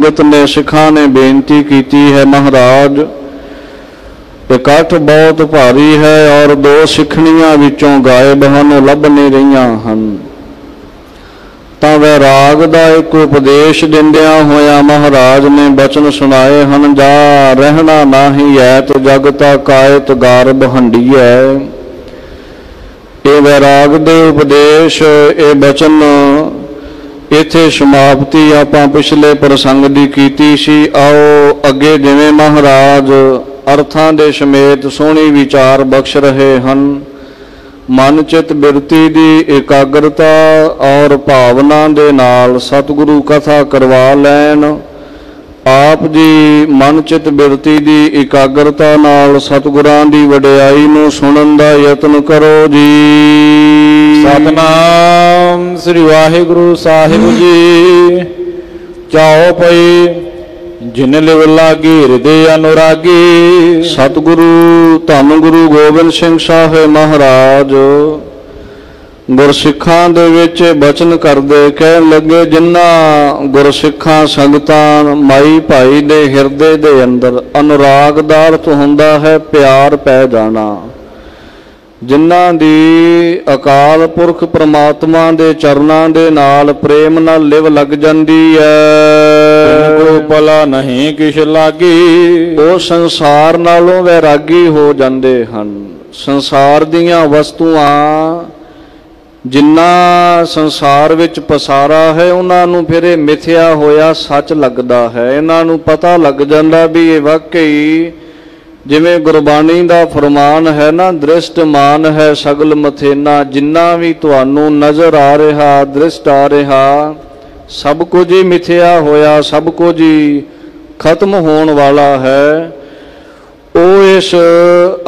ਸੰਗਤ ਨੇ ਸਿੱਖਾਂ ਨੇ ਬੇਨਤੀ ਕੀਤੀ ਹੈ, ਮਹਾਰਾਜ ਇਕੱਠ ਬਹੁਤ ਭਾਰੀ ਹੈ ਔਰ ਦੋ ਸਿੱਖਣੀਆਂ ਵਿੱਚੋਂ ਗਾਇਬ ਹਨ, ਉਹ ਲੱਭ ਨਹੀਂ ਰਹੀਆਂ ਹਨ। ਤਾਂ ਵੈਰਾਗ ਦਾ ਇੱਕ ਉਪਦੇਸ਼ ਦਿੰਦਿਆਂ ਹੋਇਆ ਮਹਾਰਾਜ ਨੇ ਬਚਨ ਸੁਣਾਏ ਹਨ, ਜਾ ਰਹਿਣਾ ਨਾਹੀ ਐਤ ਜਗਤਾ ਕਾਇਤ ਗਾਰਬ ਹੰਡੀਐ। ਇਹ ਵੈਰਾਗ ਦੇ ਉਪਦੇਸ਼, ਇਹ ਬਚਨ ਇੱਥੇ ਸਮਾਪਤੀ ਆਪਾਂ ਪਿਛਲੇ ਪ੍ਰਸੰਗ ਦੀ ਕੀਤੀ ਸੀ। ਆਓ ਅੱਗੇ ਜਿਵੇਂ ਮਹਾਰਾਜ ਅਰਥਾਂ ਦੇ ਸਮੇਤ ਸੋਹਣੀ ਵਿਚਾਰ ਬਖਸ਼ ਰਹੇ ਹਨ, ਮਨ ਚਿਤ ਬਿਰਤੀ ਦੀ ਇਕਾਗਰਤਾ ਔਰ ਭਾਵਨਾ ਦੇ ਨਾਲ ਸਤਿਗੁਰੂ ਕਥਾ ਕਰਵਾ ਲੈਣ। ਆਪ ਜੀ ਮਨ ਚਿਤ ਬਿਰਤੀ ਦੀ ਇਕਾਗਰਤਾ ਨਾਲ ਸਤਿਗੁਰਾਂ ਦੀ ਵਡਿਆਈ ਨੂੰ ਸੁਣਨ ਦਾ ਯਤਨ ਕਰੋ ਜੀ। ਸਤਨਾਮ ਸ੍ਰੀ ਵਾਹਿਗੁਰੂ ਸਾਹਿਬ ਜੀ। ਚਾਓ ਪਈ ਜਿਨ ਲਿਵ ਲਾਗੀ ਹਿਰਦੇ ਅਨੁਰਾਗੀ। ਸਤਿਗੁਰੂ ਧੰਨ ਗੁਰੂ ਗੋਬਿੰਦ ਸਿੰਘ ਸਾਹਿਬ ਮਹਾਰਾਜ ਗੁਰਸਿੱਖਾਂ ਦੇ ਵਿੱਚ ਬਚਨ ਕਰਦੇ ਕਹਿਣ ਲੱਗੇ, ਜਿਨ੍ਹਾਂ ਗੁਰਸਿੱਖਾਂ ਸੰਗਤਾਂ ਮਾਈ ਭਾਈ ਦੇ ਹਿਰਦੇ ਦੇ ਅੰਦਰ ਅਨੁਰਾਗ ਦਾ ਅਰਥ ਹੁੰਦਾ ਹੈ ਪਿਆਰ ਪੈ ਜਾਣਾ, ਜਿਨ੍ਹਾਂ ਦੀ ਅਕਾਲ ਪੁਰਖ ਪ੍ਰਮਾਤਮਾ ਦੇ ਚਰਨਾਂ ਦੇ ਨਾਲ ਪ੍ਰੇਮ ਨਾਲ ਲਿਵ ਲੱਗ ਜਾਂਦੀ ਹੈ। ਕੋ ਭਲਾ ਨਹੀਂ ਕਿਛ ਲਾਗੀ। ਉਹ ਸੰਸਾਰ ਨਾਲੋਂ ਵੈਰਾਗੀ ਹੋ ਜਾਂਦੇ ਹਨ। ਸੰਸਾਰ ਦੀਆਂ ਵਸਤੂਆਂ ਜਿੰਨਾ ਸੰਸਾਰ ਵਿੱਚ ਪਸਾਰਾ ਹੈ, ਉਹਨਾਂ ਨੂੰ ਫਿਰ ਇਹ ਮਿਥਿਆ ਹੋਇਆ ਸੱਚ ਲੱਗਦਾ ਹੈ। ਇਹਨਾਂ ਨੂੰ ਪਤਾ ਲੱਗ ਜਾਂਦਾ ਵੀ ਇਹ ਵਾਕਈ ਜਿਵੇਂ ਗੁਰਬਾਣੀ ਦਾ ਫਰਮਾਨ ਹੈ ਨਾ, ਦ੍ਰਿਸ਼ਟਮਾਨ ਹੈ ਸਗਲ ਮਥੇਨਾ। ਜਿੰਨਾ ਵੀ ਤੁਹਾਨੂੰ ਨਜ਼ਰ ਆ ਰਿਹਾ, ਦ੍ਰਿਸ਼ਟ ਆ ਰਿਹਾ, ਸਭ ਕੁਝ ਹੀ ਮਿਥਿਆ ਹੋਇਆ, ਸਭ ਕੁਝ ਹੀ ਖਤਮ ਹੋਣ ਵਾਲਾ ਹੈ। ਉਹ ਇਸ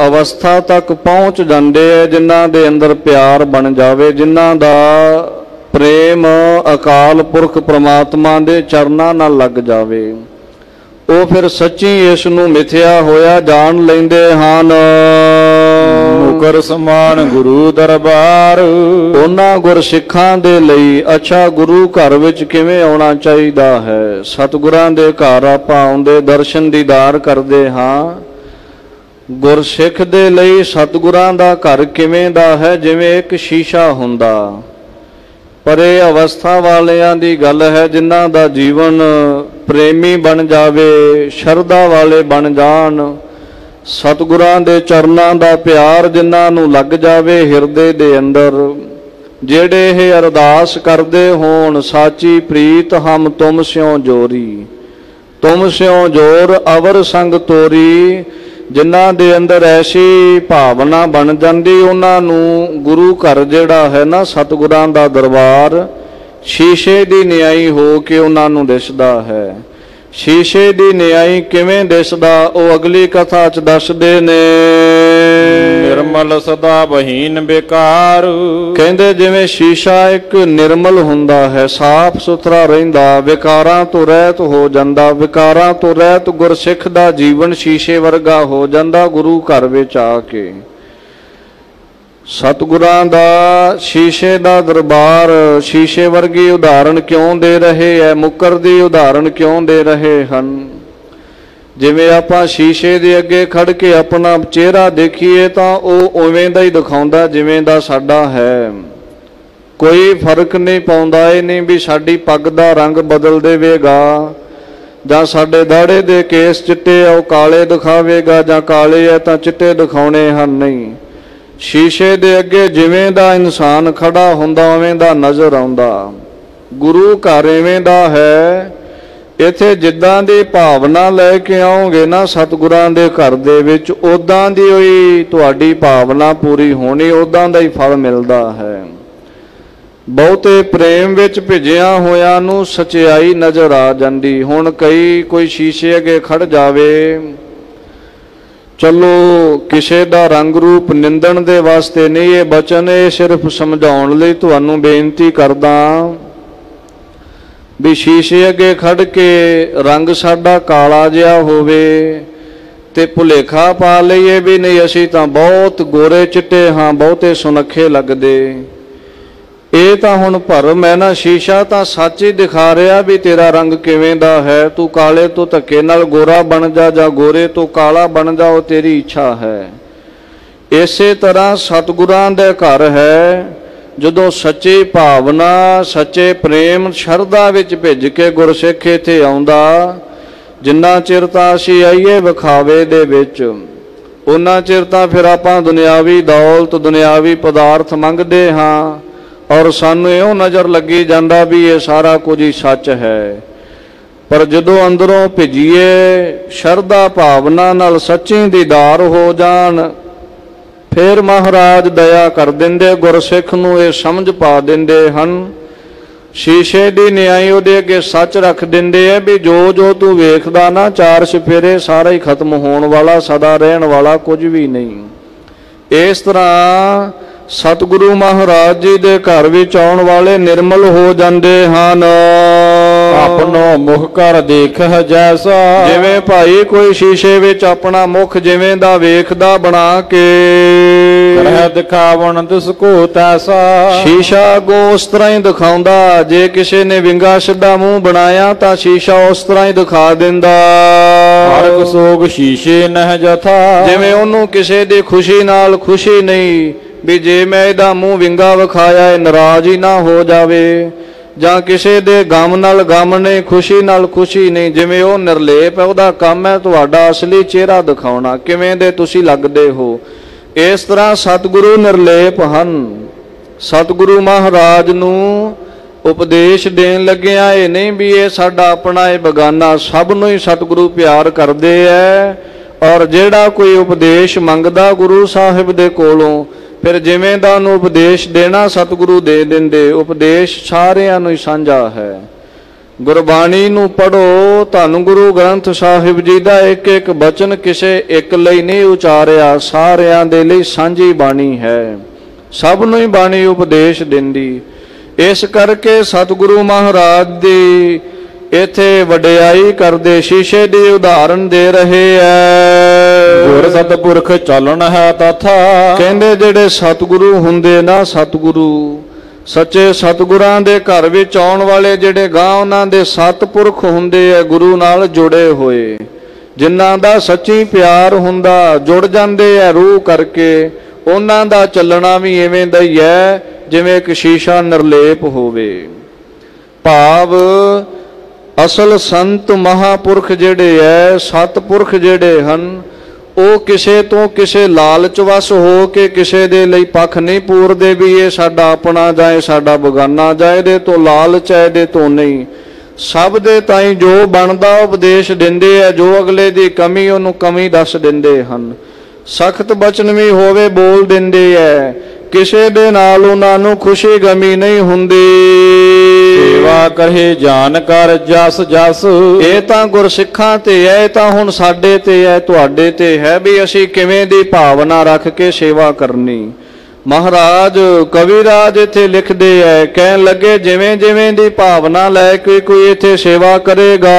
ਅਵਸਥਾ ਤੱਕ ਪਹੁੰਚ ਜਾਂਦੇ ਹੈ ਜਿਨ੍ਹਾਂ ਦੇ ਅੰਦਰ ਪਿਆਰ ਬਣ ਜਾਵੇ, ਜਿਨ੍ਹਾਂ ਦਾ ਪ੍ਰੇਮ ਅਕਾਲ ਪੁਰਖ ਪ੍ਰਮਾਤਮਾ ਦੇ ਚਰਨਾਂ ਨਾਲ ਲੱਗ ਜਾਵੇ। ਉਹ ਫਿਰ ਸੱਚੀ ਇਸ ਨੂੰ ਮਿਥਿਆ ਹੋਇਆ ਜਾਣ ਲੈਂਦੇ ਹਨ। ਮੁਕਰ ਸਮਾਨ ਗੁਰੂ ਦਰਬਾਰ। ਉਹਨਾਂ ਗੁਰਸਿੱਖਾਂ ਦੇ ਲਈ ਅੱਛਾ ਗੁਰੂ ਘਰ ਵਿੱਚ ਕਿਵੇਂ ਆਉਣਾ ਚਾਹੀਦਾ ਹੈ। ਸਤਿਗੁਰਾਂ ਦੇ ਘਰ ਆਪਾਂ ਆਉਂਦੇ ਦਰਸ਼ਨ ਦੀਦਾਰ ਕਰਦੇ ਹਾਂ। ਗੁਰਸਿੱਖ ਦੇ ਲਈ ਸਤਿਗੁਰਾਂ ਦਾ ਘਰ ਕਿਵੇਂ ਦਾ ਹੈ, ਜਿਵੇਂ ਇੱਕ ਸ਼ੀਸ਼ਾ ਹੁੰਦਾ। ਪਰ ਇਹ ਅਵਸਥਾ ਵਾਲਿਆਂ ਦੀ ਗੱਲ ਹੈ ਜਿਨ੍ਹਾਂ ਦਾ ਜੀਵਨ ਪ੍ਰੇਮੀ ਬਣ ਜਾਵੇ, ਸ਼ਰਧਾ ਵਾਲੇ ਬਣ ਜਾਣ, ਸਤਿਗੁਰਾਂ ਦੇ ਚਰਨਾਂ ਦਾ ਪਿਆਰ ਜਿਨ੍ਹਾਂ ਨੂੰ ਲੱਗ ਜਾਵੇ ਹਿਰਦੇ ਦੇ ਅੰਦਰ, ਜਿਹੜੇ ਇਹ ਅਰਦਾਸ ਕਰਦੇ ਹੋਣ, ਸਾਚੀ ਪ੍ਰੀਤ ਹਮ ਤੁਮ ਸਿਉ ਜੋਰੀ, ਤੁਮ ਸਿਉ ਜੋਰ ਅਵਰ ਸੰਗ ਤੋਰੀ। ਜਿਨ੍ਹਾਂ ਦੇ ਅੰਦਰ ਐਸੀ ਭਾਵਨਾ ਬਣ ਜਾਂਦੀ, ਉਹਨਾਂ ਨੂੰ ਗੁਰੂ ਘਰ ਜਿਹੜਾ ਹੈ ਨਾ, ਸਤਿਗੁਰਾਂ ਦਾ ਦਰਬਾਰ ਸ਼ੀਸ਼ੇ ਦੀ ਨਿਆਈ ਹੋ ਕੇ ਉਹਨਾਂ ਨੂੰ ਦਿਸਦਾ ਹੈ। ਸ਼ੀਸ਼ੇ ਦੀ ਨਿਆਈ ਕਿਵੇਂ ਦਿਸਦਾ, ਉਹ ਅਗਲੀ ਕਥਾ 'ਚ ਦੱਸਦੇ ਨੇ। ਨਿਰਮਲ ਸਦਾ ਬਹੀਨ ਬੇਕਾਰ। ਕਹਿੰਦੇ ਜਿਵੇਂ ਸ਼ੀਸ਼ਾ ਇੱਕ ਨਿਰਮਲ ਹੁੰਦਾ ਹੈ, ਸਾਫ਼ ਸੁਥਰਾ ਰਹਿੰਦਾ, ਵਿਕਾਰਾਂ ਤੋਂ ਰਹਿਤ ਹੋ ਜਾਂਦਾ। ਵਿਕਾਰਾਂ ਤੋਂ ਰਹਿਤ ਗੁਰਸਿੱਖ ਦਾ ਜੀਵਨ ਸ਼ੀਸ਼ੇ ਵਰਗਾ ਹੋ ਜਾਂਦਾ ਗੁਰੂ ਘਰ ਵਿੱਚ ਆ ਕੇ। ਸਤਿਗੁਰਾਂ ਦਾ ਸ਼ੀਸ਼ੇ ਦਾ ਦਰਬਾਰ ਸ਼ੀਸ਼ੇ ਵਰਗੀ ਉਦਾਹਰਣ ਕਿਉਂ ਦੇ ਰਹੇ ਹੈ, ਮੁਕਰ ਦੀ ਉਦਾਹਰਣ ਕਿਉਂ ਦੇ ਰਹੇ ਹਨ। ਜਿਵੇਂ ਆਪਾਂ ਸ਼ੀਸ਼ੇ ਦੇ ਅੱਗੇ ਖੜ ਕੇ ਆਪਣਾ ਚਿਹਰਾ ਦੇਖੀਏ ਤਾਂ ਉਹ ਉਵੇਂ ਦਾ ਹੀ ਦਿਖਾਉਂਦਾ ਜਿਵੇਂ ਦਾ ਸਾਡਾ ਹੈ। ਕੋਈ ਫਰਕ ਨਹੀਂ ਪਾਉਂਦਾ। ਇਹ ਨਹੀਂ ਵੀ ਸਾਡੀ ਪੱਗ ਦਾ ਰੰਗ ਬਦਲ ਦੇਵੇਗਾ ਜਾਂ ਸਾਡੇ ਦਾੜੇ ਦੇ ਕੇਸ ਚਿੱਟੇ ਆ ਉਹ ਕਾਲੇ ਦਿਖਾਵੇਗਾ, ਜਾਂ ਕਾਲੇ ਆ ਤਾਂ ਚਿੱਟੇ ਦਿਖਾਉਣੇ ਹਨ। ਨਹੀਂ, ਸ਼ੀਸ਼ੇ ਦੇ ਅੱਗੇ ਜਿਵੇਂ ਦਾ ਇਨਸਾਨ ਖੜਾ ਹੁੰਦਾ ਉਵੇਂ ਦਾ ਨਜ਼ਰ ਆਉਂਦਾ। ਗੁਰੂ ਘਰ ਇਵੇਂ ਦਾ ਹੈ। ਇੱਥੇ ਜਿੱਦਾਂ ਦੀ ਭਾਵਨਾ ਲੈ ਕੇ ਆਓਗੇ ਨਾ ਸਤਿਗੁਰਾਂ ਦੇ ਘਰ ਦੇ ਵਿੱਚ, ਉੱਦਾਂ ਦੀ ਹੋਈ ਤੁਹਾਡੀ ਭਾਵਨਾ ਪੂਰੀ ਹੋਣੀ, ਉੱਦਾਂ ਦਾ ਹੀ ਫਲ ਮਿਲਦਾ ਹੈ। ਬਹੁਤੇ ਪ੍ਰੇਮ ਵਿੱਚ ਭਿੱਜਿਆਂ ਹੋਇਆਂ ਨੂੰ ਸਚਾਈ ਨਜ਼ਰ ਆ ਜਾਂਦੀ। ਹੁਣ ਕੋਈ ਸ਼ੀਸ਼ੇ ਅੱਗੇ ਖੜ ਜਾਵੇ, ਚਲੋ ਕਿਸੇ ਦਾ ਰੰਗ ਰੂਪ ਨਿੰਦਣ ਦੇ ਵਾਸਤੇ ਨਹੀਂ ਇਹ ਬਚਨ, ਇਹ ਸਿਰਫ ਸਮਝਾਉਣ ਲਈ ਤੁਹਾਨੂੰ ਬੇਨਤੀ ਕਰਦਾ ਵੀ ਸ਼ੀਸ਼ੇ ਅੱਗੇ ਖੜ ਕੇ ਰੰਗ ਸਾਡਾ ਕਾਲਾ ਜਿਹਾ ਹੋਵੇ ਤੇ ਭੁਲੇਖਾ ਪਾ ਲਈਏ ਵੀ ਨਹੀਂ ਅਸੀਂ ਤਾਂ ਬਹੁਤ ਗੋਰੇ ਚਿੱਟੇ ਹਾਂ, ਬਹੁਤੇ ਸੁਨੱਖੇ ਲੱਗਦੇ। ਇਹ ਤਾਂ ਹੁਣ ਭਰਮ ਹੈ ਨਾ, ਸ਼ੀਸ਼ਾ ਤਾਂ ਸੱਚ ਹੀ ਦਿਖਾ ਰਿਹਾ ਵੀ ਤੇਰਾ ਰੰਗ ਕਿਵੇਂ ਦਾ ਹੈ। ਤੂੰ ਕਾਲੇ ਤੋਂ ਧੱਕੇ ਨਾਲ ਗੋਰਾ ਬਣ ਜਾ ਜਾਂ ਗੋਰੇ ਤੋਂ ਕਾਲਾ ਬਣ ਜਾ, ਉਹ ਤੇਰੀ ਇੱਛਾ ਹੈ। ਇਸੇ ਤਰ੍ਹਾਂ ਸਤਿਗੁਰਾਂ ਦੇ ਘਰ ਹੈ, ਜਦੋਂ ਸੱਚੀ ਭਾਵਨਾ, ਸੱਚੇ ਪ੍ਰੇਮ, ਸ਼ਰਧਾ ਵਿੱਚ ਭਿੱਜ ਕੇ ਗੁਰਸਿੱਖ ਇੱਥੇ ਆਉਂਦਾ, ਜਿੰਨਾ ਚਿਰ ਤਾਂ ਅਸੀਂ ਆਈਏ ਵਿਖਾਵੇ ਦੇ ਵਿੱਚ, ਉਹਨਾਂ ਚਿਰ ਤਾਂ ਫਿਰ ਆਪਾਂ ਦੁਨਿਆਵੀ ਦੌਲਤ, ਦੁਨਿਆਵੀ ਪਦਾਰਥ ਮੰਗਦੇ ਹਾਂ, ਔਰ ਸਾਨੂੰ ਇਹੋ ਨਜ਼ਰ ਲੱਗੀ ਜਾਂਦਾ ਵੀ ਇਹ ਸਾਰਾ ਕੁਝ ਹੀ ਸੱਚ ਹੈ। ਪਰ ਜਦੋਂ ਅੰਦਰੋਂ ਭਿੱਜੀਏ, ਸ਼ਰਧਾ ਭਾਵਨਾ ਨਾਲ ਸੱਚੀ ਦੀਦਾਰ ਹੋ ਜਾਣ, ਫਿਰ ਮਹਾਰਾਜ ਦਇਆ ਕਰ ਦਿੰਦੇ, ਗੁਰਸਿੱਖ ਨੂੰ ਇਹ ਸਮਝ ਪਾ ਦਿੰਦੇ ਹਨ। ਸ਼ੀਸ਼ੇ ਦੀ ਨਿਆਈ ਉਹਦੇ ਅੱਗੇ ਸੱਚ ਰੱਖ ਦਿੰਦੇ ਆ ਵੀ ਜੋ ਜੋ ਤੂੰ ਵੇਖਦਾ ਨਾ ਚਾਰ ਚੁਫੇਰੇ, ਸਾਰਾ ਹੀ ਖਤਮ ਹੋਣ ਵਾਲਾ, ਸਦਾ ਰਹਿਣ ਵਾਲਾ ਕੁਝ ਵੀ ਨਹੀਂ। ਇਸ ਤਰ੍ਹਾਂ ਸਤਿਗੁਰੂ ਮਹਾਰਾਜ ਜੀ ਦੇ ਘਰ ਵਿੱਚ ਆਉਣ ਵਾਲੇ ਨਿਰਮਲ ਹੋ ਜਾਂਦੇ ਹਨ। ਆਪਣੋ ਮੁਖ ਕਰ ਦੇਖਹਿ ਜੈਸਾ, ਜਿਵੇਂ ਭਾਈ ਕੋਈ ਸ਼ੀਸ਼ੇ ਵਿੱਚ ਆਪਣਾ ਮੁਖ ਜਿਵੇਂ ਦਾ ਵੇਖਦਾ ਬਣਾ ਕੇ, ਕਰਹਿ ਦਿਖਾਵਣ ਤਿਸ ਕੋ ਤੈਸਾ। ਸ਼ੀਸ਼ਾ ਅੱਗੋਂ ਉਸ ਤਰ੍ਹਾਂ ਹੀ ਦਿਖਾਉਂਦਾ, ਜੇ ਕਿਸੇ ਨੇ ਵਿੰਗਾ ਸਿੱਧਾ ਮੂੰਹ ਬਣਾਇਆ ਤਾਂ ਸ਼ੀਸ਼ਾ ਉਸ ਤਰ੍ਹਾਂ ਹੀ ਦਿਖਾ ਦਿੰਦਾ। ਹਰਕ ਸੋਗ ਸ਼ੀਸ਼ੇ ਨਹਿ ਜਥਾ, ਜਿਵੇਂ ਉਹਨੂੰ ਕਿਸੇ ਦੀ ਖੁਸ਼ੀ ਨਾਲ ਖੁਸ਼ੀ ਨਹੀਂ ਵੀ ਜੇ ਮੈਂ ਇਹਦਾ ਮੂੰਹ ਵਿੰਗਾ ਵਿਖਾਇਆ ਇਹ ਨਾਰਾਜ਼ ਹੀ ਨਾ ਹੋ ਜਾਵੇ, ਜਾਂ ਕਿਸੇ ਦੇ ਗਮ ਨਾਲ ਗਮ ਨਹੀਂ, ਖੁਸ਼ੀ ਨਾਲ ਖੁਸ਼ੀ ਨਹੀਂ। ਜਿਵੇਂ ਉਹ ਨਿਰਲੇਪ ਹੈ, ਉਹਦਾ ਕੰਮ ਹੈ ਤੁਹਾਡਾ ਅਸਲੀ ਚਿਹਰਾ ਦਿਖਾਉਣਾ, ਕਿਵੇਂ ਦੇ ਤੁਸੀਂ ਲੱਗਦੇ ਹੋ। ਇਸ ਤਰ੍ਹਾਂ ਸਤਿਗੁਰੂ ਨਿਰਲੇਪ ਹਨ। ਸਤਿਗੁਰੂ ਮਹਾਰਾਜ ਨੂੰ ਉਪਦੇਸ਼ ਦੇਣ ਲੱਗਿਆ ਇਹ ਨਹੀਂ ਵੀ ਇਹ ਸਾਡਾ ਆਪਣਾ, ਇਹ ਬਗਾਨਾ, ਸਭ ਨੂੰ ਹੀ ਸਤਿਗੁਰੂ ਪਿਆਰ ਕਰਦੇ ਹੈ। ਔਰ ਜਿਹੜਾ ਕੋਈ ਉਪਦੇਸ਼ ਮੰਗਦਾ ਗੁਰੂ ਸਾਹਿਬ ਦੇ ਕੋਲੋਂ, ਫਿਰ ਜਿਵੇਂ ਦਾ ਉਹਨੂੰ ਉਪਦੇਸ਼ ਦੇਣਾ ਸਤਿਗੁਰੂ ਦੇ ਦਿੰਦੇ। ਉਪਦੇਸ਼ ਸਾਰਿਆਂ ਨੂੰ ਹੀ ਸਾਂਝਾ ਹੈ। ਗੁਰਬਾਣੀ ਨੂੰ ਪੜ੍ਹੋ, ਧੰਨ ਗੁਰੂ ਗ੍ਰੰਥ ਸਾਹਿਬ ਜੀ ਦਾ ਇੱਕ ਇੱਕ ਬਚਨ ਕਿਸੇ ਇੱਕ ਲਈ ਨਹੀਂ ਉਚਾਰਿਆ, ਸਾਰਿਆਂ ਦੇ ਲਈ ਸਾਂਝੀ ਬਾਣੀ ਹੈ, ਸਭ ਨੂੰ ਹੀ ਬਾਣੀ ਉਪਦੇਸ਼ ਦਿੰਦੀ। ਇਸ ਕਰਕੇ ਸਤਿਗੁਰੂ ਮਹਾਰਾਜ ਦੀ ਇੱਥੇ ਵਡਿਆਈ ਕਰਦੇ, ਸ਼ੀਸ਼ੇ ਦੀ ਉਦਾਹਰਨ ਦੇ ਰਹੇ ਐ। ਗੁਰ ਸਤਿਪੁਰਖ ਚੱਲਣ ਹੈ ਤਥਾ, ਕਹਿੰਦੇ ਜਿਹੜੇ ਸਤਿਗੁਰੂ ਹੁੰਦੇ ਨਾ, ਸਤਿਗੁਰੂ ਸੱਚੇ ਸਤਿਗੁਰਾਂ ਦੇ ਘਰ ਵਿੱਚ ਆਉਣ ਵਾਲੇ ਜਿਹੜੇ ਗਾਂ, ਉਹਨਾਂ ਦੇ ਸਤਿਪੁਰਖ ਹੁੰਦੇ ਐ, ਗੁਰੂ ਨਾਲ ਜੁੜੇ ਹੋਏ, ਜਿਨ੍ਹਾਂ ਦਾ ਸੱਚੀ ਪਿਆਰ ਹੁੰਦਾ, ਜੁੜ ਜਾਂਦੇ ਐ ਰੂਹ ਕਰਕੇ। ਉਹਨਾਂ ਦਾ ਚੱਲਣਾ ਵੀ ਇਵੇਂ ਦਾ ਹੀ ਹੈ ਜਿਵੇਂ ਇੱਕ ਸ਼ੀਸ਼ਾ ਨਿਰਲੇਪ ਹੋਵੇ। ਭਾਵ ਅਸਲ ਸੰਤ ਮਹਾਪੁਰਖ ਜਿਹੜੇ ਐ, ਸਤਿਪੁਰਖ ਜਿਹੜੇ ਹਨ, ਉਹ ਕਿਸੇ ਤੋਂ ਕਿਸੇ ਲਾਲਚ ਵਸ ਹੋ ਕੇ ਕਿਸੇ ਦੇ ਲਈ ਪੱਖ ਨਹੀਂ ਪੂਰਦੇ ਵੀ ਇਹ ਸਾਡਾ ਆਪਣਾ ਜਾਂ ਇਹ ਸਾਡਾ ਬਗਾਨਾ, ਜਾਂ ਇਹਦੇ ਤੋਂ ਲਾਲਚ ਹੈ, ਇਹਦੇ ਤੋਂ ਨਹੀਂ। ਸਭ ਦੇ ਤਾਈਂ ਜੋ ਬਣਦਾ ਉਪਦੇਸ਼ ਦਿੰਦੇ ਆ, ਜੋ ਅਗਲੇ ਦੀ ਕਮੀ ਉਹਨੂੰ ਕਮੀ ਦੱਸ ਦਿੰਦੇ ਹਨ। ਸਖਤ ਬਚਨ ਵੀ ਹੋਵੇ ਬੋਲ ਦਿੰਦੇ ਐ, ਕਿਸੇ ਦੇ ਨਾਲ ਉਹਨਾਂ ਨੂੰ ਖੁਸ਼ੀ ਗਮੀ ਨਹੀਂ ਹੁੰਦੀ। ਸੇਵਾ ਕਰੇ ਜਾਨ ਕਰ ਜਸ ਜਸ, ਇਹ ਤਾਂ ਗੁਰਸਿੱਖਾਂ ਤੇ ਹੈ, ਇਹ ਤਾਂ ਹੁਣ ਸਾਡੇ ਤੇ ਹੈ, ਤੁਹਾਡੇ ਤੇ ਹੈ ਵੀ ਅਸੀਂ ਕਿਵੇਂ ਦੀ ਭਾਵਨਾ ਰੱਖ ਕੇ ਸੇਵਾ ਕਰਨੀ। ਮਹਾਰਾਜ ਕਵਿਰਾਜ ਇੱਥੇ ਲਿਖਦੇ ਐ, ਕਹਿਣ ਲੱਗੇ ਜਿਵੇਂ ਜਿਵੇਂ ਦੀ ਭਾਵਨਾ ਲੈ ਕੇ ਕੋਈ ਇੱਥੇ ਸੇਵਾ ਕਰੇਗਾ,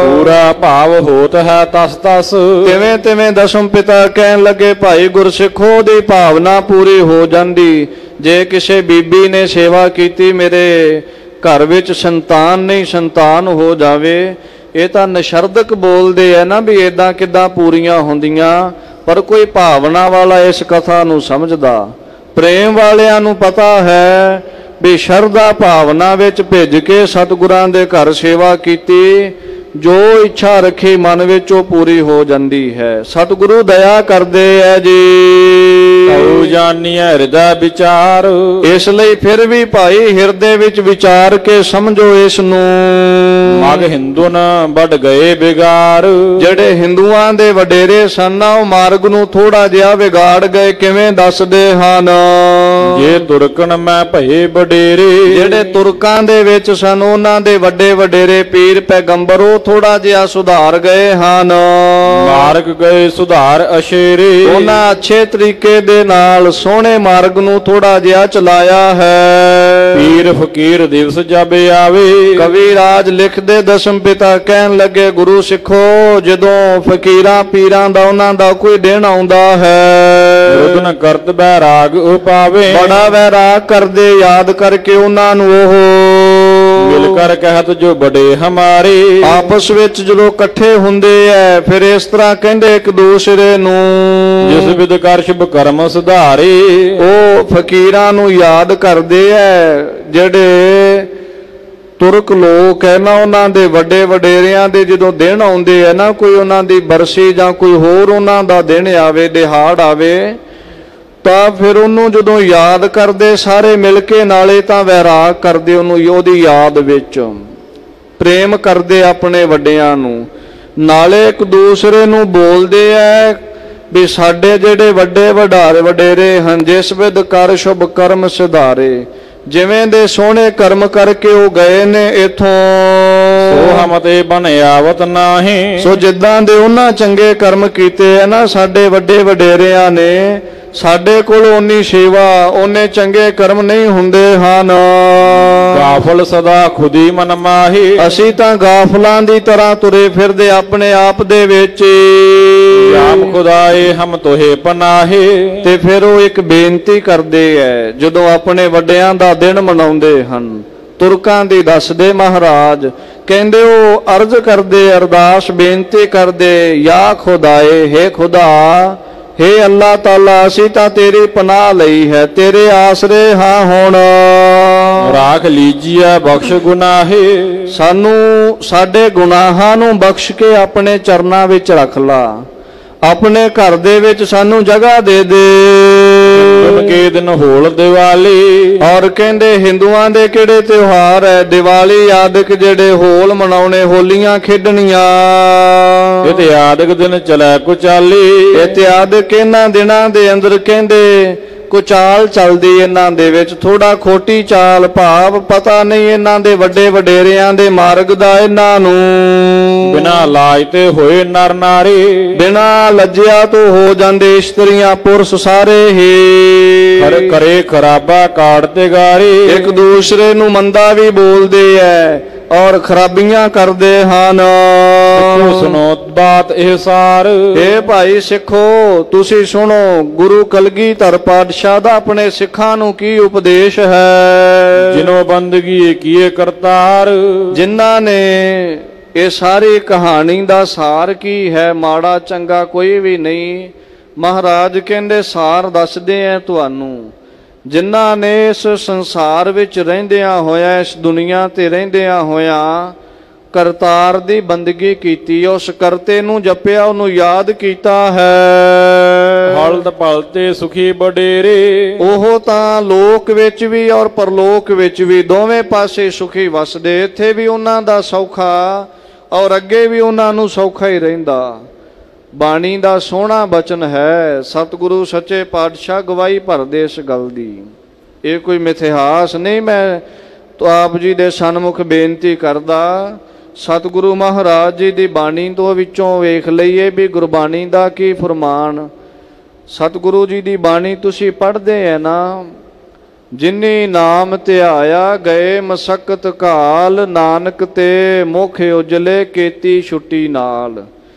ਪੂਰਾ ਭਾਵ ਹੋਤ ਹੈ ਤਸ ਤਸ। ਤਿਵੇਂ ਤਿਵੇਂ ਦਸਮ ਪਿਤਾ ਕਹਿਣ ਲੱਗੇ ਭਾਈ ਗੁਰਸਿੱਖੋ ਦੀ ਭਾਵਨਾ ਪੂਰੀ ਹੋ ਜਾਂਦੀ। ਜੇ ਕਿਸੇ ਬੀਬੀ ਨੇ ਸੇਵਾ ਕੀਤੀ, ਮੇਰੇ ਘਰ ਵਿੱਚ ਸੰਤਾਨ ਨਹੀਂ, ਸੰਤਾਨ ਹੋ ਜਾਵੇ, ਇਹ ਤਾਂ ਨਿਸ਼ਰਦਕ ਬੋਲਦੇ ਆ ਨਾ ਵੀ ਇਦਾਂ ਕਿੱਦਾਂ ਪੂਰੀਆਂ ਹੁੰਦੀਆਂ। ਪਰ ਕੋਈ ਭਾਵਨਾ ਵਾਲਾ ਇਸ ਕਥਾ ਨੂੰ ਸਮਝਦਾ, ਪ੍ਰੇਮ ਵਾਲਿਆਂ ਨੂੰ ਪਤਾ ਹੈ ਵੀ ਸ਼ਰਧਾ ਭਾਵਨਾ ਵਿੱਚ ਭਿੱਜ ਕੇ ਸਤਿਗੁਰਾਂ ਦੇ ਘਰ ਸੇਵਾ ਕੀਤੀ, ਜੋ ਇੱਛਾ ਰੱਖੀ ਮਨ ਵਿੱਚ ਉਹ ਪੂਰੀ ਹੋ ਜਾਂਦੀ ਹੈ। ਸਤਿਗੁਰੂ ਦਇਆ ਕਰਦੇ ਐ ਜੀ। ਤਉ ਜਾਣੀਐ ਹਿਰਦਾ ਵਿਚਾਰ, ਇਸ ਲਈ ਫਿਰ ਵੀ ਭਾਈ ਹਿਰਦੇ ਵਿੱਚ ਵਿਚਾਰ ਕੇ ਸਮਝੋ ਇਸ ਨੂੰ। ਮਗ ਹਿੰਦੂ ਨ ਵੱਢ ਗਏ ਬਿਗਾਰ, ਜਿਹੜੇ ਹਿੰਦੂਆਂ ਦੇ ਵਡੇਰੇ ਸਨ ਉਹ ਮਾਰਗ ਨੂੰ ਥੋੜਾ ਜਿਹਾ ਵਿਗਾੜ ਗਏ। ਕਿਵੇਂ ਦੱਸਦੇ ਹਨ? ਜੇ ਤੁਰਕਨ ਮੈਂ ਭਏ ਵਡੇਰੇ, ਜਿਹੜੇ ਤੁਰਕਾਂ ਦੇ ਵਿੱਚ ਸਨ ਉਹਨਾਂ ਦੇ ਵੱਡੇ ਵਡੇਰੇ ਪੀਰ ਪੈਗੰਬਰ ਉਹ ਥੋੜਾ ਜਿਹਾ ਸੁਧਾਰ ਗਏ ਹਨ। ਮਾਰਗ ਗਏ ਸੁਧਾਰ ਅਸ਼ੇਰੇ, ਉਹਨਾਂ ਅੱਛੇ ਤਰੀਕੇ ਦੇ ਦੇ ਨਾਲ ਸੋਹਣੇ ਮਾਰਗ ਨੂੰ ਥੋੜਾ ਜਿਹਾ ਚਲਾਇਆ ਹੈ। ਪੀਰ ਫਕੀਰ ਦਿਵਸ ਜਬ ਆਵੇ, ਕਵੀ ਰਾਜ ਲਿਖਦੇ ਦਸਮ ਪਿਤਾ ਕਹਿਣ ਲੱਗੇ, ਗੁਰੂ ਸਿੱਖੋ ਜਦੋਂ ਫਕੀਰਾਂ ਪੀਰਾਂ ਦਾ ਉਹਨਾਂ ਦਾ ਕੋਈ ਦਿਨ ਆਉਂਦਾ ਹੈ, ਰੁਦਨ ਕਰਤ ਬੈਰਾਗ ਉਪਾਵੇ, ਬੜਾ ਵੈਰਾਗ ਕਰਦੇ ਯਾਦ ਕਰਕੇ ਉਹਨਾਂ ਨੂੰ ਉਹ ਮਿਲ ਕਰ ਕਹਿਤ ਜੋ ਬੜੇ ਹਮਾਰੇ। ਆਪਸ ਵਿੱਚ ਜਦੋਂ ਇਕੱਠੇ ਹੁੰਦੇ ਐ ਫਿਰ ਇਸ ਤਰ੍ਹਾਂ ਕਹਿੰਦੇ ਇੱਕ ਦੂਸਰੇ ਨੂੰ, ਜਿਸ ਵਿਦ ਕਰ ਸ਼ੁਭ ਕਰਮ ਸੁਧਾਰੇ। ਉਹ ਫਕੀਰਾਂ ਨੂੰ ਯਾਦ ਕਰਦੇ ਐ ਜਿਹੜੇ ਤੁਰਕ ਲੋਕ ਹੈ ਨਾ, ਉਹਨਾਂ ਦੇ ਵੱਡੇ ਵਡੇਰਿਆਂ ਦੇ ਜਦੋਂ ਦਿਨ ਆਉਂਦੇ ਆ ਨਾ, ਕੋਈ ਉਹਨਾਂ ਦੀ ਬਰਸੀ ਜਾਂ ਕੋਈ ਹੋਰ ਉਹਨਾਂ ਦਾ ਦਿਨ ਆਵੇ, ਦਿਹਾੜ ਆਵੇ, ਤਾਂ ਫਿਰ ਉਹਨੂੰ ਜਦੋਂ ਯਾਦ ਕਰਦੇ ਸਾਰੇ ਮਿਲ ਕੇ, ਨਾਲੇ ਤਾਂ ਵੈਰਾਗ ਕਰਦੇ ਉਹਨੂੰ, ਉਹਦੀ ਯਾਦ ਵਿੱਚ ਪ੍ਰੇਮ ਕਰਦੇ ਆਪਣੇ ਵੱਡਿਆਂ ਨੂੰ, ਨਾਲੇ ਇੱਕ ਦੂਸਰੇ ਨੂੰ ਬੋਲਦੇ ਐ ਵੀ ਸਾਡੇ ਜਿਹੜੇ ਵੱਡੇ ਵਡੇਰੇ ਹਨ, ਜਿਸ ਵਿਦ ਕਰ ਸ਼ੁਭ ਕਰਮ ਸੁਧਾਰੇ, ਜਿਵੇਂ ਦੇ ਸੋਹਣੇ ਕਰਮ ਕਰਕੇ ਉਹ ਗਏ ਨੇ ਇਥੋਂ, ਸੋ ਹਮ ਤੇ ਬਨ ਆਵਤ ਨਾਹੀਂ। ਸੋ ਜਿੱਦਾਂ ਦੇ ਉਹਨਾਂ ਚੰਗੇ ਕਰਮ ਕੀਤੇ ਹੈ ਨਾ ਸਾਡੇ ਵੱਡੇ ਵਡੇਰਿਆਂ ਨੇ, ਸਾਡੇ ਕੋਲ ਓਨੀ ਸੇਵਾ ਓਨੇ ਚੰਗੇ ਕਰਮ ਨਹੀਂ ਹੁੰਦੇ ਹਨ। ਗਾਫਲ ਸਦਾ ਖੁਦੀ ਮਨ ਮਾਹੀ, ਅਸੀਂ ਤਾਂ ਗਾਫਲਾਂ ਦੀ ਤਰ੍ਹਾਂ ਤੁਰੇ ਫਿਰਦੇ ਆਪਣੇ ਆਪ ਦੇ ਵਿੱਚ। ਰਾਮ ਖੁਦਾਏ ਹਮ ਤੋਹੇ ਪਨਾਹੇ। ਤੇ ਫਿਰ ਉਹ ਇੱਕ ਬੇਨਤੀ ਕਰਦੇ ਐ ਜਦੋਂ ਆਪਣੇ ਵੱਡਿਆਂ ਦਾ ਦਿਨ ਮਨਾਉਂਦੇ ਹਨ, ਤੁਰਕਾਂ ਦੀ ਦੱਸਦੇ ਮਹਾਰਾਜ, ਕਹਿੰਦੇ ਉਹ ਅਰਜ਼ ਕਰਦੇ, ਅਰਦਾਸ ਬੇਨਤੀ ਕਰਦੇ, ਯਾ ਖੁਦਾਏ, ਹੇ ਖੁਦਾ, ਹੇ ਅੱਲਾਹ ਤਾਲਾ, ਅਸੀਂ ਤਾਂ ਤੇਰੀ ਪਨਾਹ ਲਈ ਹੈ, ਤੇਰੇ ਆਸਰੇ ਹਾਂ ਹੁਣ। ਰਾਖ ਲੀਜੀਆ ਬਖਸ਼ ਗੁਨਾਹੇ, ਸਾਨੂੰ ਸਾਡੇ ਗੁਨਾਹਾਂ ਨੂੰ ਬਖਸ਼ ਕੇ ਆਪਣੇ ਚਰਨਾਂ ਵਿੱਚ ਰੱਖ ਲਾ, ਆਪਣੇ ਘਰ ਦੇ ਵਿੱਚ ਸਾਨੂੰ ਜਗ੍ਹਾ ਦੇ ਦੇ। ਕੇ ਦਿਨ ਹੋਲ ਦੀਵਾਲੀ, ਔਰ ਕਹਿੰਦੇ ਹਿੰਦੂਆਂ ਦੇ ਕਿਹੜੇ ਤਿਉਹਾਰ ਹੈ, ਦੀਵਾਲੀ ਆਦਿਕ ਜਿਹੜੇ ਹੋਲ ਮਨਾਉਣੇ, ਹੋਲੀਆਂ ਖੇਡਣੀਆਂ, ਇਤਿਆਦਿਕ ਦਿਨ ਚਲੈ ਕੁਚਾਲੀ। ਇਤਿਆਦਿਕ ਇਹਨਾਂ ਦਿਨਾਂ ਦੇ ਅੰਦਰ ਕਹਿੰਦੇ ਕੁਚਾਲ ਚੱਲਦੀ ਇਹਨਾਂ ਦੇ ਵਿੱਚ, ਥੋੜਾ ਖੋਟੀ ਚਾਲ, ਭਾਵ ਪਤਾ ਨਹੀਂ ਇਹਨਾਂ ਦੇ ਵੱਡੇ ਵਡੇਰਿਆਂ ਦੇ ਮਾਰਗ ਦਾ ਇਹਨਾਂ ਨੂੰ। ਬਿਨਾ ਲਾਜ ਤੇ ਹੋਏ ਨਰ ਨਾਰੀ, ਬਿਨਾ ਲੱਜਿਆ ਤੋਂ ਹੋ ਜਾਂਦੇ ਇਸਤਰੀਆਂ ਪੁਰਸ਼ ਸਾਰੇ ਹੀ। ਹਰ ਕਰੇ ਖਰਾਬਾ ਕਾੜ ਤੇ ਗਾਰੀ, ਇੱਕ ਦੂਸਰੇ ਨੂੰ ਮੰਦਾ ਵੀ ਬੋਲਦੇ ਐ ਔਰ ਖਰਾਬੀਆਂ ਕਰਦੇ ਹਨ। ਸੁਣੋ ਬਾਤ ਇਹ ਸਾਰ, ਇਹ ਭਾਈ ਸਿੱਖੋ ਤੁਸੀਂ ਸੁਣੋ, ਗੁਰੂ ਕਲਗੀਧਰ ਪਾਤਸ਼ਾਹ ਦਾ ਆਪਣੇ ਸਿੱਖਾਂ ਨੂੰ ਕੀ ਉਪਦੇਸ਼ ਹੈ। ਜਿਨੋ ਬੰਦਗੀ ਕੀਏ ਕਰਤਾਰ, ਜਿਨ੍ਹਾਂ ਨੇ ਇਹ ਸਾਰੀ ਕਹਾਣੀ ਦਾ ਸਾਰ ਕੀ ਹੈ, ਮਾੜਾ ਚੰਗਾ ਕੋਈ ਵੀ ਨਹੀਂ, ਮਹਾਰਾਜ ਕਹਿੰਦੇ ਸਾਰ ਦੱਸਦੇ ਐ ਤੁਹਾਨੂੰ। ਜਿਨ੍ਹਾਂ ਨੇ ਇਸ ਸੰਸਾਰ ਵਿੱਚ ਰਹਿੰਦਿਆਂ ਹੋਇਆ, ਇਸ ਦੁਨੀਆ ਤੇ ਰਹਿੰਦਿਆਂ ਹੋਇਆ ਕਰਤਾਰ ਦੀ ਬੰਦਗੀ ਕੀਤੀ, ਉਸ ਕਰਤੇ ਨੂੰ ਜਪਿਆ, ਉਹਨੂੰ ਯਾਦ ਕੀਤਾ ਹੈ, ਹਲਦ ਪਲ ਤੇ ਸੁਖੀ ਵਡੇਰੇ, ਉਹ ਤਾਂ ਲੋਕ ਵਿੱਚ ਵੀ ਔਰ ਪਰਲੋਕ ਵਿੱਚ ਵੀ ਦੋਵੇਂ ਪਾਸੇ ਸੁਖੀ ਵਸਦੇ। ਇੱਥੇ ਵੀ ਉਹਨਾਂ ਦਾ ਸੌਖਾ ਔਰ ਅੱਗੇ ਵੀ ਉਹਨਾਂ ਨੂੰ ਸੌਖਾ ਹੀ ਰਹਿੰਦਾ। ਬਾਣੀ ਦਾ ਸੋਹਣਾ ਬਚਨ ਹੈ, ਸਤਿਗੁਰੂ ਸੱਚੇ ਪਾਤਸ਼ਾਹ ਗਵਾਹੀ ਭਰਦੇ ਇਸ ਗੱਲ ਦੀ। ਇਹ ਕੋਈ ਮਿਥਿਹਾਸ ਨਹੀਂ, ਮੈਂ ਆਪ ਜੀ ਦੇ ਸਨਮੁਖ ਬੇਨਤੀ ਕਰਦਾ, ਸਤਿਗੁਰੂ ਮਹਾਰਾਜ ਜੀ ਦੀ ਬਾਣੀ ਤੋਂ ਵਿੱਚੋਂ ਵੇਖ ਲਈਏ ਵੀ ਗੁਰਬਾਣੀ ਦਾ ਕੀ ਫਰਮਾਨ। ਸਤਿਗੁਰੂ ਜੀ ਦੀ ਬਾਣੀ ਤੁਸੀਂ ਪੜ੍ਹਦੇ ਹੈ ਨਾ, ਜਿਨੀ ਨਾਮ ਧਿਆਇਆ ਗਏ ਮਸਕਤ ਕਾਲ, ਨਾਨਕ ਤੇ ਮੁਖ ਉਜਲੇ ਕੀਤੀ ਛੁੱਟੀ ਨਾਲ।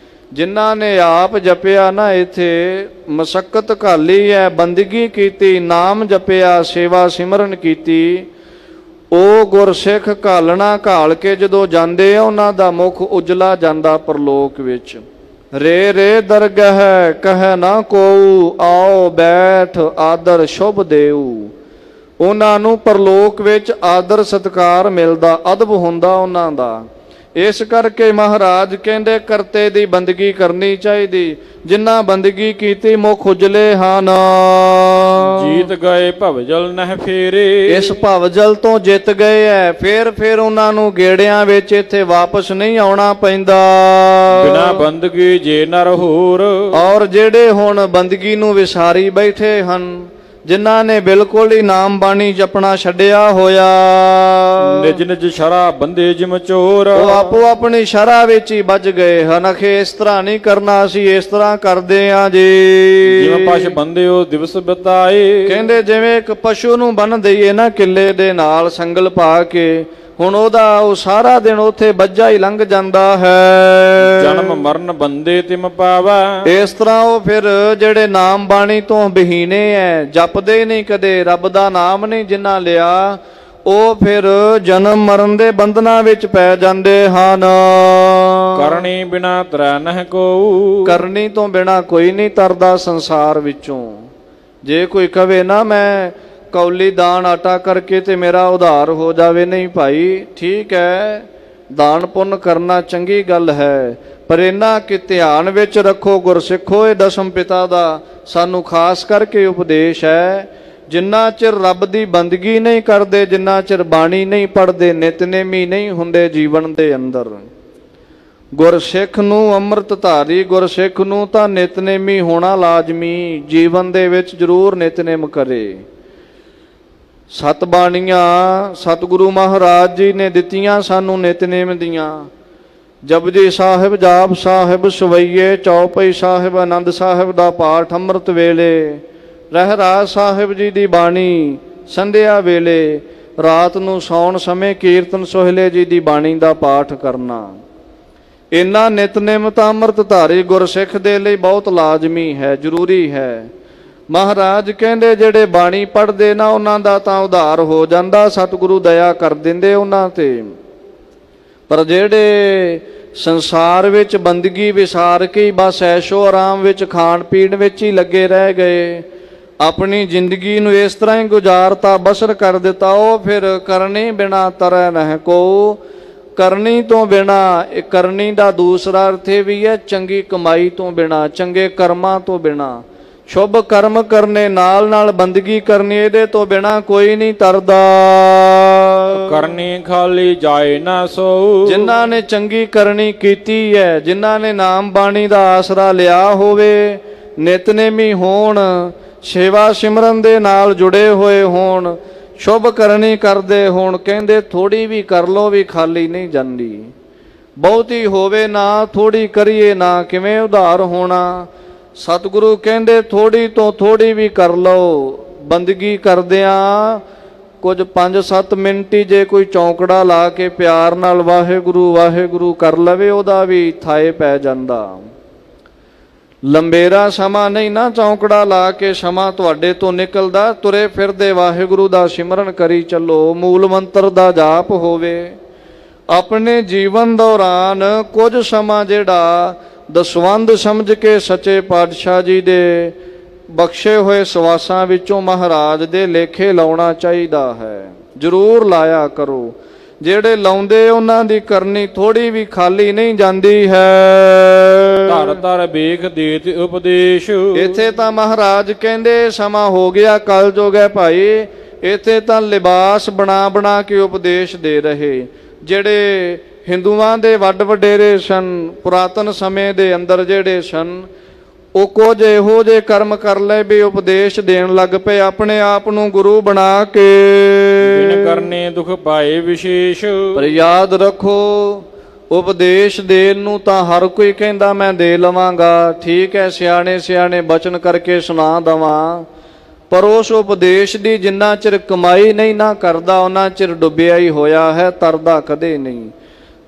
ਜਿਨ੍ਹਾਂ ਨੇ ਆਪ ਜਪਿਆ ਨਾ, ਇੱਥੇ ਮਸਕਤ ਘਾਲੀ ਹੈ, ਬੰਦਗੀ ਕੀਤੀ, ਨਾਮ ਜਪਿਆ, ਸੇਵਾ ਸਿਮਰਨ ਕੀਤੀ, ਉਹ ਗੁਰਸਿੱਖ ਘਾਲਣਾ ਘਾਲ ਕੇ ਜਦੋਂ ਜਾਂਦੇ ਆ ਉਹਨਾਂ ਦਾ ਮੁਖ ਉਜਲਾ ਜਾਂਦਾ ਪਰਲੋਕ ਵਿੱਚ। ਰੇ ਰੇ ਦਰਗਹ ਕਹਿ ਨਾ ਕੋਊ, ਆਓ ਬੈਠ ਆਦਰ ਸ਼ੁਭ ਦੇਊ। ਉਹਨਾਂ ਨੂੰ ਪਰਲੋਕ ਵਿੱਚ ਆਦਰ ਸਤਿਕਾਰ ਮਿਲਦਾ, ਅਦਬ ਹੁੰਦਾ ਉਹਨਾਂ ਦਾ। ਇਸ ਕਰਕੇ ਮਹਾਰਾਜ ਕਹਿੰਦੇ ਕਰਤੇ ਦੀ ਬੰਦਗੀ ਕਰਨੀ ਚਾਹੀਦੀ, ਜਿਨ੍ਹਾਂ ਬੰਦਗੀ ਕੀਤੀ ਮੁਖ ਉਜਲੇ ਹਨ। ਜੀਤ ਗਏ ਭਵਜਲ ਨਹਿ ਫੇਰੇ, ਇਸ ਭਵਜਲ ਤੋਂ ਜਿੱਤ ਗਏ ਐ, ਫਿਰ ਉਹਨਾਂ ਨੂੰ ਗੇੜਿਆਂ ਵਿੱਚ ਇੱਥੇ ਵਾਪਸ ਨਹੀਂ ਆਉਣਾ ਪੈਂਦਾ। ਬਿਨਾ ਬੰਦਗੀ ਜੇ ਨਰ ਹੋਰ, ਔਰ ਜਿਹੜੇ ਹੁਣ ਬੰਦਗੀ ਨੂੰ ਵਿਸਾਰੀ ਬੈਠੇ ਹਨ, ਜਿਨ੍ਹਾਂ ਨੇ ਬਿਲਕੁਲ ਹੀ ਨਾਮ ਬਾਣੀ ਜਪਣਾ ਛੱਡਿਆ ਹੋਇਆ। ਨਿਜ ਨਿਜ ਸ਼ਰਾ ਬੰਦੇ ਜਿਮ ਚੋਰ, ਉਹ ਆਪੋ ਆਪਣੀ ਸ਼ਰਾ ਵਿੱਚ ਹੀ ਵੱਜ ਗਏ ਹਨ। ਅਖੇ ਇਸ ਤਰ੍ਹਾਂ ਨਹੀਂ ਕਰਨਾ, ਅਸੀਂ ਇਸ ਤਰ੍ਹਾਂ ਕਰਦੇ ਆਂ ਜੀ। ਜਿਵੇਂ ਪਸ਼ ਬੰਦਿਓ ਦਿਵਸ ਬਿਤਾਏ, ਕਹਿੰਦੇ ਜਿਵੇਂ ਇੱਕ ਪਸ਼ੂ ਨੂੰ ਬੰਨ ਦਈਏ ਨਾ ਕਿੱਲੇ ਦੇ ਨਾਲ ਸੰਗਲ ਪਾ ਕੇ, ਹੁਣ ਉਹਦਾ ਉਹ ਸਾਰਾ ਦਿਨ ਉੱਥੇ ਬੱਝਾ ਹੀ ਲੰਘ ਜਾਂਦਾ ਹੈ। ਜਨਮ ਮਰਨ ਬੰਦੇ ਤਿਮ ਪਾਵੈ, ਇਸ ਤਰ੍ਹਾਂ ਉਹ ਫਿਰ ਜਿਹੜੇ ਨਾਮ ਬਾਣੀ ਤੋਂ ਬਹੀਨੇ ਐ, ਜਪਦੇ ਨਹੀਂ ਕਦੇ, ਰੱਬ ਦਾ ਨਾਮ ਨਹੀਂ ਜਿਨ੍ਹਾਂ ਲਿਆ, ਉਹ ਫਿਰ ਜਨਮ ਮਰਨ ਦੇ ਬੰਧਨਾਂ ਵਿੱਚ ਪੈ ਜਾਂਦੇ ਹਨ। ਕਰਨੀ ਬਿਨਾ ਤਰੈ ਨਹਿ ਕੋਊ, ਕਰਨੀ ਤੋਂ ਬਿਨਾ ਕੋਈ ਨਹੀਂ ਤਰਦਾ ਸੰਸਾਰ ਵਿੱਚੋਂ। ਜੇ ਕੋਈ ਕਵੇ ਨਾ ਮੈਂ ਕੌਲੀ ਦਾਨ ਆਟਾ ਕਰਕੇ ਤੇ ਮੇਰਾ ਉਧਾਰ ਹੋ ਜਾਵੇ, ਨਹੀਂ ਭਾਈ, ਠੀਕ ਹੈ ਦਾਨ ਪੁੰਨ ਕਰਨਾ ਚੰਗੀ ਗੱਲ ਹੈ, ਪਰ ਇਹਨਾਂ ਕਿ ਧਿਆਨ ਵਿੱਚ ਰੱਖੋ ਗੁਰਸਿੱਖੋ, ਇਹ ਦਸਮ ਪਿਤਾ ਦਾ ਸਾਨੂੰ ਖਾਸ ਕਰਕੇ ਉਪਦੇਸ਼ ਹੈ। ਜਿੰਨਾ ਚਿਰ ਰੱਬ ਦੀ ਬੰਦਗੀ ਨਹੀਂ ਕਰਦੇ, ਜਿੰਨਾ ਚਿਰ ਬਾਣੀ ਨਹੀਂ ਪੜ੍ਹਦੇ, ਨਿਤਨੇਮੀ ਨਹੀਂ ਹੁੰਦੇ ਜੀਵਨ ਦੇ ਅੰਦਰ, ਗੁਰਸਿੱਖ ਨੂੰ ਅੰਮ੍ਰਿਤ ਧਾਰੀ ਗੁਰਸਿੱਖ ਨੂੰ ਤਾਂ ਨਿਤਨੇਮੀ ਹੋਣਾ ਲਾਜ਼ਮੀ, ਜੀਵਨ ਦੇ ਵਿੱਚ ਜ਼ਰੂਰ ਨਿਤਨੇਮ ਕਰੇ। ਸਤ ਬਾਣੀਆਂ ਸਤਿਗੁਰੂ ਮਹਾਰਾਜ ਜੀ ਨੇ ਦਿੱਤੀਆਂ ਸਾਨੂੰ ਨਿਤਨੇਮ ਦੀਆਂ। ਜਪਜੀ ਸਾਹਿਬ, ਜਾਪ ਸਾਹਿਬ, ਸਵਈਏ, ਚੌਪਈ ਸਾਹਿਬ, ਆਨੰਦ ਸਾਹਿਬ ਦਾ ਪਾਠ ਅੰਮ੍ਰਿਤ ਵੇਲੇ, ਰਹਿਰਾਸ ਸਾਹਿਬ ਜੀ ਦੀ ਬਾਣੀ ਸੰਧਿਆ ਵੇਲੇ, ਰਾਤ ਨੂੰ ਸੌਣ ਸਮੇਂ ਕੀਰਤਨ ਸੋਹਿਲੇ ਜੀ ਦੀ ਬਾਣੀ ਦਾ ਪਾਠ ਕਰਨਾ। ਇਹਨਾਂ ਨਿਤਨੇਮ ਤਾਂ ਅੰਮ੍ਰਿਤ ਧਾਰੀ ਗੁਰਸਿੱਖ ਦੇ ਲਈ ਬਹੁਤ ਲਾਜ਼ਮੀ ਹੈ, ਜ਼ਰੂਰੀ ਹੈ। ਮਹਾਰਾਜ ਕਹਿੰਦੇ ਜਿਹੜੇ ਬਾਣੀ ਪੜ੍ਹਦੇ ਨਾ ਉਹਨਾਂ ਦਾ ਤਾਂ ਉਧਾਰ ਹੋ ਜਾਂਦਾ, ਸਤਿਗੁਰੂ ਦਇਆ ਕਰ ਦਿੰਦੇ ਉਹਨਾਂ ਤੇ। ਪਰ ਜਿਹੜੇ ਸੰਸਾਰ ਵਿੱਚ ਬੰਦਗੀ ਵਿਸਾਰ ਕੇ ਬਸ ਐਸ਼ੋ ਆਰਾਮ ਵਿੱਚ ਖਾਣ ਪੀਣ ਵਿੱਚ ਹੀ ਲੱਗੇ ਰਹਿ ਗਏ, ਆਪਣੀ ਜ਼ਿੰਦਗੀ ਨੂੰ ਇਸ ਤਰ੍ਹਾਂ ਹੀ ਗੁਜ਼ਾਰਤਾ, ਬਸਰ ਕਰ ਦਿੱਤਾ, ਉਹ ਫਿਰ ਕਰਨੀ ਬਿਨਾ ਤਰੈ ਨਹਿ ਕੋ। ਕਰਨੀ ਤੋਂ ਬਿਨਾ, ਇਹ ਕਰਨੀ ਦਾ ਦੂਸਰਾ ਅਰਥ ਇਹ ਵੀ ਹੈ ਚੰਗੀ ਕਮਾਈ ਤੋਂ ਬਿਨਾ, ਚੰਗੇ ਕਰਮਾਂ ਤੋਂ ਬਿਨਾ, ਸ਼ੁਭ ਕਰਮ ਕਰਨੇ ਨਾਲ ਨਾਲ ਬੰਦਗੀ ਕਰਨੀ, ਇਹਦੇ ਤੋਂ ਬਿਨਾ ਕੋਈ ਨਹੀਂ ਤਰਦਾ। ਕਰਨੀ ਖਾਲੀ ਜਾਏ ਨਾ ਸੋ, ਜਿਨ੍ਹਾਂ ਨੇ ਚੰਗੀ ਕਰਨੀ ਕੀਤੀ ਹੈ, ਜਿਨ੍ਹਾਂ ਨੇ ਨਾਮ ਬਾਣੀ ਦਾ ਆਸਰਾ ਲਿਆ ਹੋਵੇ, ਨਿਤਨੇਮੀ ਹੋਣ, ਸੇਵਾ ਸਿਮਰਨ ਦੇ ਨਾਲ ਜੁੜੇ ਹੋਏ ਹੋਣ, ਸ਼ੁਭ ਕਰਨੀ ਕਰਦੇ ਹੋਣ, ਕਹਿੰਦੇ ਥੋੜੀ ਵੀ ਕਰ ਲੋ ਵੀ ਖਾਲੀ ਨਹੀਂ ਜਾਂਦੀ। ਬਹੁਤੀ ਹੋਵੇ ਨਾ, ਥੋੜੀ ਕਰੀਏ ਨਾ, ਕਿਵੇਂ ਉਧਾਰ ਹੋਣਾ। ਸਤਿਗੁਰੂ ਕਹਿੰਦੇ ਥੋੜੀ ਤੋਂ ਥੋੜੀ ਵੀ ਕਰ ਲਓ। ਬੰਦਗੀ ਕਰਦਿਆਂ ਕੁਝ 5-7 ਮਿੰਟ ਹੀ ਜੇ ਕੋਈ ਚੌਂਕੜਾ ਲਾ ਕੇ ਪਿਆਰ ਨਾਲ ਵਾਹਿਗੁਰੂ ਵਾਹਿਗੁਰੂ ਕਰ ਲਵੇ, ਉਹਦਾ ਵੀ ਥਾਏ ਪੈ ਜਾਂਦਾ। ਲੰਬੇਰਾ ਸਮਾਂ ਨਹੀਂ ਨਾ ਚੌਂਕੜਾ ਲਾ ਕੇ ਸਮਾਂ ਤੁਹਾਡੇ ਤੋਂ ਨਿਕਲਦਾ, ਤੁਰੇ ਫਿਰਦੇ ਵਾਹਿਗੁਰੂ ਦਾ ਸਿਮਰਨ ਕਰੀ ਚੱਲੋ, ਮੂਲ ਮੰਤਰ ਦਾ ਜਾਪ ਹੋਵੇ। ਆਪਣੇ ਜੀਵਨ ਦੌਰਾਨ ਕੁਝ ਸਮਾਂ ਜਿਹੜਾ ਦਸਵੰਧ ਸਮਝ ਕੇ ਸੱਚੇ ਪਾਤਸ਼ਾਹ ਜੀ ਦੇ ਬਖਸ਼ੇ ਹੋਏ ਸਵਾਸਾਂ ਵਿੱਚੋਂ ਮਹਾਰਾਜ ਦੇ ਲੇਖੇ ਲਾਉਣਾ ਚਾਹੀਦਾ ਹੈ, ਜ਼ਰੂਰ ਲਾਇਆ ਕਰੋ। ਜਿਹੜੇ ਲਾਉਂਦੇ ਉਹਨਾਂ ਦੀ ਕਰਨੀ ਥੋੜੀ ਵੀ ਖਾਲੀ ਨਹੀਂ ਜਾਂਦੀ ਹੈ। ਧਰ ਧਰ ਵੇਖ ਦੇਤ ਉਪਦੇਸ਼, ਇੱਥੇ ਤਾਂ ਮਹਾਰਾਜ ਕਹਿੰਦੇ ਸਮਾਂ ਹੋ ਗਿਆ ਕਲਯੁਗ ਹੈ ਭਾਈ, ਇੱਥੇ ਤਾਂ ਲਿਬਾਸ ਬਣਾ ਬਣਾ ਕੇ ਉਪਦੇਸ਼ ਦੇ ਰਹੇ। ਜਿਹੜੇ ਹਿੰਦੂਆਂ ਦੇ ਵੱਡ ਵਡੇਰੇ ਸਨ ਪੁਰਾਤਨ ਸਮੇਂ ਦੇ ਅੰਦਰ ਜਿਹੜੇ ਸਨ, ਉਹ ਕੁਝ ਇਹੋ ਜਿਹੇ ਕਰਮ ਕਰ ਲਏ ਵੀ ਉਪਦੇਸ਼ ਦੇਣ ਲੱਗ ਪਏ, ਆਪਣੇ ਆਪ ਨੂੰ ਗੁਰੂ ਬਣਾ ਕੇ। ਬਿਨ ਕਰਨੇ ਦੁਖ ਪਾਏ ਵਿਸ਼ੇਸ਼, ਪਰ ਯਾਦ ਰੱਖੋ ਉਪਦੇਸ਼ ਦੇਣ ਨੂੰ ਤਾਂ ਹਰ ਕੋਈ ਕਹਿੰਦਾ ਮੈਂ ਦੇ ਲਵਾਂਗਾ, ਠੀਕ ਹੈ, ਸਿਆਣੇ ਸਿਆਣੇ ਬਚਨ ਕਰਕੇ ਸੁਣਾ ਦਵਾਂ, ਪਰ ਉਸ ਉਪਦੇਸ਼ ਦੀ ਜਿੰਨਾ ਚਿਰ ਕਮਾਈ ਨਹੀਂ ਨਾ ਕਰਦਾ ਉਹਨਾਂ ਚਿਰ ਡੁੱਬਿਆ ਹੀ ਹੋਇਆ ਹੈ, ਤਰਦਾ ਕਦੇ ਨਹੀਂ।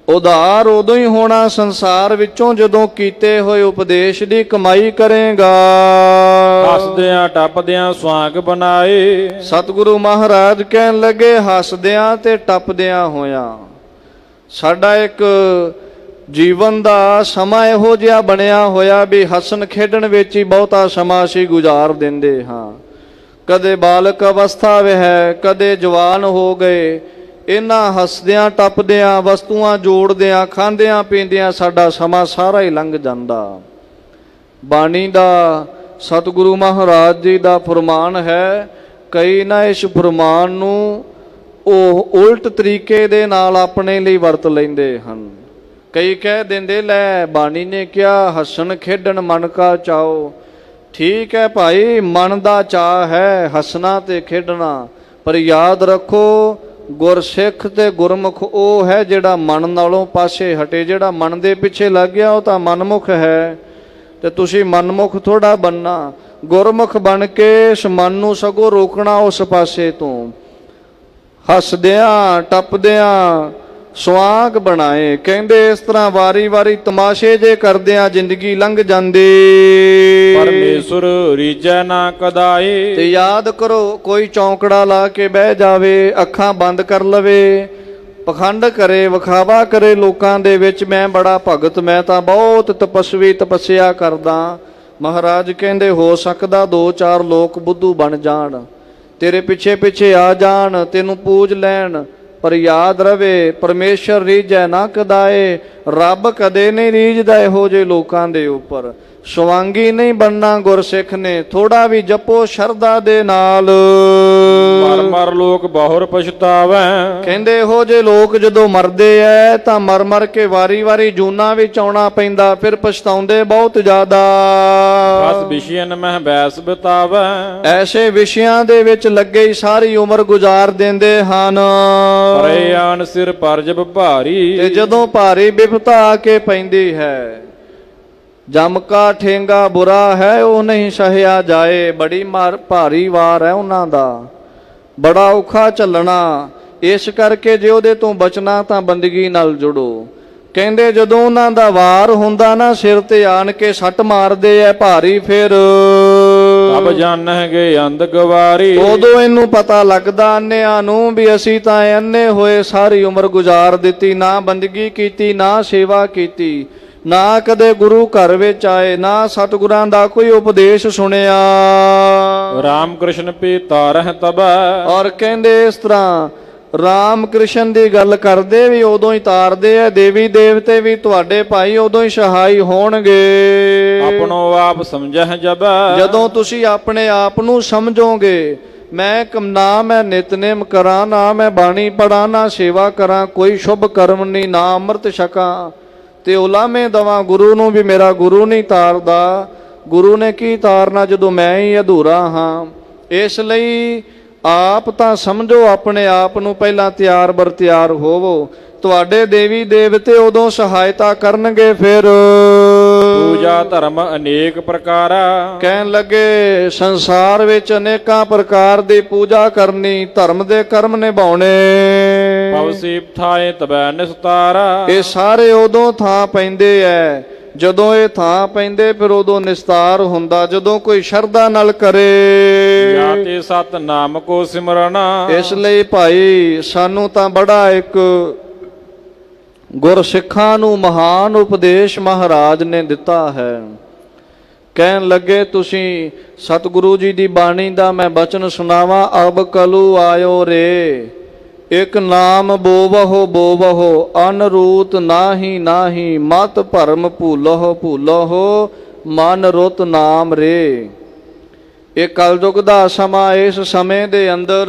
ਉਧਾਰ ਉਦੋਂ ਹੀ ਹੋਣਾ ਸੰਸਾਰ ਵਿੱਚੋਂ ਜਦੋਂ ਕੀਤੇ ਹੋਏ ਉਪਦੇਸ਼ ਦੀ ਕਮਾਈ ਕਰੇਗਾ। ਹੱਸਦਿਆਂ ਟੱਪਦਿਆਂ ਸੁਆਂਗ ਬਣਾਏ, ਸਤਿਗੁਰੂ ਮਹਾਰਾਜ ਕਹਿਣ ਲੱਗੇ ਹੱਸਦਿਆਂ ਤੇ ਟੱਪਦਿਆਂ ਹੋਇਆਂ। ਸਾਡਾ ਇੱਕ ਜੀਵਨ ਦਾ ਸਮਾਂ ਇਹੋ ਜਿਹਾ ਬਣਿਆ ਹੋਇਆ ਵੀ ਹੱਸਣ ਖੇਡਣ ਵਿੱਚ ਹੀ ਬਹੁਤਾ ਸਮਾਂ ਅਸੀਂ ਗੁਜ਼ਾਰ ਦਿੰਦੇ ਹਾਂ। ਕਦੇ ਬਾਲਕ ਅਵਸਥਾ ਵਿੱਚ ਹੈ, ਕਦੇ ਜਵਾਨ ਹੋ ਗਏ, ਇਹਨਾਂ ਹੱਸਦਿਆਂ ਟੱਪਦਿਆਂ ਵਸਤੂਆਂ ਜੋੜਦਿਆਂ ਖਾਂਦਿਆਂ ਪੀਂਦਿਆਂ ਸਾਡਾ ਸਮਾਂ ਸਾਰਾ ਹੀ ਲੰਘ ਜਾਂਦਾ। ਬਾਣੀ ਦਾ ਸਤਿਗੁਰੂ ਮਹਾਰਾਜ ਜੀ ਦਾ ਫਰਮਾਨ ਹੈ, ਕਈ ਨਾ ਇਸ ਫਰਮਾਨ ਨੂੰ ਉਹ ਉਲਟ ਤਰੀਕੇ ਦੇ ਨਾਲ ਆਪਣੇ ਲਈ ਵਰਤ ਲੈਂਦੇ ਹਨ। ਕਈ ਕਹਿ ਦਿੰਦੇ ਲੈ ਬਾਣੀ ਨੇ ਕਿਹਾ ਹੱਸਣ ਖੇਡਣ ਮਨ ਕਾ ਚਾਓ, ਠੀਕ ਹੈ ਭਾਈ, ਮਨ ਦਾ ਚਾਅ ਹੈ ਹੱਸਣਾ ਤੇ ਖੇਡਣਾ, ਪਰ ਯਾਦ ਰੱਖੋ ਗੁਰਸਿੱਖ ਤੇ ਗੁਰਮੁਖ ਉਹ ਹੈ ਜਿਹੜਾ ਮਨ ਨਾਲੋਂ ਪਾਸੇ ਹਟੇ। ਜਿਹੜਾ ਮਨ ਦੇ ਪਿੱਛੇ ਲੱਗ ਗਿਆ ਉਹ ਤਾਂ ਮਨਮੁਖ ਹੈ, ਤੇ ਤੁਸੀਂ ਮਨਮੁਖ ਥੋੜਾ ਬਣਨਾ। ਗੁਰਮੁਖ ਬਣ ਕੇ ਇਸ ਮਨ ਨੂੰ ਸਗੋਂ ਰੋਕਣਾ ਉਸ ਪਾਸੇ ਤੋਂ। ਹੱਸਦਿਆਂ ਟੱਪਦਿਆਂ ਸੁਆਂਗ ਬਣਾਏ। ਕਹਿੰਦੇ ਇਸ ਤਰ੍ਹਾਂ ਵਾਰੀ ਵਾਰੀ ਤਮਾਸ਼ੇ ਜੇ ਕਰਦਿਆਂ ਜ਼ਿੰਦਗੀ ਲੰਘ ਜਾਂਦੀ। ਪਰਮੇਸ਼ਰ ਰੀਝੈ ਨਾ ਕਦਾਏ। ਤੇ ਯਾਦ ਕਰੋ, ਕੋਈ ਚੌਂਕੜਾ ਲਾ ਕੇ ਬਹਿ ਜਾਵੇ, ਅੱਖਾਂ ਬੰਦ ਕਰ ਲਵੇ, ਪਖੰਡ ਕਰੇ, ਵਿਖਾਵਾ ਕਰੇ ਲੋਕਾਂ ਦੇ ਵਿੱਚ, ਮੈਂ ਬੜਾ ਭਗਤ, ਮੈਂ ਤਾਂ ਬਹੁਤ ਤਪਸਵੀ ਤਪੱਸਿਆ ਕਰਦਾ। ਮਹਾਰਾਜ ਕਹਿੰਦੇ ਹੋ ਸਕਦਾ 2-4 ਲੋਕ ਬੁੱਧੂ ਬਣ ਜਾਣ, ਤੇਰੇ ਪਿੱਛੇ ਪਿੱਛੇ ਆ ਜਾਣ, ਤੈਨੂੰ ਪੂਜ ਲੈਣ, ਪਰ ਯਾਦ ਰਵੇ ਪਰਮੇਸ਼ਰ ਰੀਝੈ ਨਾ ਕਦਾਏ। ਰੱਬ ਕਦੇ ਨਹੀਂ ਰੀਝਦਾ ਇਹੋ ਜਿਹੇ ਲੋਕਾਂ ਦੇ ਉੱਪਰ। ਸਵਾਂਗੀ ਨਹੀਂ ਬਣਨਾ ਗੁਰਸਿੱਖ ਨੇ, ਥੋੜਾ ਵੀ ਜਪੋ ਸ਼ਰਧਾ ਦੇ ਨਾਲ। ਮਰ ਮਰ ਲੋਕ ਬਹੁਰ ਪਛਤਾਵੈ। ਕਹਿੰਦੇ ਇਹੋ ਜਿਹੇ ਲੋਕ ਜਦੋਂ ਮਰਦੇ ਐ ਤਾਂ ਮਰ ਮਰ ਕੇ ਵਾਰੀ ਵਾਰੀ ਜੂਨਾਂ ਵਿੱਚ ਆਉਣਾ ਪੈਂਦਾ, ਫਿਰ ਪਛਤਾਉਂਦੇ ਬਹੁਤ ਜ਼ਿਆਦਾ। ਬਸ ਵਿਸ਼ਿਆਨ ਮਹਿ ਬੈਸ ਬਿਤਾਵੈ। ਐਸੇ ਵਿਸ਼ਿਆਂ ਦੇ ਵਿੱਚ ਲੱਗੇ ਹੀ ਸਾਰੀ ਉਮਰ ਗੁਜ਼ਾਰ ਦਿੰਦੇ ਹਨ। ਪਰੇ ਆਨ ਸਿਰ ਪਰਜਬ ਭਾਰੀ। ਤੇ ਜਦੋਂ ਭਾਰੀ ਬਿਪਤਾ ਆ ਕੇ ਪੈਂਦੀ ਹੈ, ਜਮ ਕਾ ਠੇਂਗਾ ਬੁਰਾ ਹੈ ਉਹ ਨਹੀਂ ਸਹਿਆ ਜਾਏ। ਬੜੀ ਭਾਰੀ ਵਾਰ ਹੈ ਉਹਨਾਂ ਦਾ, ਬੜਾ ਔਖਾ ਚੱਲਣਾ। ਇਸ ਕਰਕੇ ਜੇ ਉਹਦੇ ਤੋਂ ਬਚਣਾ ਤਾਂ ਬੰਦਗੀ ਨਾਲ ਜੁੜੋ। ਕਹਿੰਦੇ ਜਦੋਂ ਉਹਨਾਂ ਦਾ ਵਾਰ ਹੁੰਦਾ ਨਾ, ਸਿਰ ਤੇ ਆਣ ਕੇ ਸੱਟ ਮਾਰਦੇ ਐ ਭਾਰੀ, ਫਿਰ ਤਬ ਜਾਣਨਗੇ ਅੰਧ ਗਵਾਰੀ। ਉਦੋਂ ਇਹਨੂੰ ਪਤਾ ਲੱਗਦਾ ਅੰਨਿਆਂ ਨੂੰ ਵੀ ਅਸੀਂ ਤਾਂ ਅੰਨੇ ਹੋਏ ਸਾਰੀ ਉਮਰ ਗੁਜ਼ਾਰ ਦਿੱਤੀ, ਨਾ ਬੰਦਗੀ ਕੀਤੀ, ਨਾ ਸੇਵਾ ਕੀਤੀ, ਨਾ ਕਦੇ ਗੁਰੂ ਘਰ ਵਿੱਚ ਆਏ, ਨਾ ਸਤਿਗੁਰਾਂ ਦਾ ਕੋਈ ਉਪਦੇਸ਼ ਸੁਣਿਆ। ਰਾਮ ਕ੍ਰਿਸ਼ਨ ਪੀਤਾ ਰਹਿ ਤਬੈ। ਔਰ ਕਹਿੰਦੇ ਇਸ ਤਰ੍ਹਾਂ ਰਾਮ ਕ੍ਰਿਸ਼ਨ ਦੀ ਗੱਲ ਕਰਦੇ ਵੀ ਉਦੋਂ ਹੀ ਤਾਰਦੇ ਆ। ਦੇਵੀ ਦੇਵਤੇ ਵੀ ਤੁਹਾਡੇ ਭਾਈ ਉਦੋਂ ਹੀ ਸਹਾਈ ਹੋਣਗੇ। ਆਪਣੋ ਆਪ ਸਮਝਹਿ ਜਬੈ। ਜਦੋਂ ਤੁਸੀਂ ਆਪਣੇ ਆਪ ਨੂੰ ਸਮਝੋਗੇ, ਨਾ ਮੈਂ ਨਿਤਨੇਮ ਕਰਾਂ, ਨਾ ਮੈਂ ਬਾਣੀ ਪੜਾਂ, ਨਾ ਸੇਵਾ ਕਰਾਂ, ਕੋਈ ਸ਼ੁਭ ਕਰਮ ਨਹੀਂ, ਨਾ ਅੰਮ੍ਰਿਤ ਛਕਾਂ, ਤੇ ਉਲਾਮੇ ਦਵਾਂ ਗੁਰੂ ਨੂੰ ਵੀ ਮੇਰਾ ਗੁਰੂ ਨਹੀਂ ਤਾਰਦਾ। ਗੁਰੂ ਨੇ ਕੀ ਤਾਰਨਾ ਜਦੋਂ ਮੈਂ ਹੀ ਅਧੂਰਾ ਹਾਂ। ਇਸ ਲਈ ਆਪ ਤਾਂ ਸਮਝੋ ਆਪਣੇ ਆਪ ਨੂੰ, ਪਹਿਲਾਂ ਤਿਆਰ ਬਰ ਤਿਆਰ ਹੋਵੋ। ਤੁਹਾਡੇ ਦੇਵੀ ਦੇਵਤੇ ਉਦੋਂ ਸਹਾਇਤਾ ਕਰਨਗੇ। ਫਿਰ ਪੂਜਾ ਧਰਮ ਅਨੇਕ ਪ੍ਰਕਾਰਾ। ਕਹਿਣ ਲੱਗੇ ਸੰਸਾਰ ਵਿੱਚ ਅਨੇਕਾਂ ਪ੍ਰਕਾਰ ਦੀ ਪੂਜਾ ਕਰਨੀ, ਧਰਮ ਦੇ ਕਰਮ ਨਿਭਾਉਣੇ। ਪਵਸੀਪ ਥਾਏ ਤਬੈ ਨਿਸਤਾਰਾ। ਇਹ ਸਾਰੇ ਉਦੋਂ ਥਾਂ ਪੈਂਦੇ ਐ ਜਦੋਂ ਇਹ ਥਾਂ ਪੈਂਦੇ, ਫਿਰ ਉਦੋਂ ਨਿਸਤਾਰ ਹੁੰਦਾ ਜਦੋਂ ਕੋਈ ਸ਼ਰਧਾ ਨਾਲ ਕਰੇ। ਜਾਤੇ ਸਤ ਨਾਮ ਕੋ ਸਿਮਰਨਾ। ਇਸ ਲਈ ਭਾਈ ਸਾਨੂੰ ਤਾਂ ਬੜਾ ਇੱਕ ਗੁਰਸਿੱਖਾਂ ਨੂੰ ਮਹਾਨ ਉਪਦੇਸ਼ ਮਹਾਰਾਜ ਨੇ ਦਿੱਤਾ ਹੈ। ਕਹਿਣ ਲੱਗੇ ਤੁਸੀਂ ਸਤਿਗੁਰੂ ਜੀ ਦੀ ਬਾਣੀ ਦਾ ਮੈਂ ਬਚਨ ਸੁਣਾਵਾਂ। ਅਬ ਕਲੂ ਆਇਓ ਰੇ, ਇਕ ਨਾਮ ਬੋਵਹੁ ਬੋਵਹੁ, ਅਨਰੂਤ ਨਾਹੀ ਨਾਹੀ, ਮਤ ਭਰਮ ਭੂਲਹੁ ਭੂਲਹੁ, ਮਨ ਰੁਤ ਨਾਮ ਰੇ। ਇਹ ਕਲਯੁਗ ਦਾ ਸਮਾਂ, ਇਸ ਸਮੇਂ ਦੇ ਅੰਦਰ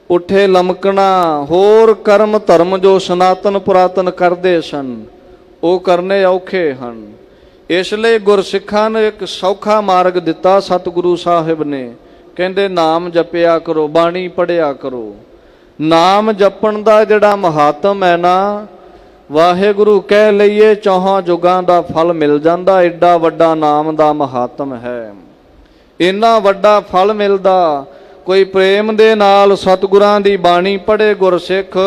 ਪੁੱਠੇ ਲਮਕਣਾ, ਹੋਰ ਕਰਮ ਧਰਮ ਜੋ ਸਨਾਤਨ ਪੁਰਾਤਨ ਕਰਦੇ ਸਨ, ਉਹ ਕਰਨੇ ਔਖੇ ਹਨ। ਇਸ ਲਈ ਗੁਰਸਿੱਖਾਂ ਨੇ ਇੱਕ ਸੌਖਾ ਮਾਰਗ ਦਿੱਤਾ ਸਤਿਗੁਰੂ ਸਾਹਿਬ ਨੇ। ਕਹਿੰਦੇ ਨਾਮ ਜਪਿਆ ਕਰੋ, ਬਾਣੀ ਪੜਿਆ ਕਰੋ। ਨਾਮ ਜਪਣ ਦਾ ਜਿਹੜਾ ਮਹਾਤਮ ਹੈ ਨਾ, ਵਾਹਿਗੁਰੂ ਕਹਿ ਲਈਏ ਚੌਹਾਂ ਜੁਗਾਂ ਦਾ ਫਲ ਮਿਲ ਜਾਂਦਾ। ਏਡਾ ਵੱਡਾ ਨਾਮ ਦਾ ਮਹਾਤਮ ਹੈ, ਇੰਨਾ ਵੱਡਾ ਫਲ ਮਿਲਦਾ। ਕੋਈ ਪ੍ਰੇਮ ਦੇ ਨਾਲ ਸਤਿਗੁਰਾਂ ਦੀ ਬਾਣੀ ਪੜ੍ਹੇ ਗੁਰਸਿੱਖ,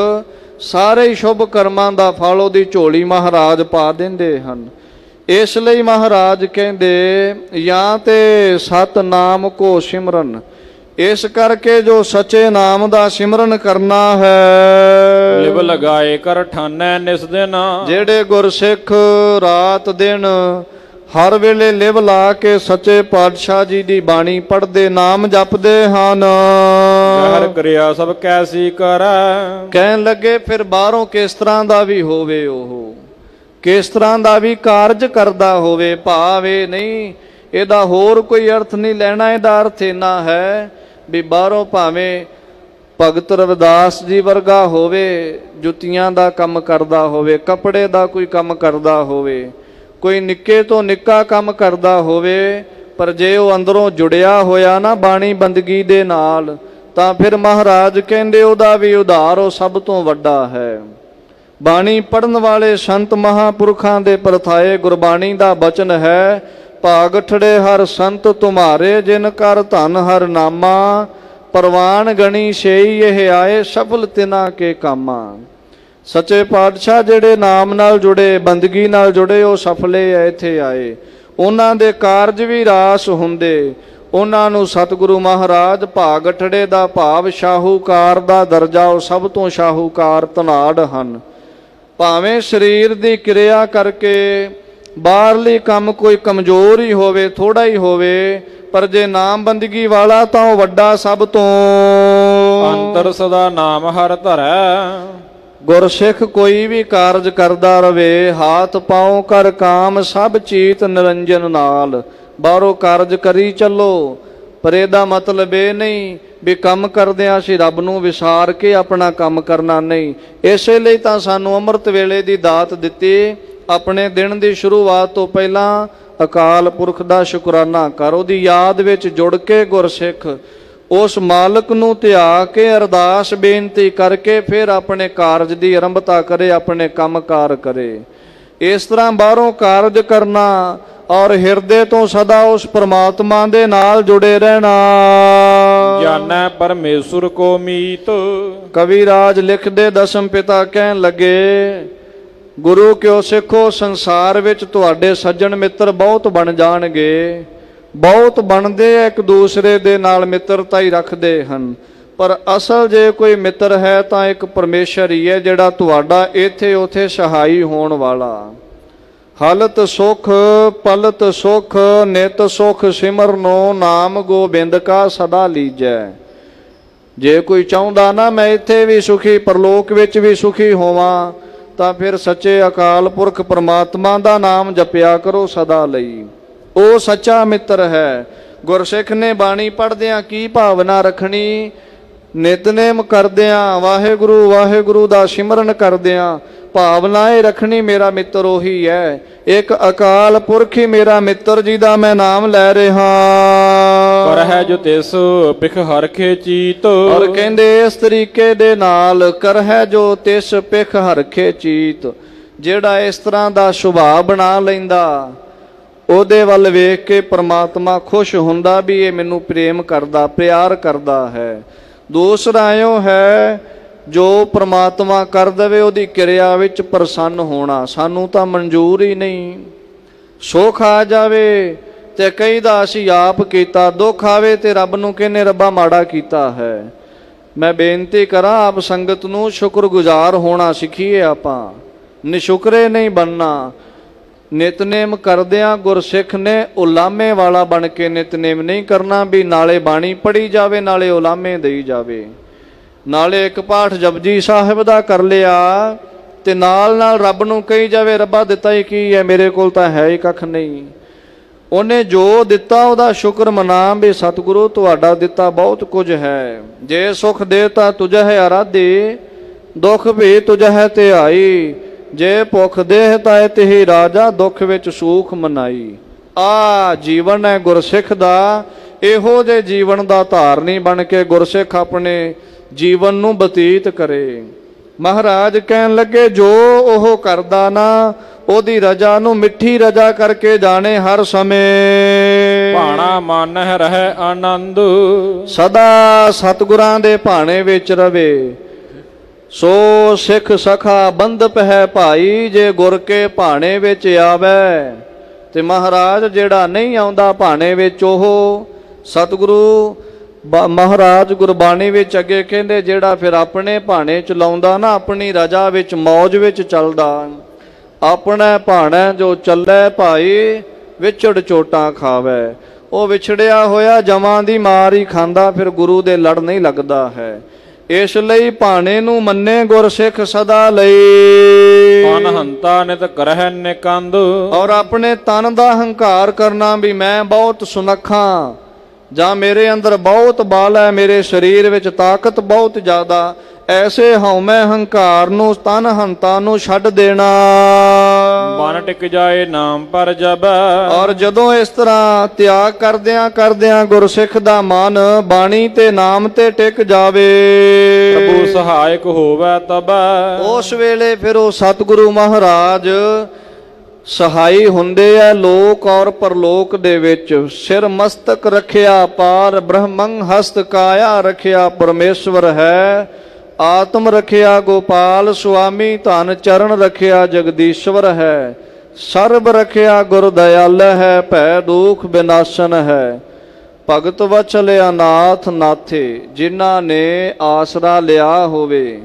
ਸਾਰੇ ਸ਼ੁਭ ਕਰਮਾਂ ਦਾ ਫਲ ਉਹਦੀ ਝੋਲੀ ਮਹਾਰਾਜ ਪਾ ਦਿੰਦੇ ਹਨ। ਇਸ ਲਈ ਮਹਾਰਾਜ ਕਹਿੰਦੇ ਜਾਂ ਤੇ ਸਤਨਾਮ ਕੋ ਸਿਮਰਨ। ਇਸ ਕਰਕੇ ਜੋ ਸੱਚੇ ਨਾਮ ਦਾ ਸਿਮਰਨ ਕਰਨਾ ਹੈ, ਲਿਵ ਲਗਾਏ ਕਰ ਠਾਨੈ ਨਿਸ ਦਿਨ। ਜਿਹੜੇ ਗੁਰਸਿੱਖ ਰਾਤ ਦਿਨ ਹਰ ਵੇਲੇ ਲਿਵ ਲਾ ਕੇ ਸੱਚੇ ਪਾਤਸ਼ਾਹ ਜੀ ਦੀ ਬਾਣੀ ਪੜ੍ਹਦੇ, ਨਾਮ ਜਪਦੇ ਹਨ। ਹਰ ਕਿਰਿਆ ਸਭ ਕੈਸੀ ਕਰੈ। ਕਹਿਣ ਲੱਗੇ ਫਿਰ ਬਾਹਰੋਂ ਕਿਸ ਤਰ੍ਹਾਂ ਦਾ ਵੀ ਹੋਵੇ, ਉਹ ਕਿਸ ਤਰ੍ਹਾਂ ਦਾ ਵੀ ਕਾਰਜ ਕਰਦਾ ਹੋਵੇ, ਭਾਵੇਂ ਨਹੀਂ ਇਹਦਾ ਹੋਰ ਕੋਈ ਅਰਥ ਨਹੀਂ ਲੈਣਾ। ਇਹਦਾ ਅਰਥ ਇੰਨਾ ਹੈ ਵੀ ਬਾਹਰੋਂ ਭਾਵੇਂ ਭਗਤ ਰਵਿਦਾਸ ਜੀ ਵਰਗਾ ਹੋਵੇ, ਜੁੱਤੀਆਂ ਦਾ ਕੰਮ ਕਰਦਾ ਹੋਵੇ, ਕੱਪੜੇ ਦਾ ਕੋਈ ਕੰਮ ਕਰਦਾ ਹੋਵੇ, ਕੋਈ ਨਿੱਕੇ ਤੋਂ ਨਿੱਕਾ ਕੰਮ ਕਰਦਾ ਹੋਵੇ, ਪਰ ਜੇ ਉਹ ਅੰਦਰੋਂ ਜੁੜਿਆ ਹੋਇਆ ਨਾ ਬਾਣੀ ਬੰਦਗੀ ਦੇ ਨਾਲ, ਤਾਂ ਫਿਰ ਮਹਾਰਾਜ ਕਹਿੰਦੇ ਉਹਦਾ ਵੀ ਉਧਾਰ ਉਹ ਸਭ ਤੋਂ ਵੱਡਾ ਹੈ। ਬਾਣੀ ਪੜ੍ਹਨ ਵਾਲੇ ਸੰਤ ਮਹਾਂਪੁਰਖਾਂ ਦੇ ਪਰਥਾਏ ਗੁਰਬਾਣੀ ਦਾ ਬਚਨ ਹੈ, ਭਾਗ ਠੜੇ ਹਰ ਸੰਤ ਤੁਮਾਰੇ, ਜਿਨ ਕਰ ਧਨ ਹਰ ਨਾਮਾ, ਪਰਵਾਨ ਗਣੀ ਸੇਈ ਇਹ ਆਏ, ਸਫਲ ਤਿਨਾ ਕੇ ਕਾਮਾ। ਸੱਚੇ ਪਾਤਸ਼ਾਹ ਜਿਹੜੇ ਨਾਮ ਨਾਲ ਜੁੜੇ, ਬੰਦਗੀ ਨਾਲ ਜੁੜੇ, ਉਹ ਸਫਲੇ ਇੱਥੇ ਆਏ। ਉਹਨਾਂ ਦੇ ਕਾਰਜ ਵੀ ਰਾਸ ਹੁੰਦੇ। ਉਹਨਾਂ ਨੂੰ ਸਤਿਗੁਰੂ ਮਹਾਰਾਜ ਭਾਗ ਠੜੇ ਦਾ ਭਾਵ ਸ਼ਾਹੂਕਾਰ ਦਾ ਦਰਜਾ, ਉਹ ਸਭ ਤੋਂ ਸ਼ਾਹੂਕਾਰ ਧਨਾੜ ਹਨ। ਭਾਵੇਂ ਸਰੀਰ ਦੀ ਕਿਰਿਆ ਕਰਕੇ ਬਾਹਰਲੀ ਕੰਮ ਕੋਈ ਕਮਜ਼ੋਰ ਹੀ ਹੋਵੇ, ਥੋੜਾ ਹੀ ਹੋਵੇ, ਪਰ ਜੇ ਨਾਮ ਬੰਦਗੀ ਵਾਲਾ ਤਾਂ ਉਹ ਵੱਡਾ ਸਭ ਤੋਂ। ਅੰਤਰ ਸਦਾ ਨਾਮ ਹਰ ਧਰੈ, ਗੁਰਸਿੱਖ ਕੋਈ ਵੀ ਕਾਰਜ ਕਰਦਾ ਰਵੇ, ਹਾਥ ਪਾਉ ਕਰ ਕਾਮ ਸਭ ਚੀਤ ਨਿਰੰਜਨ ਨਾਲ। ਬਾਹਰੋਂ ਕਾਰਜ ਕਰੀ ਚੱਲੋ, ਪਰ ਇਹਦਾ ਮਤਲਬ ਇਹ ਨਹੀਂ ਵੀ ਕੰਮ ਕਰਦਿਆਂ ਅਸੀਂ ਰੱਬ ਨੂੰ ਵਿਸਾਰ ਕੇ ਆਪਣਾ ਕੰਮ ਕਰਨਾ ਨਹੀਂ। ਇਸੇ ਲਈ ਤਾਂ ਸਾਨੂੰ ਅੰਮ੍ਰਿਤ ਵੇਲੇ ਦੀ ਦਾਤ ਦਿੱਤੀ। ਆਪਣੇ ਦਿਨ ਦੀ ਸ਼ੁਰੂਆਤ ਤੋਂ ਪਹਿਲਾਂ ਅਕਾਲ ਪੁਰਖ ਦਾ ਸ਼ੁਕਰਾਨਾ ਕਰ, ਉਹਦੀ ਯਾਦ ਵਿੱਚ ਜੁੜ ਕੇ ਗੁਰਸਿੱਖ ਉਸ ਮਾਲਕ ਨੂੰ ਧਿਆ ਕੇ ਅਰਦਾਸ ਬੇਨਤੀ ਕਰਕੇ ਫਿਰ ਆਪਣੇ ਕਾਰਜ ਦੀ ਆਰੰਭਤਾ ਕਰੇ, ਆਪਣੇ ਕੰਮਕਾਰ ਕਰੇ। ਇਸ ਤਰ੍ਹਾਂ ਬਾਹਰੋਂ ਕਾਰਜ ਕਰਨਾ ਔਰ ਹਿਰਦੇ ਤੋਂ ਸਦਾ ਉਸ ਪ੍ਰਮਾਤਮਾ ਦੇ ਨਾਲ ਜੁੜੇ ਰਹਿਣਾ। ਜਾਣੈ ਪਰਮੇਸ਼ਰ ਕੋ ਮੀਤ, ਕਵੀ ਰਾਜ ਲਿਖਦੇ ਦਸਮ ਪਿਤਾ ਕਹਿਣ ਲੱਗੇ, ਗੁਰੂ ਕਿਉ ਸਿੱਖੋ, ਸੰਸਾਰ ਵਿੱਚ ਤੁਹਾਡੇ ਸੱਜਣ ਮਿੱਤਰ ਬਹੁਤ ਬਣ ਜਾਣਗੇ, ਬਹੁਤ ਬਣਦੇ ਇੱਕ ਦੂਸਰੇ ਦੇ ਨਾਲ ਮਿੱਤਰਤਾ ਹੀ ਰੱਖਦੇ ਹਨ, ਪਰ ਅਸਲ ਜੇ ਕੋਈ ਮਿੱਤਰ ਹੈ ਤਾਂ ਇੱਕ ਪਰਮੇਸ਼ਰ ਹੀ ਹੈ, ਜਿਹੜਾ ਤੁਹਾਡਾ ਇੱਥੇ ਉੱਥੇ ਸਹਾਈ ਹੋਣ ਵਾਲਾ। ਹਲਤ ਸੁਖ ਪਲਤ ਸੁਖ, ਨਿਤ ਸੁਖ ਸਿਮਰਨੋ, ਨਾਮ ਗੋਬਿੰਦ ਕਾ ਸਦਾ ਲੀਜੈ। ਜੇ ਕੋਈ ਚਾਹੁੰਦਾ ਨਾ ਮੈਂ ਇੱਥੇ ਵੀ ਸੁਖੀ, ਪਰਲੋਕ ਵਿੱਚ ਵੀ ਸੁਖੀ ਹੋਵਾਂ, ਤਾਂ ਫਿਰ ਸੱਚੇ ਅਕਾਲ ਪੁਰਖ ਪਰਮਾਤਮਾ ਦਾ ਨਾਮ ਜਪਿਆ ਕਰੋ ਸਦਾ ਲਈ। ਉਹ ਸੱਚਾ ਮਿੱਤਰ ਹੈ। ਗੁਰਸਿੱਖ ਨੇ ਬਾਣੀ ਪੜ੍ਹਦਿਆਂ ਕੀ ਭਾਵਨਾ ਰੱਖਣੀ? ਨਿਤਨੇਮ ਕਰਦਿਆਂ ਵਾਹਿਗੁਰੂ ਵਾਹਿਗੁਰੂ ਦਾ ਸਿਮਰਨ ਕਰਦਿਆਂ ਭਾਵਨਾ ਇਹ ਰੱਖਣੀ, ਮੇਰਾ ਮਿੱਤਰ ਉਹੀ ਹੈ, ਇੱਕ ਅਕਾਲ ਪੁਰਖ ਹੀ ਮੇਰਾ ਮਿੱਤਰ ਜਿਹਦਾ ਮੈਂ ਨਾਮ ਲੈ ਰਿਹਾ। ਪਰ ਹੈ ਜੋ ਤਿਸ ਪਿਖ ਹਰਖੇ ਚੀਤ, ਔਰ ਕਹਿੰਦੇ ਇਸ ਤਰੀਕੇ ਦੇ ਨਾਲ ਕਰ ਹੈ ਜੋ ਤਿਸ ਪਿਖ ਹਰਖੇ ਚੀਤ, ਜਿਹੜਾ ਇਸ ਤਰ੍ਹਾਂ ਦਾ ਸੁਭਾਅ ਬਣਾ ਲੈਂਦਾ, ਉਹਦੇ ਵੱਲ ਵੇਖ ਕੇ ਪਰਮਾਤਮਾ ਖੁਸ਼ ਹੁੰਦਾ ਵੀ ਇਹ ਮੈਨੂੰ ਪ੍ਰੇਮ ਕਰਦਾ, ਪਿਆਰ ਕਰਦਾ ਹੈ। ਦੂਸਰਾ ਇਉਂ ਹੈ ਜੋ ਪਰਮਾਤਮਾ ਕਰ ਦੇਵੇ ਉਹਦੀ ਕਿਰਿਆ ਵਿੱਚ ਪ੍ਰਸੰਨ ਹੋਣਾ ਸਾਨੂੰ ਤਾਂ ਮਨਜ਼ੂਰ ਹੀ ਨਹੀਂ। ਸੁੱਖ ਆ ਜਾਵੇ ਤੇ ਕਹੀਦਾ ਅਸੀਂ ਆਪ ਕੀਤਾ, ਦੁੱਖ ਆਵੇ ਤੇ ਰੱਬ ਨੂੰ ਕਹਿੰਦੇ ਰੱਬਾ ਮਾੜਾ ਕੀਤਾ ਹੈ। ਮੈਂ ਬੇਨਤੀ ਕਰਾਂ ਆਪ ਸੰਗਤ ਨੂੰ ਸ਼ੁਕਰਗੁਜ਼ਾਰ ਹੋਣਾ ਸਿੱਖੀਏ, ਆਪਾਂ ਨਿਸ਼ੁਕਰੇ ਨਹੀਂ ਬਣਨਾ। ਨਿਤਨੇਮ ਕਰਦਿਆਂ ਗੁਰਸਿੱਖ ਨੇ ਉਲਾਮੇ ਵਾਲਾ ਬਣ ਕੇ ਨਿਤਨੇਮ ਨਹੀਂ ਕਰਨਾ ਵੀ ਨਾਲੇ ਬਾਣੀ ਪੜ੍ਹੀ ਜਾਵੇ ਨਾਲੇ ਉਲਾਮੇ ਦੇਈ ਜਾਵੇ, ਨਾਲੇ ਇੱਕ ਪਾਠ ਜਪਜੀ ਸਾਹਿਬ ਦਾ ਕਰ ਲਿਆ ਤੇ ਨਾਲ ਨਾਲ ਰੱਬ ਨੂੰ ਕਹੀ ਜਾਵੇ ਰੱਬਾ ਦਿੱਤਾ ਹੀ ਕੀ ਹੈ, ਮੇਰੇ ਕੋਲ ਤਾਂ ਹੈ ਹੀ ਕੱਖ ਨਹੀਂ। ਉਹਨੇ ਜੋ ਦਿੱਤਾ ਉਹਦਾ ਸ਼ੁਕਰ ਮਨਾ ਵੀ ਸਤਿਗੁਰੂ ਤੁਹਾਡਾ ਦਿੱਤਾ ਬਹੁਤ ਕੁਝ ਹੈ। ਜੇ ਸੁਖ ਦੇ ਤਾਂ ਤੁਝਹਿ ਆਰਾਧੇ, ਦੁੱਖ ਵੀ ਤੁਝਹਿ ਧਿਆਈ, ਜੇ ਭੁੱਖ ਦੇਹ ਤਾਂ ਇਤਿ ਰਾਜਾ, ਦੁੱਖ ਵਿੱਚ ਸੂਖ ਮਨਾਈ। ਆ ਜੀਵਨ ਹੈ ਗੁਰਸਿੱਖ ਦਾ। ਇਹੋ ਜਿਹੇ ਜੀਵਨ ਦਾ ਧਾਰਨੀ ਬਣ ਕੇ ਗੁਰਸਿੱਖ ਆਪਣੇ ਜੀਵਨ ਨੂੰ ਬਤੀਤ ਕਰੇ। ਮਹਾਰਾਜ ਕਹਿਣ ਲੱਗੇ ਜੋ ਉਹ ਕਰਦਾ ਨਾ ਉਹਦੀ ਰਜਾ ਨੂੰ ਮਿੱਠੀ ਰਜਾ ਕਰਕੇ ਜਾਣੇ ਹਰ ਸਮੇਂ। ਭਾਣਾ ਮਨ ਰਹਿ ਆਨੰਦ, ਸਦਾ ਸਤਿਗੁਰਾਂ ਦੇ ਭਾਣੇ ਵਿੱਚ ਰਵੇ। ਸੋ ਸਿੱਖ ਸਖਾ ਬੰਧਪ ਹੈ ਭਾਈ, ਜੇ ਗੁਰ ਕੇ ਭਾਣੇ ਵਿੱਚ ਆਵੇ। ਤੇ ਮਹਾਰਾਜ ਜਿਹੜਾ ਨਹੀਂ ਆਉਂਦਾ ਭਾਣੇ ਵਿੱਚ ਉਹ ਸਤਿਗੁਰੂ ਮਹਾਰਾਜ ਗੁਰਬਾਣੀ ਵਿੱਚ ਅੱਗੇ ਕਹਿੰਦੇ ਜਿਹੜਾ ਫਿਰ ਆਪਣੇ ਭਾਣੇ ਚ ਲਾਉਂਦਾ ਨਾ, ਆਪਣੀ ਰਜਾ ਵਿੱਚ ਮੌਜ ਵਿੱਚ ਚੱਲਦਾ, ਆਪਣਾ ਭਾਣਾ ਜੋ ਚੱਲੇ ਭਾਈ ਵਿਛੜ ਚੋਟਾਂ ਖਾਵੇ। ਉਹ ਵਿਛੜਿਆ ਹੋਇਆ ਜਮਾਂ ਦੀ ਮਾਰ ਹੀ ਖਾਂਦਾ, ਫਿਰ ਗੁਰੂ ਦੇ ਲੜ ਨਹੀਂ ਲੱਗਦਾ ਹੈ। ਇਸ ਲਈ ਭਾਣੇ ਨੂੰ ਮੰਨੇ ਗੁਰਸਿੱਖ ਸਦਾ ਲਈ। ਮਨ ਹੰਤਾ ਨਿਤ ਕਰਹਿ ਨਿਕੰਦ, ਔਰ ਆਪਣੇ ਤਨ ਦਾ ਹੰਕਾਰ ਕਰਨਾ ਵੀ ਮੈਂ ਬਹੁਤ ਸੁਨੱਖਾਂ ਜਾਂ ਮੇਰੇ ਅੰਦਰ ਬਹੁਤ ਬਲ ਹੈ, ਮੇਰੇ ਸਰੀਰ ਵਿੱਚ ਤਾਕਤ ਬਹੁਤ ਜ਼ਿਆਦਾ, ਐਸੇ ਹਉਮੈ ਹੰਕਾਰ ਨੂੰ ਤਨ ਹੰਤਾ ਨੂੰ ਛੱਡ ਦੇਣਾ। ਮਨ ਟਿਕ ਜਾਏ ਨਾਮ ਪਰ ਜਪੈ। ਔਰ ਜਦੋਂ ਇਸ ਤਰ੍ਹਾਂ ਤਿਆਗ ਕਰਦਿਆਂ ਕਰਦਿਆਂ ਗੁਰਸਿੱਖ ਦਾ ਮਨ ਬਾਣੀ ਤੇ ਨਾਮ ਤੇ ਟਿਕ ਜਾਵੇ, ਪ੍ਰਭੂ ਸਹਾਇਕ ਹੋਵੇ ਤਬੈ। ਉਸ ਵੇਲੇ ਫਿਰ ਉਹ ਸਤਿਗੁਰੂ ਮਹਾਰਾਜ ਸਹਾਈ ਹੁੰਦੇ ਆ ਲੋਕ ਔਰ ਪਰਲੋਕ ਦੇ ਵਿੱਚ। ਸਿਰ ਮਸਤਕ ਰੱਖਿਆ ਪਾਰ ਬ੍ਰਹਮੰ, ਹਸਤ ਕਾਇਆ ਰੱਖਿਆ ਪਰਮੇਸ਼ਵਰ ਹੈ। ਆਤਮ ਰੱਖਿਆ ਗੋਪਾਲ ਸੁਆਮੀ, ਧਨ ਚਰਨ ਰੱਖਿਆ ਜਗਦੀਸ਼ਵਰ ਹੈ। ਸਰਬ ਰੱਖਿਆ ਗੁਰ ਦਇਆਲ ਹੈ, ਭੈ ਦੁਖ ਵਿਨਾਸ਼ਨ ਹੈ। ਭਗਤ ਵਚਲ ਅਨਾਥ ਨਾਥੇ, ਜਿਨ੍ਹਾਂ ਨੇ ਆਸਰਾ ਲਿਆ ਹੋਵੇ।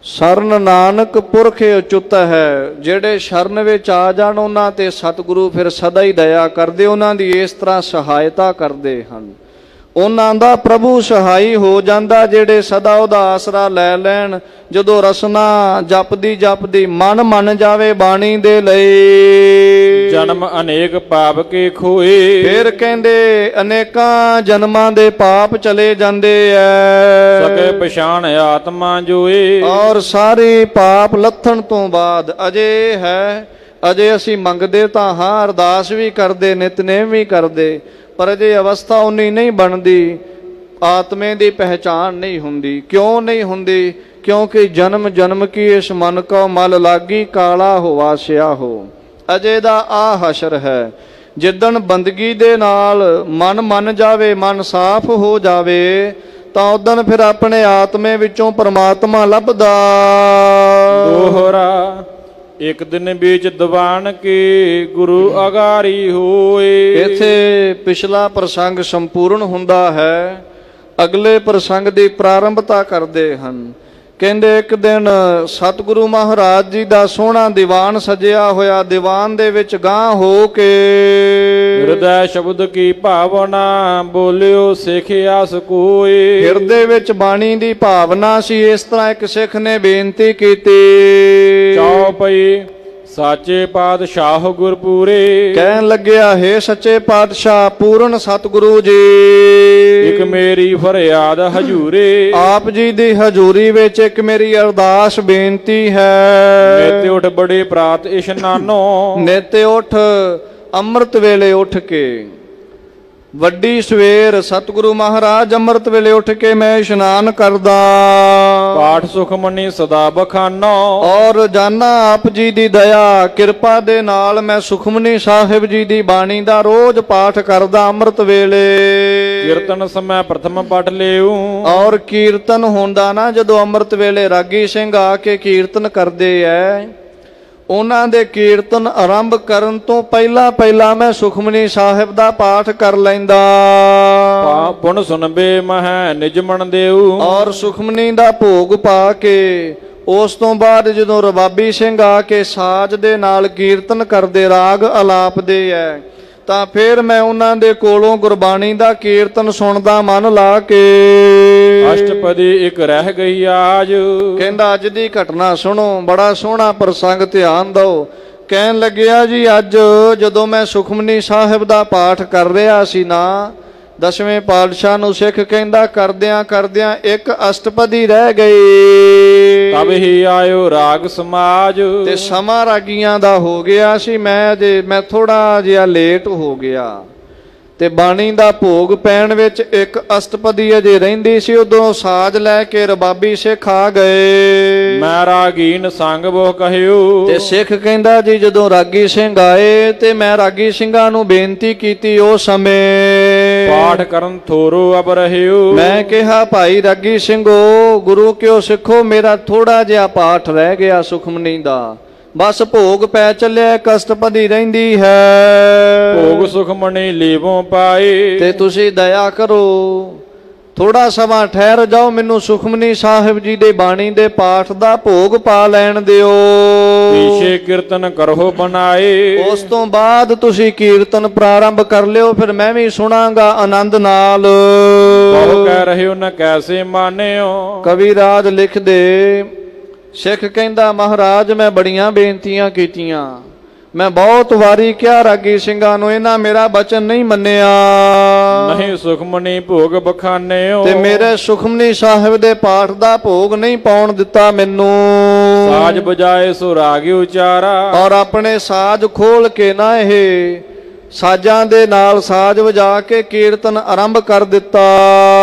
ਸਰਨ ਨਾਨਕ ਪੁਰਖ ਅਚੁੱਤ ਹੈ, ਜਿਹੜੇ ਸ਼ਰਨ ਵਿੱਚ ਆ ਜਾਣ ਉਹਨਾਂ ਤੇ ਸਤਿਗੁਰੂ ਫਿਰ ਸਦਾ ਹੀ ਦਇਆ ਕਰਦੇ, ਉਹਨਾਂ ਦੀ ਇਸ ਤਰ੍ਹਾਂ ਸਹਾਇਤਾ ਕਰਦੇ ਹਨ। ਉਹਨਾਂ ਦਾ ਪ੍ਰਭੂ ਸਹਾਈ ਹੋ ਜਾਂਦਾ, ਜਿਹੜੇ ਸਦਾ ਉਹਦਾ ਆਸਰਾ ਲੈ ਲੈਣ। ਜਦੋਂ ਰਸਨਾ ਜਪਦੀ ਜਪਦੀ ਮਨ ਮੰਨ ਜਾਵੇ ਬਾਣੀ ਦੇ ਲਈ, ਜਨਮ ਅਨੇਕ ਪਾਪ ਕੇ ਖੋਏ। ਫਿਰ ਕਹਿੰਦੇ ਅਨੇਕਾਂ ਜਨਮਾਂ ਦੇ ਪਾਪ ਚਲੇ ਜਾਂਦੇ ਐ। ਸਕੇ ਪਛਾਣ ਆਤਮਾ ਜੋਏ। ਔਰ ਸਾਰੇ ਪਾਪ ਲੱਥਣ ਤੋਂ ਬਾਅਦ ਅਜੇ ਹੈ, ਅਜੇ ਅਸੀਂ ਮੰਗਦੇ ਤਾਂ ਹਾਂ, ਅਰਦਾਸ ਵੀ ਕਰਦੇ, ਨਿਤਨੇਮ ਵੀ ਕਰਦੇ, ਪਰ ਅਜੇ ਅਵਸਥਾ ਉਨੀ ਨਹੀਂ ਬਣਦੀ, ਆਤਮੇ ਦੀ ਪਹਿਚਾਣ ਨਹੀਂ ਹੁੰਦੀ। ਕਿਉਂ ਨਹੀਂ ਹੁੰਦੀ? ਕਿਉਂਕਿ ਜਨਮ ਜਨਮ ਕੀ ਇਸ ਮਨ ਕੋ ਮਲ ਲਾਗੀ, ਕਾਲਾ ਹੋਵਾ ਸਿਆ ਹੋ। ਅਜੇ ਦਾ ਆ ਹਸ਼ਰ ਹੈ। ਜਿੱਦਣ ਬੰਦਗੀ ਦੇ ਨਾਲ ਮਨ ਮੰਨ ਜਾਵੇ, ਮਨ ਸਾਫ਼ ਹੋ ਜਾਵੇ, ਤਾਂ ਉਦਣ ਫਿਰ ਆਪਣੇ ਆਤਮੇ ਵਿੱਚੋਂ ਪਰਮਾਤਮਾ ਲੱਭਦਾ। ਦੋਹਰਾ ਇੱਕ ਦਿਨ ਵਿੱਚ ਦੀਵਾਨ ਕੇ ਗੁਰੂ ਅਗਾਰੀ ਹੋਏ। ਇੱਥੇ ਪਿਛਲਾ ਪ੍ਰਸੰਗ ਸੰਪੂਰਨ ਹੁੰਦਾ ਹੈ, ਅਗਲੇ ਪ੍ਰਸੰਗ ਦੀ ਪ੍ਰਾਰੰਭਤਾ ਕਰਦੇ ਹਨ। ਕਹਿੰਦੇ ਇੱਕ ਦਿਨ ਸਤਿਗੁਰੂ ਮਹਾਰਾਜ ਜੀ ਦਾ ਸੋਹਣਾ ਦੀਵਾਨ ਸਜਿਆ ਹੋਇਆ, ਦੀਵਾਨ ਦੇ ਵਿੱਚ ਗਾਂਹ ਹੋ ਕੇ ਹਿਰਦੈ ਸ਼ਬਦ ਕੀ ਭਾਵਨਾ, ਬੋਲਿਓ ਸਿੱਖ ਆਸ ਕੋਏ। ਹਿਰਦੇ ਵਿੱਚ ਬਾਣੀ ਦੀ ਭਾਵਨਾ ਸੀ। ਇਸ ਤਰ੍ਹਾਂ ਇੱਕ ਸਿੱਖ ਨੇ ਬੇਨਤੀ ਕੀਤੀ, ਚੌਪਈ ਸਾਚੇ ਪਾਤਸ਼ਾਹ ਗੁਰਪੂਰੇ। ਕਹਿਣ ਲੱਗਿਆ, ਹੇ ਸੱਚੇ ਪਾਤਸ਼ਾਹ ਪੂਰਨ ਸਤਿਗੁਰੂ ਜੀ, ਇੱਕ ਮੇਰੀ ਫਰਿਆਦ ਹਜੂਰੇ। ਆਪ ਜੀ ਦੀ ਹਜ਼ੂਰੀ ਵਿੱਚ ਇੱਕ ਮੇਰੀ ਅਰਦਾਸ ਬੇਨਤੀ ਹੈ। ਨਿਤ ਉਠ ਬੜੇ ਪ੍ਰਾਤ ਇਸ਼ਨਾਨੋ, ਨਿਤ ਉਠ ਅੰਮ੍ਰਿਤ ਵੇਲੇ ਉੱਠ ਕੇ, ਵੱਡੀ ਸਵੇਰ ਸਤਿਗੁਰੂ ਮਹਾਰਾਜ ਅੰਮ੍ਰਿਤ ਵੇਲੇ ਉੱਠ ਕੇ ਮੈਂ ਇਸ਼ਨਾਨ ਕਰਦਾ। ਪਾਠ ਸੁਖਮਨੀ ਸਦਾ ਬਖਾਨੋ, ਔਰ ਜਾਨਾ ਆਪ ਜੀ ਦੀ ਦਇਆ ਕਿਰਪਾ ਦੇ ਨਾਲ ਮੈਂ ਸੁਖਮਨੀ ਸਾਹਿਬ ਜੀ ਦੀ ਬਾਣੀ ਦਾ ਰੋਜ਼ ਪਾਠ ਕਰਦਾ ਅੰਮ੍ਰਿਤ ਵੇਲੇ। ਕੀਰਤਨ ਸਮੇਂ ਪ੍ਰਥਮ ਪੜ ਲਿਓ। ਔਰ ਕੀਰਤਨ ਹੁੰਦਾ ਨਾ, ਜਦੋਂ ਅੰਮ੍ਰਿਤ ਵੇਲੇ ਰਾਗੀ ਸਿੰਘ ਆ ਕੇ ਕੀਰਤਨ ਕਰਦੇ ਐ, ਉਹਨਾਂ ਦੇ ਕੀਰਤਨ ਆਰੰਭ ਕਰਨ ਤੋਂ ਪਹਿਲਾਂ ਪਹਿਲਾਂ ਮੈਂ ਸੁਖਮਨੀ ਸਾਹਿਬ ਦਾ ਪਾਠ ਕਰ ਲੈਂਦਾ। ਪੁਨ ਸੁਨਬੇ ਮਹਿ ਨਿਜ ਮਨ ਦੇਉ। ਔਰ ਸੁਖਮਨੀ ਦਾ ਭੋਗ ਪਾ ਕੇ ਉਸ ਤੋਂ ਬਾਅਦ ਜਦੋਂ ਰਬਾਬੀ ਸਿੰਘ ਆ ਕੇ ਸਾਜ ਦੇ ਨਾਲ ਕੀਰਤਨ ਕਰਦੇ, ਰਾਗ ਅਲਾਪਦੇ ਐ, ਤਾਂ ਫਿਰ ਮੈਂ ਉਹਨਾਂ ਦੇ ਕੋਲੋਂ ਗੁਰਬਾਣੀ ਦਾ ਕੀਰਤਨ ਸੁਣਦਾ ਮਨ ਲਾ ਕੇ। ਅਸ਼ਟਪਦੀ ਇੱਕ ਰਹਿ ਗਈ ਆਜ। ਕਹਿੰਦਾ ਅੱਜ ਦੀ ਘਟਨਾ ਸੁਣੋ, ਬੜਾ ਸੋਹਣਾ ਪ੍ਰਸੰਗ, ਧਿਆਨ ਦਿਓ। ਕਹਿਣ ਲੱਗਿਆ ਜੀ, ਅੱਜ ਜਦੋਂ ਮੈਂ ਸੁਖਮਨੀ ਸਾਹਿਬ ਦਾ ਪਾਠ ਕਰ ਰਿਹਾ ਸੀ ਨਾ, ਦਸਵੇਂ ਪਾਤਸ਼ਾਹ ਨੂੰ ਸਿੱਖ ਕਹਿੰਦਾ ਕਰਦਿਆਂ ਕਰਦਿਆਂ ਇੱਕ ਅਸ਼ਟਪਦੀ ਰਹਿ ਗਈ। ਤਬ ਹੀ ਆਇਓ ਰਾਗ ਸਮਾਜ। ਤੇ ਸਮਾਂ ਰਾਗੀਆਂ ਦਾ ਹੋ ਗਿਆ ਸੀ। ਮੈਂ ਥੋੜਾ ਜਿਹਾ ਲੇਟ ਹੋ ਗਿਆ ਤੇ ਬਾਣੀ ਦਾ ਭੋਗ ਪੈਣ ਵਿੱਚ ਇੱਕ ਅਸ਼ਟਪਦੀ ਅਜੇ ਰਹਿੰਦੀ ਸੀ। ਉਦੋਂ ਸਾਜ ਲੈ ਕੇ ਰਬਾਬੀ ਸਿੱਖ ਆ ਗਏ। ਮੈਂ ਰਾਗੀਨ ਸੰਗ ਬੋ ਕਹਿਓ। ਤੇ ਸਿੱਖ ਕਹਿੰਦਾ ਜੀ, ਜਦੋਂ ਰਾਗੀ ਸਿੰਘ ਆਏ ਤੇ ਮੈਂ ਰਾਗੀ ਸਿੰਘਾਂ ਨੂੰ ਬੇਨਤੀ ਕੀਤੀ ਉਸ ਸਮੇਂ, ਪਾਠ ਕਰਨ ਥੋਰੋ ਅਬ ਰਹਿਓ। ਮੈਂ ਕਿਹਾ, ਭਾਈ ਰਾਗੀ ਸਿੰਘੋ, ਗੁਰੂ ਕਿਉ ਸਿੱਖੋ, ਮੇਰਾ ਥੋੜਾ ਜਿਹਾ ਪਾਠ ਰਹਿ ਗਿਆ ਸੁਖਮਨੀ ਦਾ, ਬਸ ਭੋਗ ਪੈ ਚੱਲਿਆ, ਇੱਕ ਅਸ਼ਟਪਦੀ ਰਹਿੰਦੀ ਹੈ। ਭੋਗ ਸੁਖਮਨੀ ਲੀਵੋਂ ਪਾਏ। ਤੇ ਤੁਸੀਂ ਦਇਆ ਕਰੋ, ਥੋੜਾ ਸਮਾਂ ਠਹਿਰ ਜਾਓ, ਮੈਨੂੰ ਸੁਖਮਨੀ ਸਾਹਿਬ ਜੀ ਦੇ ਬਾਣੀ ਦੇ ਪਾਠ ਦਾ ਭੋਗ ਪਾ ਲੈਣ ਦਿਓ। ਪੀਛੇ ਕੀਰਤਨ ਕਰੋ ਬਣਾਏ। ਉਸ ਤੋਂ ਬਾਅਦ ਤੁਸੀਂ ਕੀਰਤਨ ਪ੍ਰਾਰੰਭ ਕਰ ਲਿਓ, ਫਿਰ ਮੈਂ ਵੀ ਸੁਣਾਂਗਾ ਆਨੰਦ ਨਾਲ। ਬਹੁ ਕਹਿ ਰਹੇ ਹੋ ਨਾ ਕੈਸੇ ਮਾਨਿਓ। ਕਵੀ ਰਾਜ ਲਿਖਦੇ, ਸਿੱਖ ਕਹਿੰਦਾ, ਮਹਾਰਾਜ ਮੈਂ ਬੜੀਆਂ ਬੇਨਤੀਆਂ ਕੀਤੀਆਂ, ਮੈਂ ਬਹੁਤ ਵਾਰੀ ਕਿਹਾ ਰਾਗੀ ਸਿੰਘਾਂ ਨੂੰ, ਇਹਨਾਂ ਮੇਰਾ ਬਚਨ ਨਹੀਂ ਮੰਨਿਆ। ਨਹੀਂ ਸੁਖਮਨੀ ਭੋਗ ਬਖਾਨਿਓ, ਤੇ ਮੇਰੇ ਸੁਖਮਨੀ ਸਾਹਿਬ ਦੇ ਪਾਠ ਦਾ ਭੋਗ ਨਹੀਂ ਪਾਉਣ ਦਿੱਤਾ ਮੈਨੂੰ। ਸਾਜ ਬਜਾਏ ਸੋ ਰਾਗੀ ਉਚਾਰਾ, ਔਰ ਆਪਣੇ ਸਾਜ ਖੋਲ ਕੇ ਨਾ ਇਹ ਸਾਜਾਂ ਦੇ ਨਾਲ ਸਾਜ ਵਜਾ ਕੇ ਕੀਰਤਨ ਆਰੰਭ ਕਰ ਦਿੱਤਾ।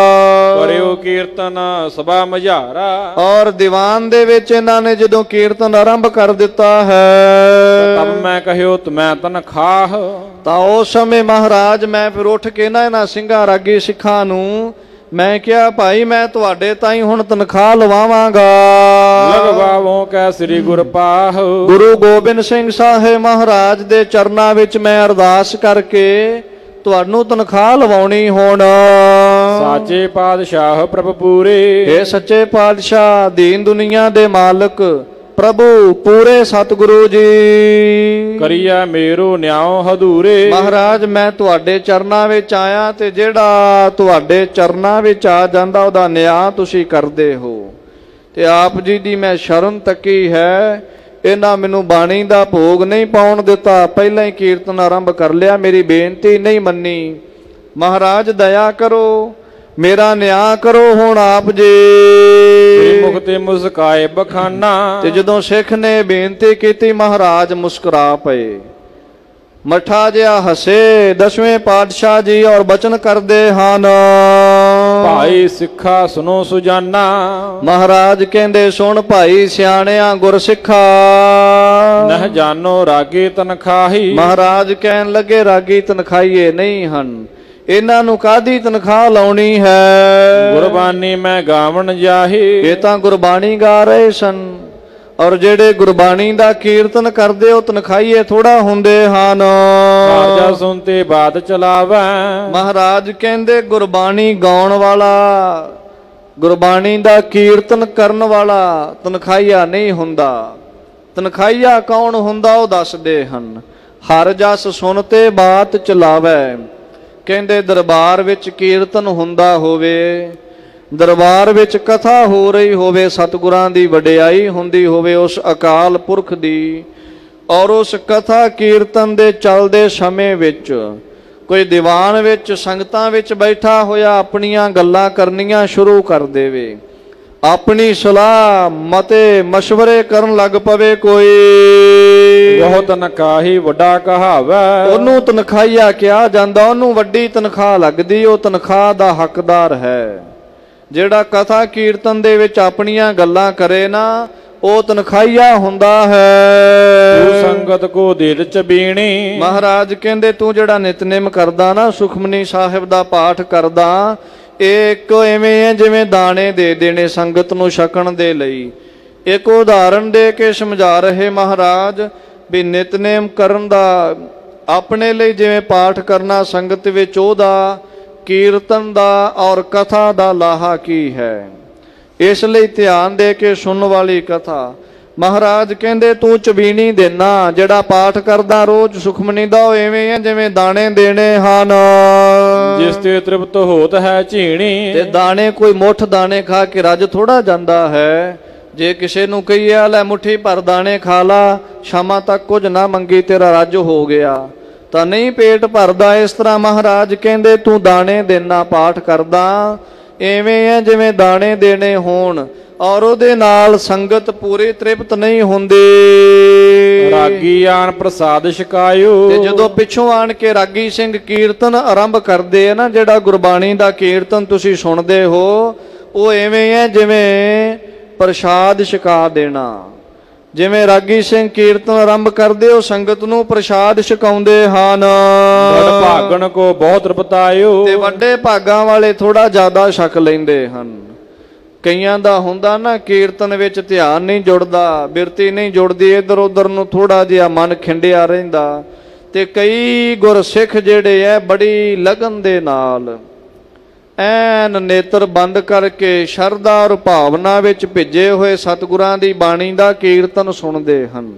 ਕਰਿਓ ਕੀਰਤਨ ਸਭਾ ਮਝਾਰਾ, ਔਰ ਦੀਵਾਨ ਦੇ ਵਿੱਚ ਇਹਨਾਂ ਨੇ ਜਦੋਂ ਕੀਰਤਨ ਆਰੰਭ ਕਰ ਦਿੱਤਾ ਹੈ, ਤਬ ਮੈਂ ਕਹਿਓ ਤੁਮੈ ਤਨਖਾਹ। ਤਾਂ ਉਸ ਸਮੇਂ ਮਹਾਰਾਜ ਮੈਂ ਫਿਰ ਉੱਠ ਕੇ ਨਾ ਇਹਨਾਂ ਸਿੰਘਾਂ ਰਾਗੀ ਸਿੱਖਾਂ ਨੂੰ ਮੈਂ ਕਿਹਾ, ਭਾਈ ਮੈਂ ਤੁਹਾਡੇ ਤਾਈਂ ਹੁਣ ਤਨਖਾਹ ਲਵਾਵਾਂਗਾ। ਲਗਵਾਵੋ ਕੈ ਸ੍ਰੀ ਗੁਰ ਪਾਹ, ਗੁਰੂ ਗੋਬਿੰਦ ਸਿੰਘ ਸਾਹਿਬ ਮਹਾਰਾਜ ਦੇ ਚਰਨਾਂ ਵਿੱਚ ਮੈਂ ਅਰਦਾਸ ਕਰਕੇ ਤੁਹਾਨੂੰ ਤਨਖਾਹ ਲਵਾਉਣੀ ਹੁਣ। ਸਾਚੇ ਪਾਤਸ਼ਾਹ ਪ੍ਰਭ ਪੂਰੇ, ਇਹ ਸੱਚੇ ਪਾਤਸ਼ਾਹ ਦੀਨ ਦੁਨੀਆ ਦੇ ਮਾਲਕ ਪ੍ਰਭੂ ਪੂਰੇ ਸਤਿਗੁਰੂ ਜੀ, ਕਰੀਆ ਮੇਰੋ ਨਿਆਉ ਹਦੂਰੇ। ਮਹਾਰਾਜ ਮੈਂ ਤੁਹਾਡੇ ਚਰਨਾਂ ਵਿੱਚ ਆਇਆ, ਤੇ ਜਿਹੜਾ ਤੁਹਾਡੇ ਚਰਨਾਂ ਵਿੱਚ ਆ ਜਾਂਦਾ ਉਹਦਾ ਨਿਆਂ ਤੁਸੀਂ ਕਰਦੇ ਹੋ। ਤੇ ਆਪ ਜੀ ਦੀ ਮੈਂ ਸ਼ਰਨ ਤੱਕੀ ਹੈ, ਇਹਨਾਂ ਮੈਨੂੰ ਬਾਣੀ ਦਾ ਭੋਗ ਨਹੀਂ ਪਾਉਣ ਦਿੱਤਾ, ਪਹਿਲਾਂ ਹੀ ਕੀਰਤਨ ਆਰੰਭ ਕਰ ਲਿਆ, ਮੇਰੀ ਬੇਨਤੀ ਨਹੀਂ ਮੰਨੀ। ਮਹਾਰਾਜ ਦਇਆ ਕਰੋ, ਮੇਰਾ ਨਿਆਂ ਕਰੋ ਹੁਣ ਆਪ ਜੀ। ਮੁਖ ਤੇ ਮੁਸਕਾਏ ਬਖਾਨਾ, ਤੇ ਜਦੋਂ ਸਿੱਖ ਨੇ ਬੇਨਤੀ ਕੀਤੀ ਮਹਾਰਾਜ ਮੁਸਕਰਾ ਪਏ, ਮੱਠਾ ਜਿਹਾ ਹੱਸੇ ਦਸਵੇਂ ਪਾਤਸ਼ਾਹ ਜੀ ਔਰ ਬਚਨ ਕਰਦੇ ਹਨ, ਭਾਈ ਸਿੱਖਾ ਸੁਨੋ ਸੁਜਾਨਾ। ਮਹਾਰਾਜ ਕਹਿੰਦੇ ਸੁਣ ਭਾਈ ਸਿਆਣਿਆਂ ਗੁਰ ਸਿੱਖਾ, ਨਹ ਜਾਨੋ ਰਾਗੀ ਤਨਖਾਹੀ। ਮਹਾਰਾਜ ਕਹਿਣ ਲੱਗੇ ਰਾਗੀ ਤਨਖਾਹੀਏ ਨਹੀਂ ਹਨ, ਇਹਨਾਂ ਨੂੰ ਕਾਹਦੀ ਤਨਖਾਹ ਲਾਉਣੀ ਹੈ? ਗੁਰਬਾਣੀ ਮੈਂ ਗਾਵਣ ਜਾਹੀ। ਇਹ ਤਾਂ ਗੁਰਬਾਣੀ ਗਾ ਰਹੇ ਸਨ, ਔਰ ਜਿਹੜੇ ਗੁਰਬਾਣੀ ਦਾ ਕੀਰਤਨ ਕਰਦੇ ਉਹ ਤਨਖਾਹੀਏ ਥੋੜਾ ਹੁੰਦੇ ਹਨ। ਰਾਜਾ ਸੁਣਤੇ ਬਾਤ ਚਲਾਵੈ, ਮਹਾਰਾਜ ਕਹਿੰਦੇ ਗੁਰਬਾਣੀ ਗਾਉਣ ਵਾਲਾ, ਗੁਰਬਾਣੀ ਦਾ ਕੀਰਤਨ ਕਰਨ ਵਾਲਾ ਤਨਖਾਹੀਆ ਨਹੀਂ ਹੁੰਦਾ। ਤਨਖਾਹੀਆ ਕੌਣ ਹੁੰਦਾ ਉਹ ਦੱਸਦੇ ਹਨ। ਹਰ ਜਸ ਸੁਣਤੇ ਬਾਤ ਚਲਾਵੈ, ਕਹਿੰਦੇ ਦਰਬਾਰ ਵਿੱਚ ਕੀਰਤਨ ਹੁੰਦਾ ਹੋਵੇ, ਦਰਬਾਰ ਵਿੱਚ ਕਥਾ ਹੋ ਰਹੀ ਹੋਵੇ, ਸਤਿਗੁਰਾਂ ਦੀ ਵਡਿਆਈ ਹੁੰਦੀ ਹੋਵੇ ਉਸ ਅਕਾਲ ਪੁਰਖ ਦੀ, ਔਰ ਉਸ ਕਥਾ ਕੀਰਤਨ ਦੇ ਚੱਲਦੇ ਸਮੇਂ ਵਿੱਚ ਕੋਈ ਦੀਵਾਨ ਵਿੱਚ ਸੰਗਤਾਂ ਵਿੱਚ ਬੈਠਾ ਹੋਇਆ ਆਪਣੀਆਂ ਗੱਲਾਂ ਕਰਨੀਆਂ ਸ਼ੁਰੂ ਕਰ ਦੇਵੇ, ਆਪਣੀ ਸਲਾਹ ਮਤੇ ਮਸ਼ਵਰੇ ਕਰਨ ਲੱਗ ਪਵੇ ਕੋਈ, ਬਹੁਤ ਤਨਖਾਹੀ ਵੱਡਾ ਕਹਾਵੈ। ਉਹਨੂੰ ਤਨਖਾਹੀਆ ਕਿਹਾ ਜਾਂਦਾ, ਉਹਨੂੰ ਵੱਡੀ ਤਨਖਾਹ ਲੱਗਦੀ, ਉਹ ਤਨਖਾਹ ਦਾ ਹੱਕਦਾਰ ਹੈ। ਜਿਹੜਾ ਕਥਾ ਕੀਰਤਨ ਦੇ ਵਿੱਚ ਆਪਣੀਆਂ ਗੱਲਾਂ ਕਰੇ ਨਾ, ਉਹ ਤਨਖਾਹੀਆ ਹੁੰਦਾ ਹੈ। ਤੂੰ ਸੰਗਤ ਕੋ ਦਿਲ ਚ ਬੀਣੀ, ਮਹਾਰਾਜ ਕਹਿੰਦੇ ਤੂੰ ਜਿਹੜਾ ਨਿਤਨੇਮ ਕਰਦਾ ਨਾ, ਸੁਖਮਨੀ ਸਾਹਿਬ ਦਾ ਪਾਠ ਕਰਦਾ, ਇਹ ਇੱਕ ਐਵੇਂ ਹੈ ਜਿਵੇਂ ਦਾਣੇ ਦੇ ਦੇਣੇ ਸੰਗਤ ਨੂੰ ਛਕਣ ਦੇ ਲਈ। ਇੱਕ ਉਦਾਹਰਨ ਦੇ ਕੇ ਸਮਝਾ ਰਹੇ ਮਹਾਰਾਜ ਵੀ ਨਿਤਨੇਮ ਕਰਨ ਦਾ, ਆਪਣੇ ਲਈ ਜਿਵੇਂ ਪਾਠ ਕਰਨਾ ਸੰਗਤ ਵਿੱਚ, ਉਹਦਾ ਕੀਰਤਨ ਦਾ ਔਰ ਕਥਾ ਦਾ ਲਾਹਾ ਕੀ ਹੈ। ਇਸ ਲਈ ਧਿਆਨ ਦੇ ਕੇ ਸੁਣਨ ਵਾਲੀ ਕਥਾ, ਮਹਾਰਾਜ ਕਹਿੰਦੇ ਤੂੰ ਚਬੀਣੀ ਦੇਣਾ, ਜਿਹੜਾ ਪਾਠ ਕਰਦਾ ਰੋਜ਼ ਸੁਖਮਨੀ ਦਾ, ਉਹ ਐਵੇਂ ਹੈ ਜਿਵੇਂ ਦਾਣੇ ਦੇਣੇ ਹਨ, ਜਿਸ ਤੇ ਤ੍ਰਿਪਤ ਹੋਤ ਹੈ ਝੀਣੀ। ਤੇ ਦਾਣੇ ਕੋਈ ਮੁੱਠ ਦਾਣੇ ਖਾ ਕੇ ਰੱਜ ਥੋੜਾ ਜਾਂਦਾ ਹੈ। ਜੇ ਕਿਸੇ ਨੂੰ ਕਹੀਏ ਲੈ ਮੁੱਠੀ ਭਰ ਦਾਣੇ ਖਾ ਲਾ, ਸ਼ਾਮਾਂ ਤੱਕ ਕੁਝ ਨਾ ਮੰਗੀ ਤੇਰਾ ਰੱਜ ਹੋ ਗਿਆ, ਤਾਂ ਨਹੀਂ ਪੇਟ ਭਰਦਾ। ਇਸ ਤਰ੍ਹਾਂ ਮਹਾਰਾਜ ਕਹਿੰਦੇ ਤੂੰ ਦਾਣੇ ਦੇਣਾ ਪਾਠ ਕਰਦਾ, ਐਵੇਂ ਹੈ ਜਿਵੇਂ ਦਾਣੇ ਦੇਣੇ ਹੋਣ, ਔਰ ਉਹਦੇ ਨਾਲ ਸੰਗਤ ਪੂਰੀ ਤ੍ਰਿਪਤ ਨਹੀਂ ਹੁੰਦੀ। ਰਾਗੀ ਆਣ ਪ੍ਰਸਾਦ ਛਕਾਇਓ, ਤੇ ਜਦੋਂ ਪਿੱਛੋਂ ਆਣ ਕੇ ਰਾਗੀ ਸਿੰਘ ਕੀਰਤਨ ਆਰੰਭ ਕਰਦੇ ਆ ਨਾ, ਜਿਹੜਾ ਗੁਰਬਾਣੀ ਦਾ ਕੀਰਤਨ ਤੁਸੀਂ ਸੁਣਦੇ ਹੋ, ਉਹ ਐਵੇਂ ਹੈ ਜਿਵੇਂ ਪ੍ਰਸ਼ਾਦ ਛਕਾ ਦੇਣਾ। ਜਿਵੇਂ ਰਾਗੀ ਸਿੰਘ ਕੀਰਤਨ ਆਰੰਭ ਕਰਦੇ ਹੋ, ਸੰਗਤ ਨੂੰ ਪ੍ਰਸ਼ਾਦ ਛਕਾਉਂਦੇ ਹਨ। ਵੱਡ ਭਾਗਣ ਕੋ ਬਹੁਤ ਰਪਤਾਇਓ, ਤੇ ਵੱਡੇ ਭਾਗਾਂ ਵਾਲੇ ਥੋੜਾ ਜ਼ਿਆਦਾ ਛਕ ਲੈਂਦੇ ਹਨ। ਕਈਆਂ ਦਾ ਹੁੰਦਾ ਨਾ ਕੀਰਤਨ ਵਿੱਚ ਧਿਆਨ ਨਹੀਂ ਜੁੜਦਾ, ਬਿਰਤੀ ਨਹੀਂ ਜੁੜਦੀ, ਇੱਧਰ ਉੱਧਰ ਨੂੰ ਥੋੜਾ ਜਿਹਾ ਮਨ ਖਿੰਡਿਆ ਰਹਿੰਦਾ। ਤੇ ਕਈ ਗੁਰਸਿੱਖ ਜਿਹੜੇ ਐ ਬੜੀ ਲਗਨ ਦੇ ਨਾਲ ਐਨ ਨੇਤਰ ਬੰਦ ਕਰਕੇ ਸ਼ਰਧਾ ਔਰ ਭਾਵਨਾ ਵਿੱਚ ਭਿੱਜੇ ਹੋਏ ਸਤਿਗੁਰਾਂ ਦੀ ਬਾਣੀ ਦਾ ਕੀਰਤਨ ਸੁਣਦੇ ਹਨ।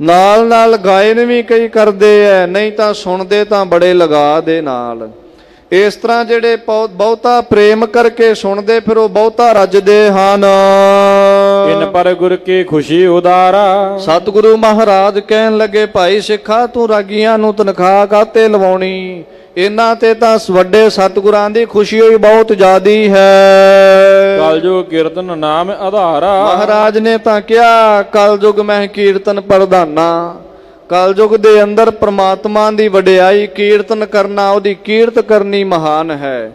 ਨਾਲ ਨਾਲ ਗਾਇਨ ਵੀ ਕਈ ਕਰਦੇ ਐ, ਨਹੀਂ ਤਾਂ ਸੁਣਦੇ ਤਾਂ ਬੜੇ ਲਗਾ ਦੇ ਨਾਲ। ਇਸ ਤਰ੍ਹਾਂ ਜਿਹੜੇ ਬਹੁਤਾ ਪ੍ਰੇਮ ਕਰਕੇ ਸੁਣਦੇ ਫਿਰ ਉਹ ਬਹੁਤਾ ਰੱਜਦੇ ਹਨ। ਇਨ ਪਰ ਗੁਰ ਕੀ ਖੁਸ਼ੀ ਉਦਾਰਾ। ਸਤਿਗੁਰੂ ਮਹਾਰਾਜ ਕਹਿਣ ਲੱਗੇ, ਭਾਈ ਸਿੱਖਾ ਤੂੰ ਰਾਗੀਆਂ ਨੂੰ ਤਨਖਾਹ ਕਾਤੇ ਲਵਾਉਣੀ, ਇਹਨਾਂ ਤੇ ਤਾਂ ਵੱਡੇ ਸਤਿਗੁਰਾਂ ਦੀ ਖੁਸ਼ੀ ਹੋਈ ਬਹੁਤ ਜ਼ਿਆਦੀ ਹੈ। ਕਲਯੁਗ ਕੀਰਤਨ ਨਾਮ ਆਧਾਰਾ। ਮਹਾਰਾਜ ਨੇ ਤਾਂ ਕਿਹਾ ਕਲਯੁਗ ਮੈਂ ਕੀਰਤਨ ਪ੍ਰਧਾਨਾ। ਕਲਯੁਗ ਦੇ ਅੰਦਰ ਪ੍ਰਮਾਤਮਾ ਦੀ ਵਡਿਆਈ ਕੀਰਤਨ ਕਰਨਾ, ਉਹਦੀ ਕੀਰਤ ਕਰਨੀ ਮਹਾਨ ਹੈ।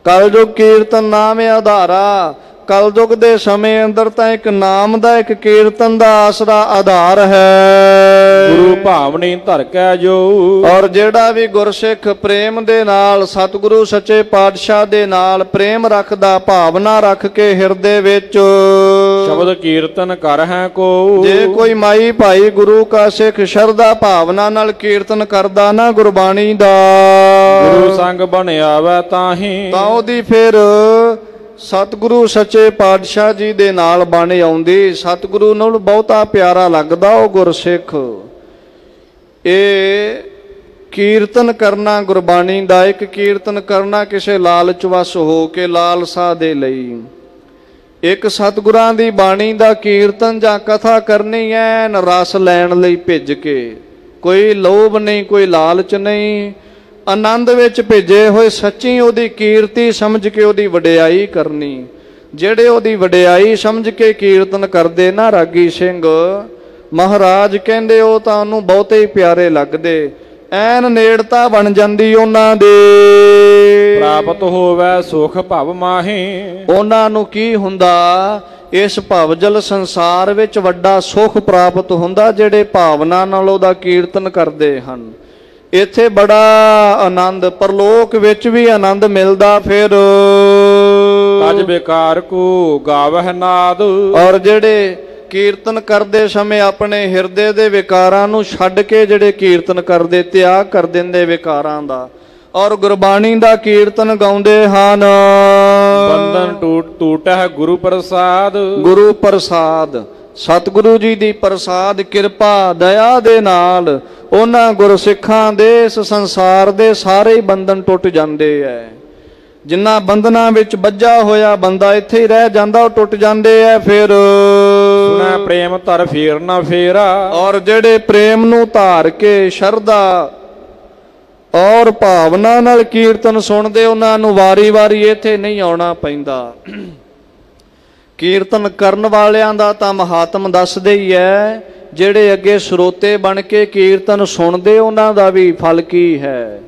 ਕਲਯੁਗ ਕੀਰਤਨ ਨਾਮ ਆਧਾਰਾ। ਕਲਯੁਗ ਦੇ ਸਮੇਂ ਅੰਦਰ ਤਾਂ ਇੱਕ ਨਾਮ ਦਾ, ਇੱਕ ਕੀਰਤਨ ਦਾ ਆਸਰਾ ਆਧਾਰ ਹੈ। ਗੁਰੂ ਭਾਵਨੀ ਧਰ ਕੈ ਜੋ। ਔਰ ਜਿਹੜਾ ਵੀ ਗੁਰਸਿੱਖ ਪ੍ਰੇਮ ਦੇ ਨਾਲ ਸਤਿਗੁਰੂ ਸੱਚੇ ਪਾਤਸ਼ਾਹ ਦੇ ਨਾਲ ਪ੍ਰੇਮ ਰੱਖਦਾ, ਭਾਵਨਾ ਰੱਖ ਕੇ ਹਿਰਦੇ ਵਿੱਚ ਸ਼ਬਦ ਕੀਰਤਨ ਕਰ ਹੈ ਕੋ। ਜੇ ਕੋਈ ਮਾਈ ਭਾਈ ਗੁਰੂ ਕਾ ਸਿੱਖ ਸ਼ਰਧਾ ਭਾਵਨਾ ਨਾਲ ਕੀਰਤਨ ਕਰਦਾ ਨਾ ਗੁਰਬਾਣੀ ਦਾ, ਗੁਰੂ ਸੰਗ ਬਣਿਆ ਵੈ ਤਾਹੀਂ, ਤਾਂ ਉਹਦੀ ਫਿਰ ਸਤਿਗੁਰੂ ਸੱਚੇ ਪਾਤਸ਼ਾਹ ਜੀ ਦੇ ਨਾਲ ਬਣ ਆਉਂਦੀ। ਸਤਿਗੁਰੂ ਨਾਲ ਬਹੁਤਾ ਪਿਆਰਾ ਲੱਗਦਾ ਉਹ ਗੁਰਸਿੱਖ। ਇਹ ਕੀਰਤਨ ਕਰਨਾ ਗੁਰਬਾਣੀ ਦਾ, ਇੱਕ ਕੀਰਤਨ ਕਰਨਾ ਕਿਸੇ ਲਾਲਚ ਵਸ ਹੋ ਕੇ, ਲਾਲਸਾ ਦੇ ਲਈ। ਇੱਕ ਸਤਿਗੁਰਾਂ ਦੀ ਬਾਣੀ ਦਾ ਕੀਰਤਨ ਜਾਂ ਕਥਾ ਕਰਨੀ ਐਨ ਰਸ ਲੈਣ ਲਈ ਭਿੱਜ ਕੇ, ਕੋਈ ਲੋਭ ਨਹੀਂ, ਕੋਈ ਲਾਲਚ ਨਹੀਂ, ਆਨੰਦ ਵਿੱਚ ਭੇਜੇ ਹੋਏ ਸੱਚੀ ਉਹਦੀ ਕੀਰਤੀ ਸਮਝ ਕੇ ਉਹਦੀ ਵਡਿਆਈ ਕਰਨੀ। ਜਿਹੜੇ ਉਹਦੀ ਵਡਿਆਈ ਸਮਝ ਕੇ ਕੀਰਤਨ ਕਰਦੇ ਨਾ ਰਾਗੀ ਸਿੰਘ, ਮਹਾਰਾਜ ਕਹਿੰਦੇ ਉਹ ਤਾਂ ਉਹਨੂੰ ਬਹੁਤੇ ਹੀ ਪਿਆਰੇ ਲੱਗਦੇ। ਐਨ ਨੇੜਤਾ ਬਣ ਜਾਂਦੀ ਉਹਨਾਂ ਦੇ। ਪ੍ਰਾਪਤ ਹੋਵੇ ਸੁਖ ਭਵ ਮਾਹੀ। ਉਹਨਾਂ ਨੂੰ ਕੀ ਹੁੰਦਾ, ਇਸ ਭਵਜਲ ਸੰਸਾਰ ਵਿੱਚ ਵੱਡਾ ਸੁਖ ਪ੍ਰਾਪਤ ਹੁੰਦਾ ਜਿਹੜੇ ਭਾਵਨਾ ਨਾਲ ਉਹਦਾ ਕੀਰਤਨ ਕਰਦੇ ਹਨ। ਇੱਥੇ ਬੜਾ ਆਨੰਦ, ਪਰਲੋਕ ਵਿੱਚ ਵੀ ਆਨੰਦ ਮਿਲਦਾ। ਫਿਰ ਤਜ ਬੇਕਾਰ ਕੋ ਗਾਵਹਿ ਨਾਦ। ਔਰ ਜਿਹੜੇ ਕੀਰਤਨ ਕਰਦੇ ਸਮੇਂ ਆਪਣੇ ਹਿਰਦੇ ਦੇ ਵਿਕਾਰਾਂ ਨੂੰ ਛੱਡ ਕੇ ਜਿਹੜੇ ਕੀਰਤਨ ਕਰਦੇ, ਤਿਆਗ ਕਰ ਦਿੰਦੇ ਵਿਕਾਰਾਂ ਦਾ, ਔਰ ਗੁਰਬਾਣੀ ਦਾ ਕੀਰਤਨ ਗਾਉਂਦੇ ਹਨ। ਬੰਧਨ ਟੂਟੈ ਗੁਰੂ ਪ੍ਰਸਾਦ। ਗੁਰੂ ਪ੍ਰਸਾਦ, ਸਤਿਗੁਰੂ ਜੀ ਦੀ ਪ੍ਰਸਾਦ ਕਿਰਪਾ ਦਇਆ ਦੇ ਨਾਲ ਉਹਨਾਂ ਗੁਰਸਿੱਖਾਂ ਦੇ ਇਸ ਸੰਸਾਰ ਦੇ ਸਾਰੇ ਬੰਧਨ ਟੁੱਟ ਜਾਂਦੇ ਐ। ਜਿੰਨਾ ਬੰਧਨਾਂ ਵਿੱਚ ਬੱਝਾ ਹੋਇਆ ਬੰਦਾ ਇੱਥੇ ਹੀ ਰਹਿ ਜਾਂਦਾ, ਉਹ ਟੁੱਟ ਜਾਂਦੇ ਐ। ਫਿਰ ਸੁਣੈ ਪ੍ਰੇਮ ਧਰ ਫੇਰ ਨਾ ਫੇਰਾ। ਔਰ ਜਿਹੜੇ ਪ੍ਰੇਮ ਨੂੰ ਧਾਰ ਕੇ ਸ਼ਰਧਾ ਔਰ ਭਾਵਨਾ ਨਾਲ ਕੀਰਤਨ ਸੁਣਦੇ, ਉਹਨਾਂ ਨੂੰ ਵਾਰੀ-ਵਾਰੀ ਇੱਥੇ ਨਹੀਂ ਆਉਣਾ ਪੈਂਦਾ। ਕੀਰਤਨ ਕਰਨ ਵਾਲਿਆਂ ਦਾ ਤਾਂ ਮਹਾਤਮ ਦੱਸਦੇ ਹੀ ਹੈ, ਜਿਹੜੇ ਅੱਗੇ ਸਰੋਤੇ ਬਣ ਕੇ ਕੀਰਤਨ ਸੁਣਦੇ ਉਹਨਾਂ ਦਾ ਵੀ ਫਲ ਕੀ ਹੈ।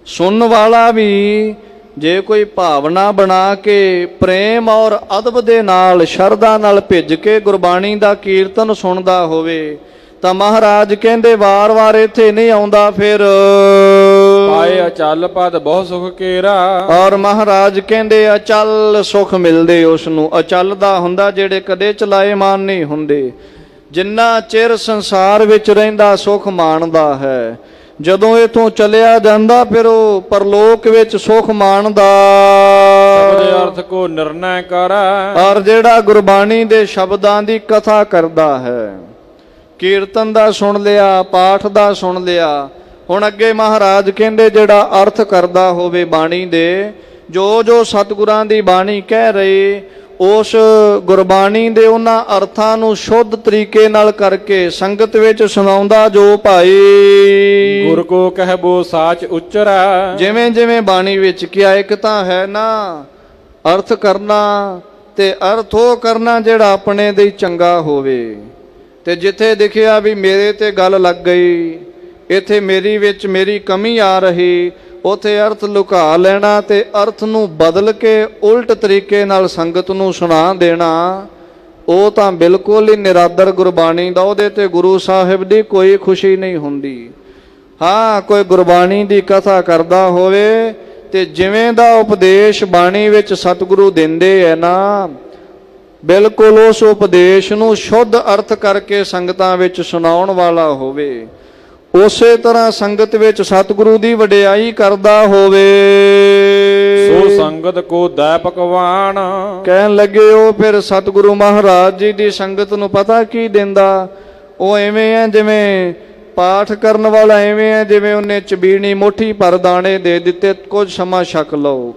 ਸੁਣਨ ਵਾਲਾ ਵੀ ਜੇ ਕੋਈ ਭਾਵਨਾ ਬਣਾ ਕੇ ਪ੍ਰੇਮ ਔਰ ਅਦਬ ਦੇ ਨਾਲ ਸ਼ਰਧਾ ਨਾਲ ਭਿੱਜ ਕੇ ਗੁਰਬਾਣੀ ਦਾ ਕੀਰਤਨ ਸੁਣਦਾ ਹੋਵੇ ਤਾਂ ਮਹਾਰਾਜ ਕਹਿੰਦੇ ਵਾਰ-ਵਾਰ ਇੱਥੇ ਨਹੀਂ ਆਉਂਦਾ। ਫਿਰ ਪਾਏ ਅਚਲ ਪਦ ਬਹੁ ਸੁਖ ਕੇਰਾ। ਔਰ ਮਹਾਰਾਜ ਕਹਿੰਦੇ ਅਚਲ ਸੁਖ ਮਿਲਦੇ ਉਸ ਨੂੰ। ਅਚਲ ਦਾ ਹੁੰਦਾ ਜਿਹੜੇ ਕਦੇ ਚਲਾਏਮਾਨ ਨਹੀਂ ਹੁੰਦੇ। ਜਿੰਨਾ ਚਿਰ ਸੰਸਾਰ ਵਿੱਚ ਰਹਿੰਦਾ ਸੁਖ ਮਾਣਦਾ ਹੈ, ਜਦੋਂ ਇਥੋਂ ਚਲਿਆ ਜਾਂਦਾ ਫਿਰ ਉਹ ਪਰਲੋਕ ਵਿੱਚ ਸੁਖ ਮਾਣਦਾ। ਸ਼ਬਦ ਅਰਥ ਕੋ ਨਿਰਣੈ ਕਰ। ਔਰ ਜਿਹੜਾ ਗੁਰਬਾਣੀ ਦੇ ਸ਼ਬਦਾਂ ਦੀ ਕਥਾ ਕਰਦਾ ਹੈ, ਕੀਰਤਨ ਦਾ ਸੁਣ ਲਿਆ, ਪਾਠ ਦਾ ਸੁਣ ਲਿਆ, ਹੁਣ ਅੱਗੇ ਮਹਾਰਾਜ ਕਹਿੰਦੇ ਜਿਹੜਾ ਅਰਥ ਕਰਦਾ ਹੋਵੇ ਬਾਣੀ ਦੇ, ਜੋ ਜੋ ਸਤਿਗੁਰਾਂ ਦੀ ਬਾਣੀ ਕਹਿ ਰਹੇ, ਉਸ ਗੁਰਬਾਣੀ ਦੇ ਉਹਨਾਂ ਅਰਥਾਂ ਨੂੰ ਸ਼ੁੱਧ ਤਰੀਕੇ ਨਾਲ ਕਰਕੇ ਸੰਗਤ ਵਿੱਚ ਸੁਣਾਉਂਦਾ ਜੋ ਭਾਈ। ਗੁਰ ਕੋ ਕਹਿਬੋ ਸਾਚ ਉਚਰੈ। ਜਿਵੇਂ ਜਿਵੇਂ ਬਾਣੀ ਵਿੱਚ ਕਿਹਾ, ਇੱਕ ਤਾਂ ਹੈ ਨਾ ਅਰਥ ਕਰਨਾ, ਤੇ ਅਰਥ ਉਹ ਕਰਨਾ ਜਿਹੜਾ ਆਪਣੇ ਦੇ ਚੰਗਾ ਹੋਵੇ। ਤੇ ਜਿੱਥੇ ਦਿਖਿਆ ਵੀ ਮੇਰੇ ਤੇ ਗੱਲ ਲੱਗ ਗਈ, ਇੱਥੇ ਮੇਰੀ ਕਮੀ ਆ ਰਹੀ, ਉਥੇ ਅਰਥ ਲੁਕਾ ਲੈਣਾ ਤੇ ਅਰਥ ਨੂੰ ਬਦਲ ਕੇ ਉਲਟ ਤਰੀਕੇ ਨਾਲ ਸੰਗਤ ਨੂੰ ਸੁਣਾ ਦੇਣਾ, ਉਹ ਤਾਂ ਬਿਲਕੁਲ ਹੀ ਨਿਰਾਦਰ ਗੁਰਬਾਣੀ ਦਾ। ਉਹਦੇ ਤੇ ਗੁਰੂ ਸਾਹਿਬ ਦੀ ਕੋਈ ਖੁਸ਼ੀ ਨਹੀਂ ਹੁੰਦੀ। ਹਾਂ, ਕੋਈ ਗੁਰਬਾਣੀ ਦੀ ਕਥਾ ਕਰਦਾ ਹੋਵੇ ਤੇ ਜਿਵੇਂ ਦਾ ਉਪਦੇਸ਼ ਬਾਣੀ ਵਿੱਚ ਸਤਿਗੁਰੂ ਦਿੰਦੇ ਹੈ ਨਾ, ਬਿਲਕੁਲ ਉਸ ਉਪਦੇਸ਼ ਨੂੰ ਸ਼ੁੱਧ ਅਰਥ ਕਰਕੇ ਸੰਗਤਾਂ ਵਿੱਚ ਸੁਣਾਉਣ ਵਾਲਾ ਹੋਵੇ, ਉਸੇ ਤਰ੍ਹਾਂ ਸੰਗਤ ਵਿੱਚ ਸਤਿਗੁਰੂ ਦੀ ਵਡਿਆਈ ਕਰਦਾ ਹੋਵੇ। ਸੋ ਸੰਗਤ ਕੋ ਦੈ ਪਕਵਾਨ। ਕਹਿਣ ਲੱਗੇ ਉਹ ਫਿਰ ਸਤਿਗੁਰੂ ਮਹਾਰਾਜ ਜੀ ਦੀ ਸੰਗਤ ਨੂੰ ਪਤਾ ਕੀ ਦਿੰਦਾ, ਉਹ ਐਵੇਂ ਹੈ ਜਿਵੇਂ ਪਾਠ ਕਰਨ ਵਾਲਾ ਐਵੇਂ ਹੈ ਜਿਵੇਂ ਉਹਨੇ ਚਬੀਣੀ ਮੁੱਠੀ ਭਰ ਦਾਣੇ ਦੇ ਦਿੱਤੇ, ਕੁਝ ਸਮਾਂ ਛਕ ਲਓ।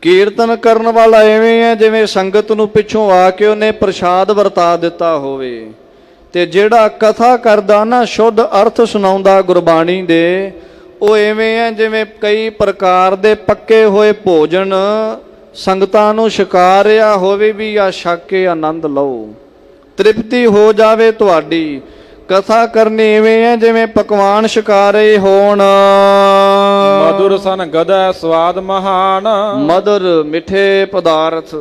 ਕੀਰਤਨ ਕਰਨ ਵਾਲਾ ਐਵੇਂ ਹੈ ਜਿਵੇਂ ਸੰਗਤ ਨੂੰ ਪਿੱਛੋਂ ਆ ਕੇ ਉਹਨੇ ਪ੍ਰਸ਼ਾਦ ਵਰਤਾ ਦਿੱਤਾ ਹੋਵੇ। ਤੇ ਜਿਹੜਾ ਕਥਾ ਕਰਦਾ ਨਾ, ਸ਼ੁੱਧ ਅਰਥ ਸੁਣਾਉਂਦਾ ਗੁਰਬਾਣੀ ਦੇ, ਉਹ ਐਵੇਂ ਹੈ ਜਿਵੇਂ ਕਈ ਪ੍ਰਕਾਰ ਦੇ ਪੱਕੇ ਹੋਏ ਭੋਜਨ ਸੰਗਤਾਂ ਨੂੰ ਛਕਾ ਰਿਹਾ ਹੋਵੇ ਵੀ ਆ ਛਕ ਕੇ ਆਨੰਦ ਲਓ, ਤ੍ਰਿਪਤੀ ਹੋ ਜਾਵੇ ਤੁਹਾਡੀ। ਕਥਾ ਕਰਨੀ ਐਵੇਂ ਹੈ ਜਿਵੇਂ ਪਕਵਾਨ ਛਕਾ ਰਹੇ ਹੋਣ। ਮధుਰ ਸਨ ਗਦਾ ਸਵਾਦ ਮਹਾਨ, ਮਧੁਰ ਮਿੱਠੇ ਪਦਾਰਥ।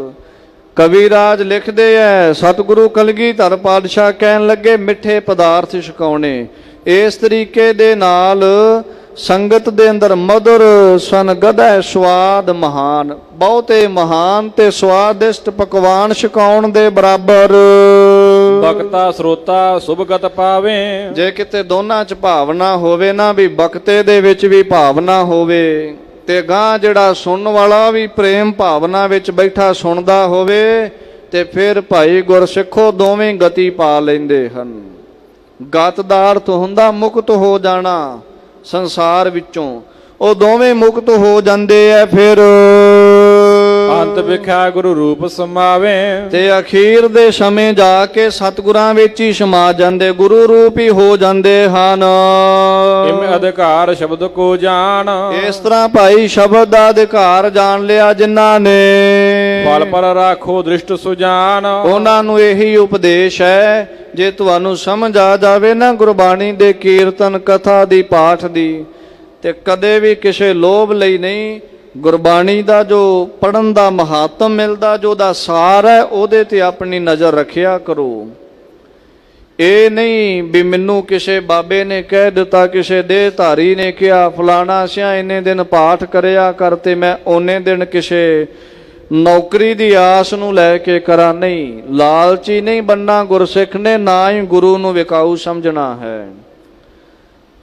ਕਵੀਰਾਜ ਲਿਖਦੇ ਐ, ਸਤਿਗੁਰੂ ਕਲਗੀਧਰ ਪਾਤਸ਼ਾਹ ਕਹਿਣ ਲੱਗੇ ਮਿੱਠੇ ਪਦਾਰਥ ਛਕਾਉਣੇ। ਇਸ ਤਰੀਕੇ ਦੇ ਨਾਲ ਸੰਗਤ ਦੇ ਅੰਦਰ ਮਧੁਰ ਸਨ ਗਦਾ ਸਵਾਦ ਮਹਾਨ, ਬਹੁਤੇ ਮਹਾਨ ਤੇ ਸਵਾਦਿਸ਼ਟ ਪਕਵਾਨ ਛਕਾਉਣ ਦੇ ਬਰਾਬਰ। ਬਖਤਾ ਸਰੋਤਾ ਸੁਭਗਤ ਪਾਵੇ, ਜੇ ਕਿਤੇ ਦੋਨਾਂ 'ਚ ਭਾਵਨਾ ਹੋਵੇ ਨਾ, ਵੀ ਬਖਤੇ ਦੇ ਵਿੱਚ ਵੀ ਭਾਵਨਾ ਹੋਵੇ ਤੇ ਗਾਂ ਜਿਹੜਾ ਸੁਣਨ ਵਾਲਾ ਵੀ ਪ੍ਰੇਮ ਭਾਵਨਾ ਵਿੱਚ ਬੈਠਾ ਸੁਣਦਾ ਹੋਵੇ, ਤੇ ਫਿਰ ਭਾਈ ਗੁਰਸਿੱਖੋ ਦੋਵੇਂ ਗਤੀ ਪਾ ਲੈਂਦੇ ਹਨ। ਗਤ ਦਾ ਅਰਥ ਹੁੰਦਾ ਮੁਕਤ ਹੋ ਜਾਣਾ ਸੰਸਾਰ ਵਿੱਚੋਂ, ਉਹ ਦੋਵੇਂ ਮੁਕਤ ਹੋ ਜਾਂਦੇ ਐ। ਫਿਰ ਅੰਤ ਵਿਖਿਆ ਗੁਰੂ ਰੂਪ ਸਮਾਵੇ, ਤੇ ਅਖੀਰ ਦੇ ਸਮੇਂ ਜਾ ਕੇ ਸਤਿਗੁਰਾਂ ਵਿੱਚ ਹੀ ਸਮਾ ਜਾਂਦੇ, ਗੁਰੂ ਰੂਪ ਹੀ ਹੋ ਜਾਂਦੇ ਹਨ। ਇਮ ਅਧਿਕਾਰ ਸ਼ਬਦ ਕੋ ਜਾਣ, ਇਸ ਤਰ੍ਹਾਂ ਭਾਈ ਸ਼ਬਦ ਦਾ ਅਧਿਕਾਰ ਜਾਣ ਲਿਆ ਜਿਨ੍ਹਾਂ ਨੇ, ਫਲ ਪਰ ਰਾਖੋ ਦ੍ਰਿਸ਼ਟ ਸੁਜਾਨ। ਉਹਨਾਂ ਨੂੰ ਇਹੀ ਉਪਦੇਸ਼ ਹੈ, ਜੇ ਤੁਹਾਨੂੰ ਸਮਝ ਆ ਜਾਵੇ ਨਾ ਗੁਰਬਾਣੀ ਦੇ ਕੀਰਤਨ ਕਥਾ ਦੀ ਪਾਠ ਦੀ, ਤੇ ਕਦੇ ਵੀ ਕਿਸੇ ਲੋਭ ਲਈ ਨਹੀਂ, ਗੁਰਬਾਣੀ ਦਾ ਜੋ ਪੜ੍ਹਨ ਦਾ ਮਹਾਤਮ ਮਿਲਦਾ, ਜੋ ਦਾ ਸਾਰ ਹੈ, ਉਹਦੇ ਤੇ ਆਪਣੀ ਨਜ਼ਰ ਰੱਖਿਆ ਕਰੋ। ਇਹ ਨਹੀਂ ਵੀ ਮੈਨੂੰ ਕਿਸੇ ਬਾਬੇ ਨੇ ਕਹਿ ਦਿੱਤਾ, ਕਿਸੇ ਦੇਹ ਧਾਰੀ ਨੇ ਕਿਹਾ ਫਲਾਣਾ ਸਿਆ ਇੰਨੇ ਦਿਨ ਪਾਠ ਕਰਿਆ ਕਰ ਤੇ ਮੈਂ ਓਨੇ ਦਿਨ ਕਿਸੇ ਨੌਕਰੀ ਦੀ ਆਸ ਨੂੰ ਲੈ ਕੇ ਕਰਾਂ। ਨਹੀਂ, ਲਾਲਚੀ ਨਹੀਂ ਬਣਨਾ ਗੁਰਸਿੱਖ ਨੇ, ਨਾ ਹੀ ਗੁਰੂ ਨੂੰ ਵਿਕਾਊ ਸਮਝਣਾ ਹੈ।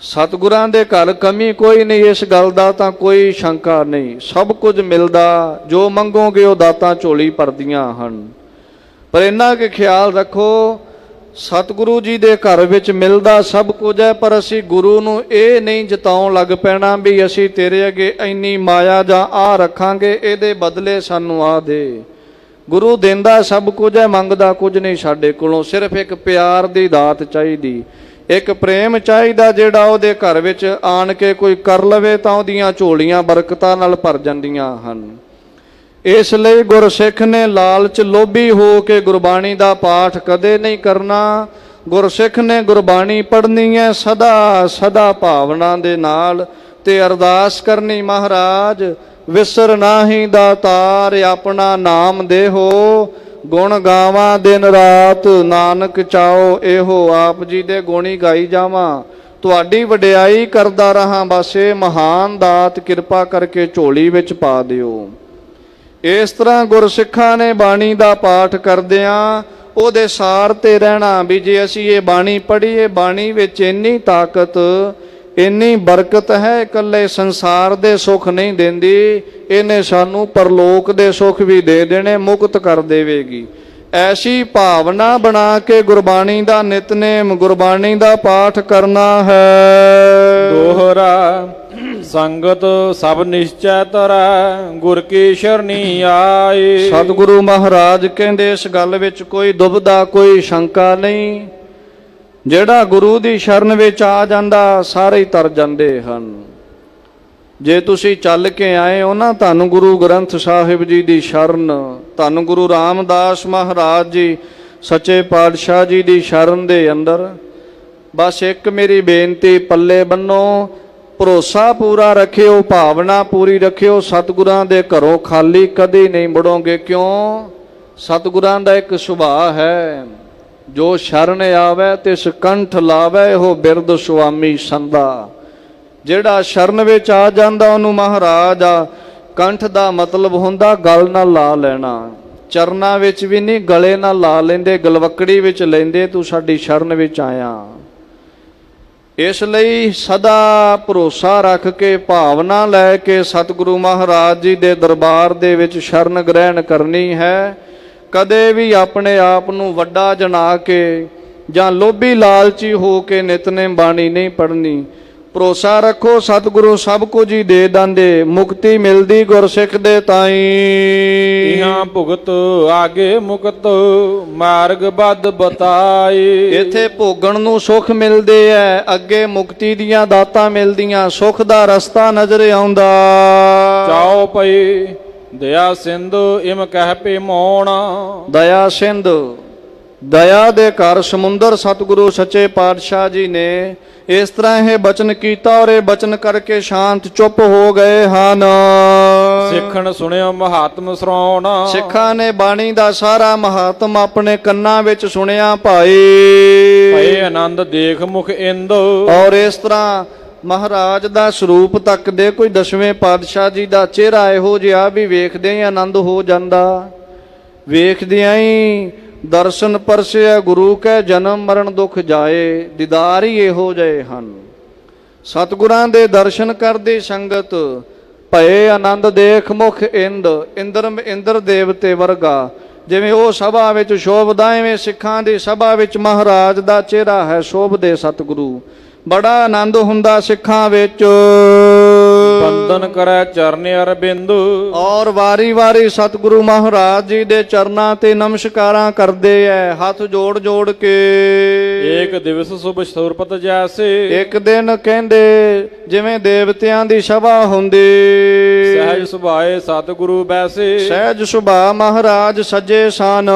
ਸਤਿਗੁਰਾਂ ਦੇ ਘਰ ਕਮੀ ਕੋਈ ਨਹੀਂ, ਇਸ ਗੱਲ ਦਾ ਤਾਂ ਕੋਈ ਸ਼ੰਕਾ ਨਹੀਂ। ਸਭ ਕੁਝ ਮਿਲਦਾ, ਜੋ ਮੰਗੋਗੇ ਉਹ ਦਾਤਾਂ ਝੋਲੀ ਭਰਦੀਆਂ ਹਨ। ਪਰ ਇੰਨਾ ਕਿ ਖਿਆਲ ਰੱਖੋ, ਸਤਿਗੁਰੂ ਜੀ ਦੇ ਘਰ ਵਿੱਚ ਮਿਲਦਾ ਸਭ ਕੁਝ ਹੈ, ਪਰ ਅਸੀਂ ਗੁਰੂ ਨੂੰ ਇਹ ਨਹੀਂ ਜਤਾਉਣ ਲੱਗ ਪੈਣਾ ਵੀ ਅਸੀਂ ਤੇਰੇ ਅੱਗੇ ਇੰਨੀ ਮਾਇਆ ਜਾਂ ਆ ਰੱਖਾਂਗੇ, ਇਹਦੇ ਬਦਲੇ ਸਾਨੂੰ ਆ ਦੇ। ਗੁਰੂ ਦਿੰਦਾ ਸਭ ਕੁਝ ਹੈ, ਮੰਗਦਾ ਕੁਝ ਨਹੀਂ ਸਾਡੇ ਕੋਲੋਂ। ਸਿਰਫ ਇੱਕ ਪਿਆਰ ਦੀ ਦਾਤ ਚਾਹੀਦੀ, ਇੱਕ ਪ੍ਰੇਮ ਚਾਹੀਦਾ, ਜਿਹੜਾ ਉਹਦੇ ਘਰ ਵਿੱਚ ਆਣ ਕੇ ਕੋਈ ਕਰ ਲਵੇ ਤਾਂ ਉਹਦੀਆਂ ਝੋਲੀਆਂ ਬਰਕਤਾਂ ਨਾਲ ਭਰ ਜਾਂਦੀਆਂ ਹਨ। ਇਸ ਲਈ ਗੁਰਸਿੱਖ ਨੇ ਲਾਲਚ ਲੋਭੀ ਹੋ ਕੇ ਗੁਰਬਾਣੀ ਦਾ ਪਾਠ ਕਦੇ ਨਹੀਂ ਕਰਨਾ। ਗੁਰਸਿੱਖ ਨੇ ਗੁਰਬਾਣੀ ਪੜ੍ਹਨੀ ਹੈ ਸਦਾ ਸਦਾ ਭਾਵਨਾ ਦੇ ਨਾਲ, ਤੇ ਅਰਦਾਸ ਕਰਨੀ, ਮਹਾਰਾਜ ਵਿਸਰ ਨਾਹੀ ਦਾਤਾਰ ਆਪਣਾ ਨਾਮ ਦੇਹੋ, ਗੁਣ ਗਾਵਾਂ ਦਿਨ ਰਾਤ ਨਾਨਕ ਚਾਓ ਇਹੋ। ਆਪ ਜੀ ਦੇ ਗੁਣੀ ਗਾਈ ਜਾਵਾਂ, ਤੁਹਾਡੀ ਵਡਿਆਈ ਕਰਦਾ ਰਹਾਂ, ਬਸ ਇਹ ਮਹਾਨ ਦਾਤ ਕਿਰਪਾ ਕਰਕੇ ਝੋਲੀ ਵਿੱਚ ਪਾ ਦਿਓ। ਇਸ ਤਰ੍ਹਾਂ ਗੁਰਸਿੱਖਾਂ ਨੇ ਬਾਣੀ ਦਾ ਪਾਠ ਕਰਦਿਆਂ ਉਹਦੇ ਸਾਰ ਤੇ ਰਹਿਣਾ ਵੀ ਜੇ ਅਸੀਂ ਇਹ ਬਾਣੀ ਪੜ੍ਹੀਏ, ਬਾਣੀ ਵਿੱਚ ਇੰਨੀ ਤਾਕਤ ਇੰਨੀ ਬਰਕਤ ਹੈ, ਇਕੱਲੇ ਸੰਸਾਰ ਦੇ ਸੁੱਖ ਨਹੀਂ ਦਿੰਦੀ, ਇਹਨੇ ਸਾਨੂੰ ਪਰਲੋਕ ਦੇ ਸੁੱਖ ਵੀ ਦੇ ਦੇਣੇ, ਮੁਕਤ ਕਰ ਦੇਵੇਗੀ। ਐਸੀ ਭਾਵਨਾ ਬਣਾ ਕੇ ਗੁਰਬਾਣੀ ਦਾ ਨਿਤਨੇਮ, ਗੁਰਬਾਣੀ ਦਾ ਪਾਠ ਕਰਨਾ ਹੈ। ਦੋਹਰਾ ਸੰਗਤ ਸਭ ਨਿਸ਼ਚੈ ਤਰੈ, ਗੁਰ ਕੀ ਸ਼ਰਣੀ ਆਏ। ਸਤਿਗੁਰੂ ਮਹਾਰਾਜ ਕਹਿੰਦੇ ਇਸ ਗੱਲ ਵਿੱਚ ਕੋਈ ਦੁਬਿਧਾ ਕੋਈ ਸ਼ੰਕਾ ਨਹੀਂ, ਜਿਹੜਾ ਗੁਰੂ ਦੀ ਸ਼ਰਨ ਵਿੱਚ ਆ ਜਾਂਦਾ ਸਾਰੇ ਹੀ ਤਰ ਜਾਂਦੇ ਹਨ। ਜੇ ਤੁਸੀਂ ਚੱਲ ਕੇ ਆਏ ਹੋ ਨਾ ਧੰਨ ਗੁਰੂ ਗ੍ਰੰਥ ਸਾਹਿਬ ਜੀ ਦੀ ਸ਼ਰਨ, ਧੰਨ ਗੁਰੂ ਰਾਮਦਾਸ ਮਹਾਰਾਜ ਜੀ ਸੱਚੇ ਪਾਤਸ਼ਾਹ ਜੀ ਦੀ ਸ਼ਰਨ ਦੇ ਅੰਦਰ, ਬਸ ਇੱਕ ਮੇਰੀ ਬੇਨਤੀ ਪੱਲੇ ਬੰਨੋ, ਭਰੋਸਾ ਪੂਰਾ ਰੱਖਿਓ, ਭਾਵਨਾ ਪੂਰੀ ਰੱਖਿਓ, ਸਤਿਗੁਰਾਂ ਦੇ ਘਰੋਂ ਖਾਲੀ ਕਦੇ ਨਹੀਂ ਮੁੜੋਗੇ। ਕਿਉਂ? ਸਤਿਗੁਰਾਂ ਦਾ ਇੱਕ ਸੁਭਾਅ ਹੈ, ਜੋ ਸ਼ਰਨ ਆਵੇ ਤਿਸ ਕੰਠ ਲਾਵੇ, ਉਹ ਬਿਰਦ ਸੁਆਮੀ ਸੰਦਾ। ਜਿਹੜਾ ਸ਼ਰਨ ਵਿੱਚ ਆ ਜਾਂਦਾ ਉਹਨੂੰ ਮਹਾਰਾਜ ਆ ਕੰਠ ਦਾ ਮਤਲਬ ਹੁੰਦਾ ਗਲ ਨਾਲ ਲਾ ਲੈਣਾ, ਚਰਨਾਂ ਵਿੱਚ ਵੀ ਨਹੀਂ, ਗਲੇ ਨਾਲ ਲਾ ਲੈਂਦੇ, ਗਲਵੱਕੜੀ ਵਿੱਚ ਲੈਂਦੇ, ਤੂੰ ਸਾਡੀ ਸ਼ਰਨ ਵਿੱਚ ਆਇਆ। ਇਸ ਲਈ ਸਦਾ ਭਰੋਸਾ ਰੱਖ ਕੇ ਭਾਵਨਾ ਲੈ ਕੇ ਸਤਿਗੁਰੂ ਮਹਾਰਾਜ ਜੀ ਦੇ ਦਰਬਾਰ ਦੇ ਵਿੱਚ ਸ਼ਰਨ ਗ੍ਰਹਿਣ ਕਰਨੀ ਹੈ। ਕਦੇ ਵੀ ਆਪਣੇ ਆਪ ਨੂੰ ਵੱਡਾ ਜਣਾ ਕੇ ਜਾਂ ਲੋਭੀ ਲਾਲਚੀ ਹੋ ਕੇ ਨਿਤਨੇਮ ਬਾਣੀ ਨਹੀਂ ਪੜਨੀ। ਭਰੋਸਾ ਰੱਖੋ ਸਤਿਗੁਰੂ ਸਭ ਕੁਝ ਹੀ ਦੇ ਦਿੰਦੇ, ਮੁਕਤੀ ਮਿਲਦੀ ਗੁਰਸਿੱਖ ਦੇ ਤਾਈ। ਇਹਾਂ ਭੁਗਤ ਆਗੇ ਮੁਕਤ ਮਾਰਗ ਬਦ ਬਤਾਏ। ਇੱਥੇ ਭੋਗਣ ਨੂੰ ਸੁਖ ਮਿਲਦੇ ਐ, ਅੱਗੇ ਮੁਕਤੀ ਦੀਆਂ ਦਾਤਾਂ ਮਿਲਦੀਆਂ, ਸੁਖ ਦਾ ਰਸਤਾ ਨਜ਼ਰ ਆਉਂਦਾ। ਚਾਉ ਪਈ ਦਇਆ ਸਿੰਧ ਇਮ ਕਹਿ ਪੇ ਮੋਣ। ਦਇਆ ਸਿੰਧ, ਦਇਆ ਦੇ ਘਰ ਸਮੁੰਦਰ ਸਤਿਗੁਰੂ ਸੱਚੇ ਪਾਤਸ਼ਾਹ ਜੀ ਨੇ ਇਸ ਤਰ੍ਹਾਂ ਇਹ ਬਚਨ ਕੀਤਾ ਔਰ ਇਹ ਬਚਨ ਕਰਕੇ ਸ਼ਾਂਤ ਚੁੱਪ ਹੋ ਗਏ ਹਨ। ਸਿੱਖਣ ਸੁਣਿਓ ਮਹਾਤਮ ਸ੍ਰਵਣ। ਸਿੱਖਾਂ ਨੇ ਬਾਣੀ ਦਾ ਸਾਰਾ ਮਹਾਤਮ ਆਪਣੇ ਕੰਨਾਂ ਵਿੱਚ ਸੁਣਿਆ ਭਾਈ। ਭਏ ਆਨੰਦ ਦੇਖ ਮੁਖ ਇੰਦ। ਔਰ ਇਸ ਤਰ੍ਹਾਂ ਮਹਾਰਾਜ ਦਾ ਸਰੂਪ ਤੱਕਦੇ, ਕੋਈ ਦਸਵੇਂ ਪਾਤਸ਼ਾਹ ਜੀ ਦਾ ਚਿਹਰਾ ਇਹੋ ਜਿਹਾ ਵੀ ਵੇਖਦੇ ਹੀ ਆਨੰਦ ਹੋ ਜਾਂਦਾ। ਵੇਖਦਿਆਂ ਹੀ ਦਰਸ਼ਨ ਪਰਸਿਆ ਗੁਰੂ ਕੈ, ਜਨਮ ਮਰਨ ਦੁਖ ਜਾਏ। ਦੀਦਾਰ ਹੀ ਇਹੋ ਜਿਹੇ ਹਨ। ਸਤਿਗੁਰਾਂ ਦੇ ਦਰਸ਼ਨ ਕਰਦੀ ਸੰਗਤ ਭਏ ਆਨੰਦ ਦੇਖ ਮੁਖ ਇੰਦ। ਇੰਦਰ ਦੇਵਤੇ ਵਰਗਾ ਜਿਵੇਂ ਉਹ ਸਭਾ ਵਿੱਚ ਸ਼ੋਭਦਾ, ਐਵੇਂ ਸਿੱਖਾਂ ਦੀ ਸਭਾ ਵਿੱਚ ਮਹਾਰਾਜ ਦਾ ਚਿਹਰਾ ਹੈ ਸ਼ੋਭਦੇ ਸਤਿਗੁਰੂ। ਬੜਾ ਆਨੰਦ ਹੁੰਦਾ ਸਿੱਖਾਂ ਵਿੱਚ। ਬੰਦਨ ਕਰੈ ਚਰਨ ਅਰਬਿੰਦ। ਔਰ ਵਾਰੀ ਵਾਰੀ ਸਤਿਗੁਰੂ ਮਹਾਰਾਜ ਜੀ ਦੇ ਚਰਨਾਂ ਤੇ ਨਮਸਕਾਰਾਂ ਕਰਦੇ ਐ, ਹੱਥ ਜੋੜ ਜੋੜ ਕੇ। ਏਕ ਦਿਵਸ ਸੁਭ ਸੁਰਪਤ ਜੈਸੇ। ਇੱਕ ਦਿਨ ਕਹਿੰਦੇ ਜਿਵੇਂ ਦੇਵਤਿਆਂ ਦੀ ਸਭਾ ਹੁੰਦੀ। ਸਹਿਜ ਸੁਭਾਏ ਸਤਿਗੁਰੂ ਬੈਸੇ। ਸਹਿਜ ਸੁਭਾ ਮਹਾਰਾਜ ਸੱਜੇ ਸਨ।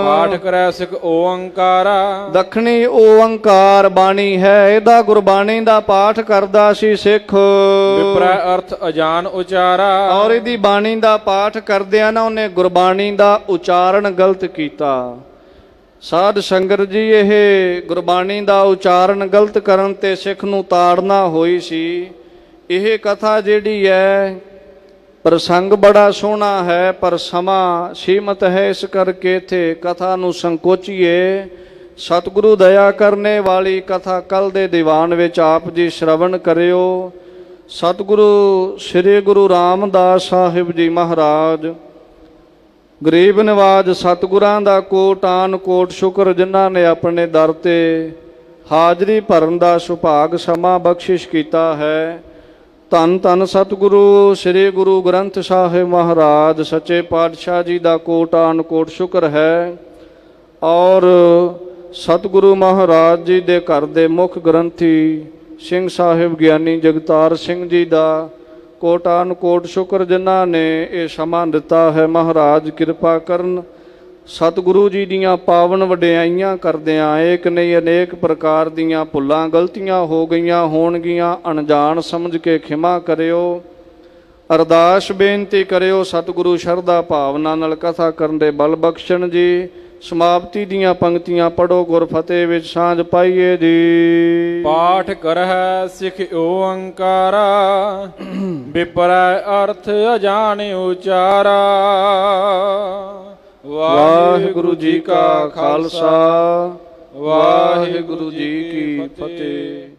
ਪਾਠ ਕਰੈ ਸਿਖ ਓੰਕਾਰਾ। ਦੱਖਣੀ ਓੰਕਾਰ ਬਾਣੀ ਹੈ, ਇਹਦਾ ਗੁਰਬਾਣੀ ਦਾ ਪਾਠ ਕਰਦਾ ਸੀ ਸਿੱਖ। ਵਿਪਰੈ ਅਰਥ ਅਜਾਨ ਉਚਾਰਾ। ਔਰ ਇਹਦੀ ਬਾਣੀ ਦਾ ਪਾਠ ਕਰਦਿਆਂ ਨਾ ਉਹਨੇ ਗੁਰਬਾਣੀ ਦਾ ਉਚਾਰਨ ਗਲਤ ਕੀਤਾ। ਸਾਧ ਸੰਗਤ ਜੀ, ਇਹ ਗੁਰਬਾਣੀ ਦਾ ਉਚਾਰਨ ਗਲਤ ਕਰਨ ਤੇ ਸਿੱਖ ਨੂੰ ਤਾੜਨਾ ਹੋਈ ਸੀ। ਇਹ ਕਥਾ ਜਿਹੜੀ ਹੈ ਪ੍ਰਸੰਗ ਬੜਾ ਸੋਹਣਾ ਹੈ, ਪਰ ਸਮਾਂ ਸੀਮਤ ਹੈ, ਇਸ ਕਰਕੇ ਇੱਥੇ ਕਥਾ ਨੂੰ ਸੰਕੋਚੀਏ। ਸਤਿਗੁਰੂ ਦਇਆ ਕਰਨੇ ਵਾਲੀ ਕਥਾ ਕੱਲ ਦੇ ਦੀਵਾਨ ਵਿੱਚ ਆਪ ਜੀ ਸ਼ਰਵਣ ਕਰਿਓ। ਸਤਿਗੁਰੂ ਸ੍ਰੀ ਗੁਰੂ ਰਾਮਦਾਸ ਸਾਹਿਬ ਜੀ ਮਹਾਰਾਜ ਗਰੀਬ ਨਿਵਾਜ ਸਤਿਗੁਰਾਂ ਦਾ ਕੋਟਾਨ ਕੋਟ ਸ਼ੁਕਰ, ਜਿਨ੍ਹਾਂ ਨੇ ਆਪਣੇ ਦਰ ਤੇ ਹਾਜ਼ਰੀ ਭਰਨ ਦਾ ਸੁਭਾਗ ਸਮਾਂ ਬਖਸ਼ਿਸ਼ ਕੀਤਾ ਹੈ। ਧੰਨ ਧੰਨ ਸਤਿਗੁਰੂ ਸ੍ਰੀ ਗੁਰੂ ਗ੍ਰੰਥ ਸਾਹਿਬ ਮਹਾਰਾਜ ਸੱਚੇ ਪਾਤਸ਼ਾਹ ਜੀ ਦਾ ਕੋਟਾਨ ਕੋਟ ਸ਼ੁਕਰ ਹੈ। ਔਰ ਸਤਿਗੁਰੂ ਮਹਾਰਾਜ ਜੀ ਦੇ ਘਰ ਦੇ ਮੁੱਖ ਗ੍ਰੰਥੀ ਸਿੰਘ ਸਾਹਿਬ ਗਿਆਨੀ ਜਗਤਾਰ ਸਿੰਘ ਜੀ ਦਾ ਕੋਟਾਨ ਕੋਟ ਸ਼ੁਕਰ, ਜਿਨ੍ਹਾਂ ਨੇ ਇਹ ਸਮਾਂ ਦਿੱਤਾ ਹੈ। ਮਹਾਰਾਜ ਕਿਰਪਾ ਕਰਨ। ਸਤਿਗੁਰੂ ਜੀ ਦੀਆਂ ਪਾਵਨ ਵਡਿਆਈਆਂ ਕਰਦਿਆਂ ਏਕ ਨਹੀਂ ਅਨੇਕ ਪ੍ਰਕਾਰ ਦੀਆਂ ਭੁੱਲਾਂ ਗਲਤੀਆਂ ਹੋ ਗਈਆਂ ਹੋਣਗੀਆਂ, ਅਣਜਾਣ ਸਮਝ ਕੇ ਖਿਮਾ ਕਰਿਓ। ਅਰਦਾਸ ਬੇਨਤੀ ਕਰਿਓ ਸਤਿਗੁਰੂ ਸ਼ਰਧਾ ਭਾਵਨਾ ਨਾਲ ਕਥਾ ਕਰਨ ਦੇ ਬਲ ਬਖਸ਼ਣ ਜੀ। ਸਮਾਪਤੀ ਦੀਆਂ ਪੰਕਤੀਆਂ ਪੜੋ, ਗੁਰ ਫਤਿਹ ਵਿੱਚ ਸਾਂਝ ਪਾਈਏ ਜੀ। ਪਾਠ ਕਰਹਿ ਸਿਖ ਓੰਕਾਰਾ। ਵਿਪਰੈ ਅਰਥ ਅਜਾਣ ਉਚਾਰਾ। ਵਾਹਿਗੁਰੂ ਜੀ ਕਾ ਖਾਲਸਾ, ਵਾਹਿਗੁਰੂ ਜੀ ਕੀ ਫਤਿਹ।